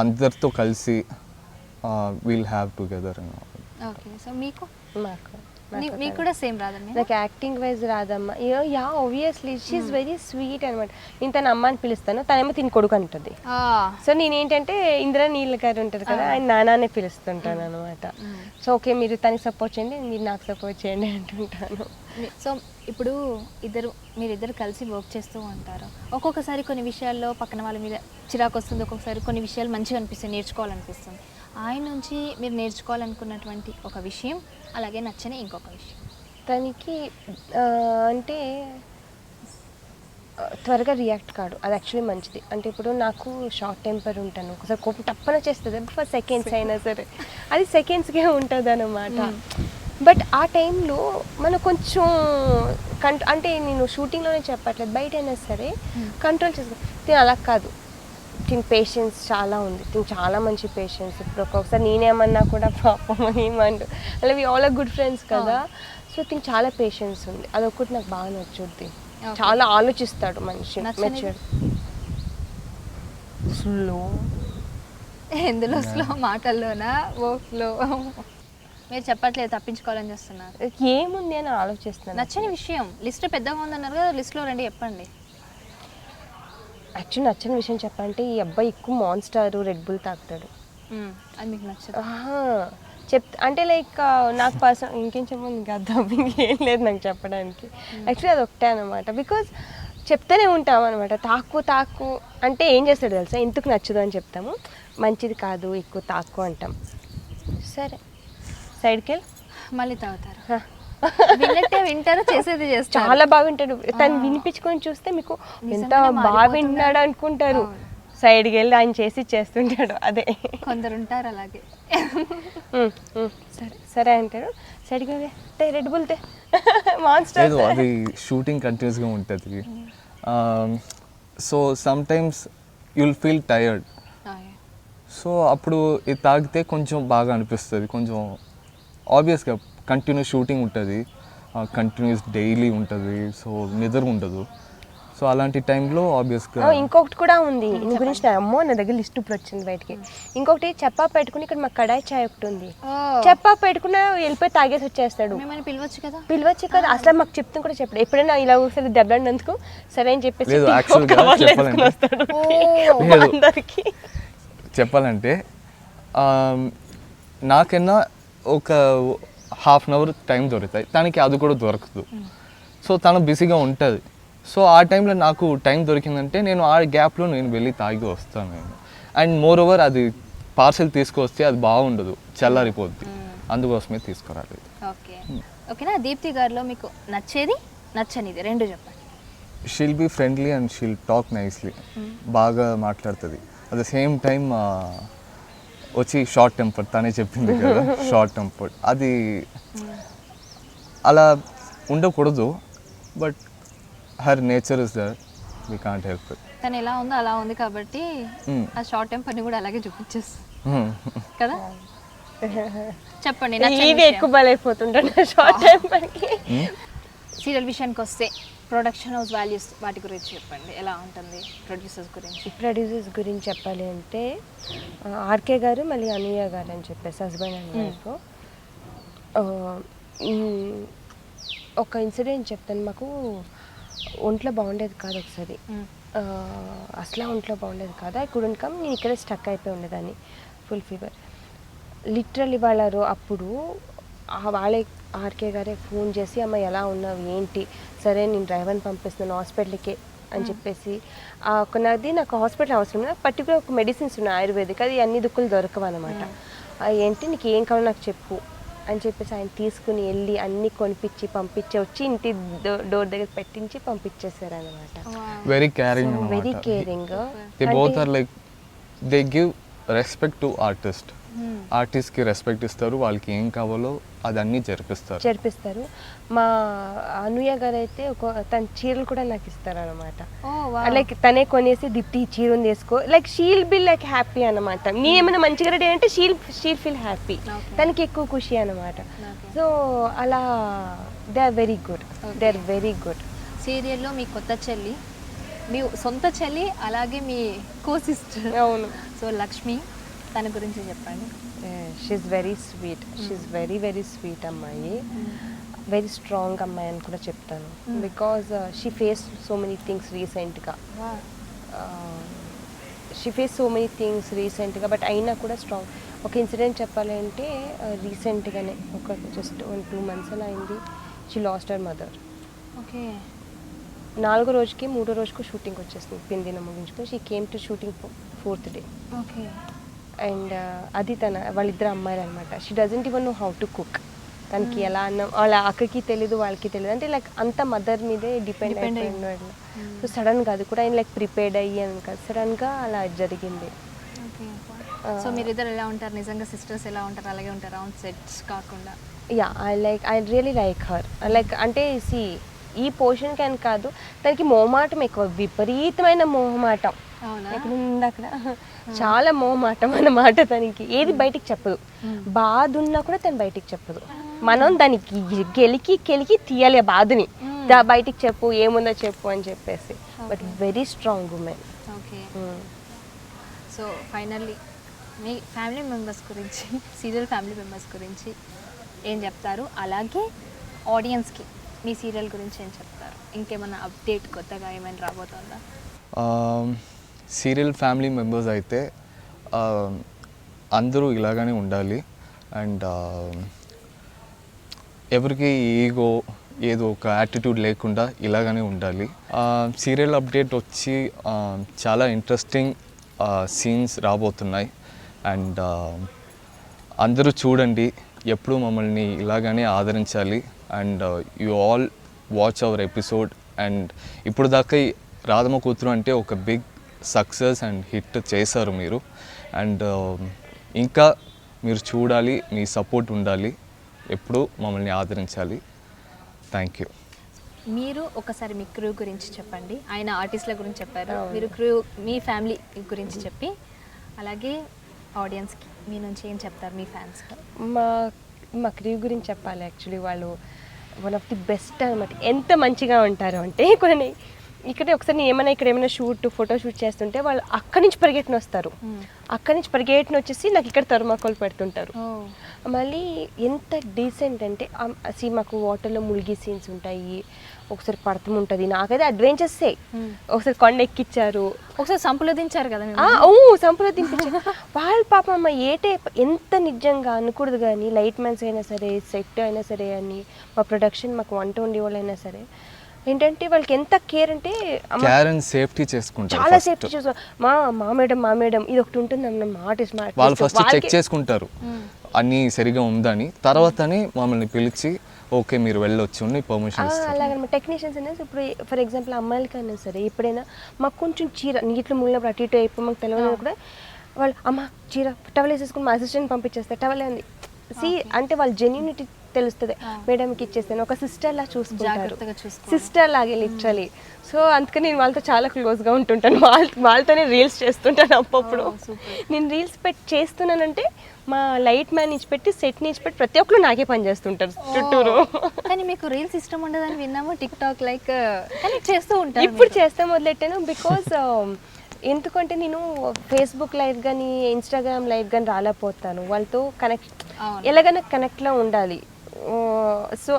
అందరితో కలిసి we'll have together and okay. So మీకు మాకు మీకు కూడా సేమ్ రాదమ్మా? నాకు యాక్టింగ్ వైజ్ రాదమ్మా. Yeah obviously she's very sweet అనమాట. నేను తన అమ్మ అని పిలుస్తాను, తనేమో తిని కొడుకు అంటుంది. సో నేనేంటంటే ఇంద్రనీల్ గారు ఉంటారు కదా, ఆయన నానానే పిలుస్తుంటాను అనమాట. సో ఓకే మీరు తనకి సపోర్ట్ చేయండి, మీరు నాకు సపోర్ట్ చేయండి అంటుంటాను. సో ఇప్పుడు మీరిద్దరు కలిసి వర్క్ చేస్తూ ఉంటారు. ఒక్కొక్కసారి కొన్ని విషయాల్లో పక్కన వాళ్ళ మీద చిరాకు వస్తుంది, ఒక్కొక్కసారి కొన్ని విషయాలు మంచిగా అనిపిస్తుంది, నేర్చుకోవాలనిపిస్తుంది. ఆయన నుంచి మీరు నేర్చుకోవాలనుకున్నటువంటి ఒక విషయం, అలాగే నచ్చని ఇంకొక విషయం. తనకి అంటే త్వరగా రియాక్ట్ కాడు, అది యాక్చువల్లీ మంచిది. అంటే ఇప్పుడు నాకు షార్ట్ టెంపర్ ఉంటాను, ఒకసారి కోపం తప్పన చేస్తుంది, ఫర్ సెకండ్స్ అయినా సరే అది సెకండ్స్కే ఉంటుంది అన్నమాట. బట్ ఆ టైంలో మనం కొంచెం అంటే నేను షూటింగ్లోనే చెప్పట్లేదు, బయట అయినా సరే కంట్రోల్ చేసుకో. తిని అలా కాదు, తిని పేషెన్స్ చాలా ఉంది, తిని చాలా మంచి పేషెన్స్. ఇప్పుడు ఒక్కొక్కసారి నేనేమన్నా కూడా పాపం ఏమంటు అలా వి ఆల్ గుడ్ ఫ్రెండ్స్ కదా. సో తిని చాలా పేషెన్స్ ఉంది, అదొకటి నాకు బాగా నచ్చుద్ది. చాలా ఆలోచిస్తాడు మనిషి, మెచ్యూర్. స్లో ఎందులో స్లో? మాటల్లోనా, వర్క్లో? మీరు చెప్పట్లేదు, తప్పించుకోవాలని చేస్తున్నారు. ఏముంది అని ఆలోచిస్తున్నాను. నచ్చని విషయం లిస్ట్ పెద్దగా ఉందన్నారు కదా, లిస్ట్లో రండి చెప్పండి. యాక్చువల్లీ నచ్చని విషయం చెప్పాలంటే ఈ అబ్బాయి ఎక్కువ మాన్స్టర్ రెడ్ బుల్ తాగుతాడు. అది మీకు నచ్చదు? అంటే లైక్ నాకు పర్సనల్ ఇంకేం చెప్పండి, ఇంకా అర్థం ఇంకేం లేదు నాకు చెప్పడానికి. యాక్చువల్లీ అది ఒకటే అనమాట, బికాజ్ చెప్తూనే ఉంటాం అనమాట, తాకు అంటే ఏం చేస్తాడు తెలుసా, ఎందుకు నచ్చదు అని చెప్తాము, మంచిది కాదు ఎక్కువ తాకు అంటాం. సరే సైడ్కి వెళ్ళి మళ్ళీ తాగుతారు. విన్నట్టే వింటారు, చేసేది చేస్తారు. చాలా బాగుంటాడు, తను వినిపించుకొని చూస్తే మీకు ఎంత బాగా వింటున్నాడు అనుకుంటారు. సైడ్కి వెళ్ళి ఆయన చేస్తుంటాడు. అదే కొందరు ఉంటారు అలాగే. సరే సరే అంటాడు, సైడ్కి వెళ్ళి రెడ్ బుల్తే మాన్స్టర్. అది షూటింగ్ కంటిన్యూస్గా ఉంటుంది. So some times you'll feel tired. So అప్పుడు ఇది తాగితే కొంచెం బాగా అనిపిస్తుంది. కొంచెం ఆబ్వియస్గా కంటిన్యూస్ షూటింగ్ ఉంటుంది, కంటిన్యూస్ డైలీ ఉంటుంది, సో నిద్ర ఉండదు. సో అలాంటి టైంలో ఆబ్వియస్గా ఇంకొకటి కూడా ఉంది నీ గురించి. అమ్మో నా దగ్గర లిస్ట్ ఇప్పుడు వచ్చింది బయటికి. ఇంకొకటి చెప్పా పెట్టుకుని, ఇక్కడ మా కడాయి చాయ్ ఒకటి ఉంది, చెప్పా పెట్టుకుని వెళ్ళిపోయి తాగేసి వచ్చేస్తాడు. పిలవచ్చు కదా, అసలు మాకు చెప్తాం కూడా చెప్పాడు. ఎప్పుడైనా ఇలా ఒకసారి దెబ్బలాడినందుకు సరే అని చెప్పేసి చెప్పాలంటే నాకన్నా ఒక హాఫ్ అన్ అవర్ టైం దొరుకుతాయి, తనకి అది కూడా దొరకదు. సో తను బిజీగా ఉంటుంది. సో ఆ టైంలో నాకు టైం దొరికిందంటే నేను ఆ గ్యాప్లో నేను వెళ్ళి తాగి వస్తాను నేను. అండ్ మోర్ ఓవర్ అది పార్సెల్ తీసుకొస్తే అది బాగుండదు, చల్లారిపోద్ది, అందుకోసమే తీసుకురాలేదు. ఓకేనా? దీప్తి గారిలో మీకు నచ్చేది నచ్చనిది రెండు చెప్పండి. She'll be friendly and she'll talk nicely, బాగా మాట్లాడుతుంది. అట్ ద సేమ్ టైమ్ వచ్చి షార్ట్ టెంపర్, తనే చెప్పింది కదా షార్ట్ టెంపర్, అది అలా ఉండకూడదు. But her nature is there, we can't help it. తను ఎలా ఉందో అలా ఉంది కాబట్టి ఆ షార్ట్ టెంపర్ని కూడా అలాగే చూపించేస్తుంది కదా. చెప్పండి. ఎక్కువ బలైపోతుంటాను షార్ట్ టెంపర్కి. సీరియల్ విషయానికి వస్తే ప్రొడక్షన్ హౌస్ వాల్యూస్ వాటి గురించి చెప్పండి, ఎలా ఉంటుంది? ప్రొడ్యూసర్స్ గురించి చెప్పాలి అంటే ఆర్కే గారు మళ్ళీ అనూయ గారు అని చెప్పేసి హస్బెండ్ అండ్ వైఫ్. ఒక ఇన్సిడెంట్ చెప్తాను. మాకు ఒంట్లో బాగుండేది కాదు ఒకసారి, అసలు ఒంట్లో బాగుండేది కాదు. ఐ కుడెంట్ కమ్, నేను ఇక్కడే స్టక్ అయిపోయి ఉండేదాన్ని, ఫుల్ ఫీవర్ లిటరల్లీ. వాళ్ళు అప్పుడు వాళ్ళే ఆర్కే గారే ఫోన్ చేసి అమ్మ ఎలా ఉన్నావు ఏంటి, సరే నేను డ్రైవర్ని పంపిస్తున్నాను హాస్పిటల్కి అని చెప్పేసి. కొన్నది నాకు హాస్పిటల్ అవసరం లేదు, పర్టికులర్ ఒక మెడిసిన్స్ ఉన్నాయి ఆయుర్వేదిక్, అది అన్ని దుక్కులు దొరకవు అనమాట. ఏంటి నీకు ఏం కావాలో నాకు చెప్పు అని చెప్పేసి ఆయన తీసుకుని వెళ్ళి అన్నీ కొనిపించి పంపించి వచ్చి ఇంటి డోర్ దగ్గర పెట్టించి పంపించేసారు అనమాట. Very caring, very caring. They both are like they give respect to artist. ఆర్టిస్ట్కి రెస్పెక్ట్ ఇస్తారు, వాళ్ళకి ఏం కావాలో అదన్నీ జరిపిస్తారు. మా అనూయ గారు అయితే తన చీరలు కూడా నాకు ఇస్తారు అనమాట. లైక్ తనే కొనేసి దిప్తి చీర ఉంది వేసుకో, like she'll be like happy అనమాట. నేనేమైనా మంచిగా రెడీ అంటే షీల్ ఫీల్ హ్యాపీ, తనకి ఎక్కువ ఖుషి అనమాట. సో అలా దే ఆర్ వెరీ గుడ్. సీరియల్లో మీ కొత్త చెల్లి, మీ సొంత చెల్లి, అలాగే మీ కో సిస్టర్. అవును. సో లక్ష్మి తన గురించి చెప్పండి. She very sweet, she very very sweet అమ్మాయి, వెరీ స్ట్రాంగ్ అమ్మాయి అని కూడా చెప్తాను. Because she face so many things రీసెంట్గా, బట్ అయినా కూడా స్ట్రాంగ్. ఒక ఇన్సిడెంట్ చెప్పాలంటే రీసెంట్గానే ఒక జస్ట్ 2 months అలా అయింది, she lost her mother. Okay. 4వ రోజుకి 3వ రోజుకు షూటింగ్ వచ్చేస్తుంది, పిండిన ముగించుకొని she came to shooting 4th day. Okay. And అది వాళ్ళిద్దరు అమ్మాయిలు అనమాట. She doesn't even know how to cook. తనకి ఎలా అన్నం వాళ్ళ అక్కకి తెలీదు, వాళ్ళకి తెలియదు, అంటే లైక్ అంత మదర్ మీదే డిపెండ్ అయిపోయిన. సో సడన్గా అది కూడా ఆయన లైక్ ప్రిపేర్డ్ అయ్యి అని కాదు, సడన్గా అలా జరిగింది. ఓకే. సో మీరిద్దరు ఎలా ఉంటారు నిజంగా, సిస్టర్స్ ఎలా ఉంటారు అలాగే ఉంటారు ఆన్ సెట్స్ కాకుండా? Yeah, I really like her. Like అంటే ఈ పోర్షన్కి అని కాదు, తనకి మొహమాటం ఎక్కువ, విపరీతమైన మొహమాటం. అక్కడ చాలా మొహమాటం అన్నమాట. తనకి ఏది బయటికి చెప్పదు, బాధ ఉన్నా కూడా తను బయటికి చెప్పదు. మనం దానికి గెలికి తీయాలి ఆ బాధని, బయటికి చెప్పు, ఏముందో చెప్పు అని చెప్పేసి. But very strong women. Okay. So finally me family members గురించి, సీరియల్ ఫ్యామిలీ మెంబర్స్ గురించి ఏం చెప్తారు? అలాగే ఆడియన్స్కి మీ సీరియల్ గురించి ఏం చెప్తారు? ఇంకేమైనా అప్డేట్ కొత్తగా ఏమైనా రాబోతుందా? సీరియల్ ఫ్యామిలీ మెంబర్స్ అయితే అందరూ ఇలాగానే ఉండాలి. అండ్ ఎవరికి ఈగో ఏదో ఒక యాటిట్యూడ్ లేకుండా ఇలాగానే ఉండాలి. సీరియల్ అప్డేట్ వచ్చి చాలా ఇంట్రెస్టింగ్ సీన్స్ రాబోతున్నాయి. అండ్ అందరూ చూడండి, ఎప్పుడూ మమ్మల్ని ఇలాగానే ఆదరించాలి. And you all watch our episode. And ఇప్పుడు దాకా రాధమ్మ కూతురు అంటే ఒక బిగ్ సక్సెస్ అండ్ హిట్ చేశారు మీరు. అండ్ ఇంకా మీరు చూడాలి, మీ సపోర్ట్ ఉండాలి, ఎప్పుడూ మమ్మల్ని ఆదరించాలి. Thank you. మీరు ఒకసారి మీ క్రూ గురించి చెప్పండి. ఆయన ఆర్టిస్టుల గురించి చెప్పారు, మీరు క్రూ మీ ఫ్యామిలీ గురించి చెప్పి అలాగే ఆడియన్స్కి మీ నుంచి ఏం చెప్తారు మీ ఫ్యాన్స్కి? మా క్రూ గురించి చెప్పాలి. యాక్చువల్లీ వాళ్ళు వన్ ఆఫ్ ది బెస్ట్ అనమాట. ఎంత మంచిగా ఉంటారు అంటే, కొన్ని ఇక్కడ ఒకసారి నేను ఇక్కడ ఏమైనా ఫోటో షూట్ చేస్తుంటే వాళ్ళు అక్కడి నుంచి పరిగెట్టిన వస్తారు, అక్కడి నుంచి పరిగెట్టిన వచ్చేసి నాకు ఇక్కడ థర్మాకోల్ పెడుతుంటారు. మళ్ళీ ఎంత డీసెంట్ అంటే మాకు వాటర్లో ములిగి సీన్స్ ఉంటాయి, ఒకసారి పడతం ఉంటుంది, నాకైతే అడ్వెంచర్సే. ఒకసారి కొండ ఎక్కిచ్చారు, ఒకసారి సంపులో దించారు కదా, సంపులో దింపించారు. వాళ్ళ పాప అమ్మ ఎంత నిజంగా అనకూడదు కానీ, లైట్ మ్యాన్స్ అయినా సరే, సెట్ అయినా సరే అని, మా ప్రొడక్షన్ మాకు వంట వండే వాళ్ళు అయినా సరే ఏంటంటే వాళ్ళకి ఎంత కేర్ అంటే సేఫ్టీ చేసుకుంటారు, చాలా సేఫ్టీ చేసుకుంటారు. మా మేడం ఇది ఒకటి ఉంటుంది, వాళ్ళు ఫస్ట్ చెక్ చేసుకుంటారు అన్నీ సరిగా ఉందని, తర్వాతనే మమ్మల్ని పిలిచి ఓకే మీరు వెళ్ళొచ్చు అని పర్మిషన్ ఇస్తారు. అలాగనమాట. టెక్నీషియన్స్ అనేది ఇప్పుడు ఫర్ ఎగ్జాంపుల్ అమ్మాయిలకైనా సరే ఎప్పుడైనా మాకు కొంచెం చీర నీటిలో ముళ్ళప్పుడు అటు ఇటు అయిపోయి మాకు తెలియదు కూడా వాళ్ళు అమ్మ చీర టవల్ వేసేసుకుని మా అసిస్టెంట్ పంపించేస్తారు, టవల్ అంది అంటే వాళ్ళ జెన్యూనిటీ తెలుస్తుంది. మేడంకి ఇచ్చేస్తాను, ఒక సిస్టర్ లా చూసుకుంటారు, సిస్టర్ లాగే లిటరలీ. సో అందుకని నేను వాళ్ళతో చాలా క్లోజ్గా ఉంటుంటాను, వాళ్ళతోనే రీల్స్ చేస్తుంటాను అప్పుడప్పుడు. నేను రీల్స్ చేస్తున్నానంటే మా లైట్ మ్యాన్ నుంచి పెట్టి సెట్ నుంచి పెట్టి ప్రతి ఒక్కరు నాకే పని చేస్తుంటారు చుట్టూరు. కానీ మీకు రీల్స్ ఇష్టం ఉండదని విన్నాము, టిక్ టాక్ లైక్ చేస్తూ ఉంటాను. ఇప్పుడు చేస్తే మొదలెట్టాను బికాజ్ ఎందుకంటే నేను ఫేస్బుక్ లైవ్ కానీ ఇన్స్టాగ్రామ్ లైవ్ కానీ రాలేకపోతాను, వాళ్ళతో ఎలాగైనా కనెక్ట్లో ఉండాలి. సో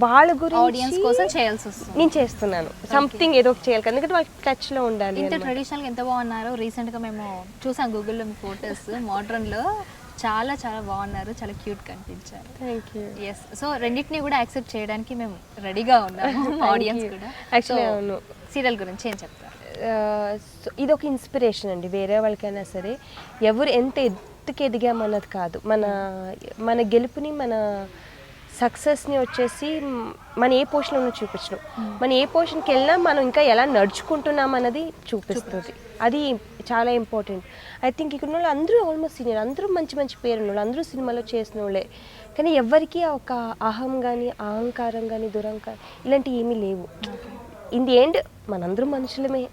వాళ్ళ గురించి కోసం చేయాల్సి వస్తుంది, నేను చేస్తున్నాను సంథింగ్ ఏదో ఒకటి చేయాలి, ఎందుకంటే వాళ్ళకి టచ్లో ఉండాలి. ఇంత ట్రెడిషనల్గా ఎంత బాగున్నారు. రీసెంట్గా మేము చూసాం గూగుల్లో మీ ఫొటోస్, మోడ్రన్లో చాలా చాలా బాగున్నారు, చాలా క్యూట్ కనిపించారు. Thank you. ఎస్, సో రెండింటిని కూడా యాక్సెప్ట్ చేయడానికి మేము రెడీగా ఉన్నాము, ఆడియన్స్ కూడా. యాక్చువల్లీ అవును. సీరియల్ గురించి ఏం చెప్తారు? ఇది ఒక ఇన్స్పిరేషన్ అండి, వేరే వాళ్ళకైనా సరే. ఎవరు ఎంత ఎత్తుకు ఎదిగామన్నది కాదు, మన గెలుపుని మన సక్సెస్ని వచ్చేసి మన ఏ పొజిషన్లో ఉన్నది చూపించడం, మన ఏ పొజిషన్కి వెళ్ళినా మనం ఇంకా ఎలా నడుచుకుంటున్నాం అన్నది చూపిస్తుంది. అది చాలా ఇంపార్టెంట్. ఐ థింక్ ఇక్కడ వాళ్ళు అందరూ ఆల్మోస్ట్ సీనియర్, అందరూ మంచి మంచి పేరు వాళ్ళు, అందరూ సినిమాలో చేసిన వాళ్ళే. కానీ ఎవరికి ఒక అహం కానీ అహంకారం కానీ దురహంకారం ఇలాంటివి ఏమీ లేవు. ఇన్ ది ఎండ్ మనందరూ మనుషులమే,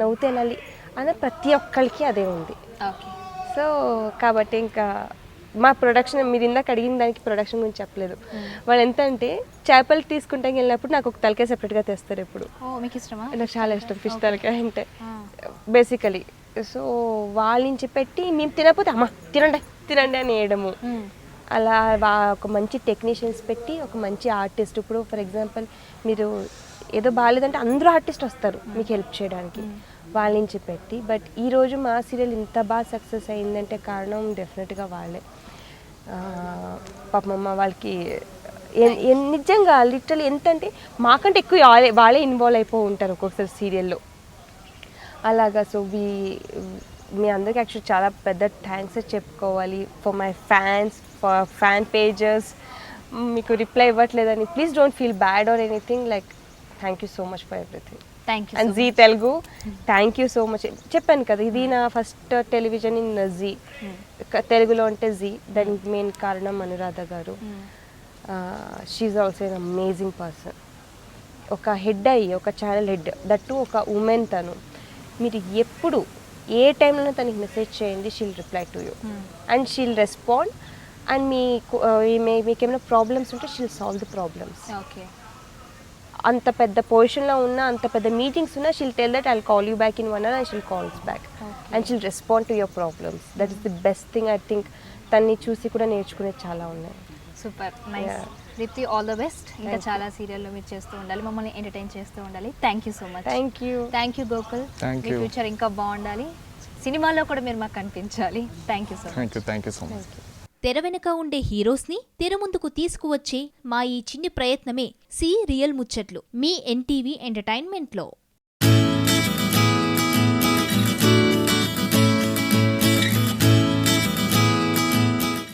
నవ్వుతే వెళ్ళాలి అని ప్రతి ఒక్కరికి అదే ఉంది. సో కాబట్టి ఇంకా మా ప్రొడక్షన్ మీరు ఇందాక అడిగిన దానికి ప్రొడక్షన్ గురించి చెప్పలేదు. వాళ్ళు ఎంత అంటే చేపలు తీసుకుంటాకి వెళ్ళినప్పుడు నాకు ఒక తలకాయ సెపరేట్గా తెస్తారు ఎప్పుడు. మీకు ఇష్టమా? నాకు చాలా ఇష్టం ఫిష్ తలకాయ అంటే. బేసికలీ సో వాళ్ళ నుంచి పెట్టి మేము తినకపోతే అమ్మ తినండి తినండి అని వేయడము. అలా ఒక మంచి టెక్నీషియన్స్ పెట్టి ఒక మంచి ఆర్టిస్ట్, ఇప్పుడు ఫర్ ఎగ్జాంపుల్ మీరు ఏదో బాగాలేదంటే అందరూ ఆర్టిస్ట్ వస్తారు మీకు హెల్ప్ చేయడానికి, వాళ్ళ నుంచి పెట్టి. బట్ ఈరోజు మా సీరియల్ ఇంత బాగా సక్సెస్ అయిందంటే కారణం డెఫినెట్గా వాళ్ళే. పాపమ్మ వాళ్ళకి నిజంగా లిటరల్ ఎంత అంటే మాకంటే ఎక్కువ వాళ్ళే ఇన్వాల్వ్ అయిపో ఉంటారు ఒక్కొక్కసారి సీరియల్లో అలాగా. సో మీ అందరికి యాక్చువల్లీ చాలా పెద్ద థ్యాంక్స్ చెప్పుకోవాలి for my fans, for fan pages. మీకు రిప్లై ఇవ్వట్లేదని please don't feel bad or anything, like thank you so much for everything. Thank you. And Zee Telugu thank you so much. చెప్పాను కదా ఇది నా ఫస్ట్ టెలివిజన్ ఇన్ జీ, తెలుగులో అంటే G. దానికి main కారణం అనురాధ గారు. She also an amazing person. ఒక హెడ్ అయ్యి, ఒక ఛానల్ హెడ్, దట్టు ఒక ఉమెన్. తను మీరు ఎప్పుడు ఏ టైంలో తనకి మెసేజ్ చేయండి, she'll reply to you and she'll respond. And మీకేమైనా ప్రాబ్లమ్స్ ఉంటే she'll solve the problems. Okay. అంత పెద్ద పొజిషన్లో ఉన్నా, అంత పెద్ద మీటింగ్స్ ఉన్నా, she'll tell that I'll call you back in 1 hour and she'll calls back and she'll respond to your problems. That is the best thing I think. తన్ని చూసి కూడా నేర్చుకునే చాలా ఉన్నాయి. Super nice. Deepti, all the best. ఇంకా చాలా సీరియల్లో మీరు చేస్తూ ఉండాలి, మమ్మల్ని ఎంటర్టైన్ చేస్తూ ఉండాలి. Thank you so much. Thank you Gokul. Thank me you. Future ఇంకా బాగుండాలి, సినిమాలో కూడా మీరు మాకు కనిపించాలి. Thank you so much. Thank you so much. తెర వెనుక ఉండే హీరోస్ని తెర ముందుకు తీసుకువచ్చే మా ఈ చిన్ని ప్రయత్నమే సి రియల్ ముచ్చట్లు మీ ఎన్టీవీ ఎంటర్టైన్మెంట్లో.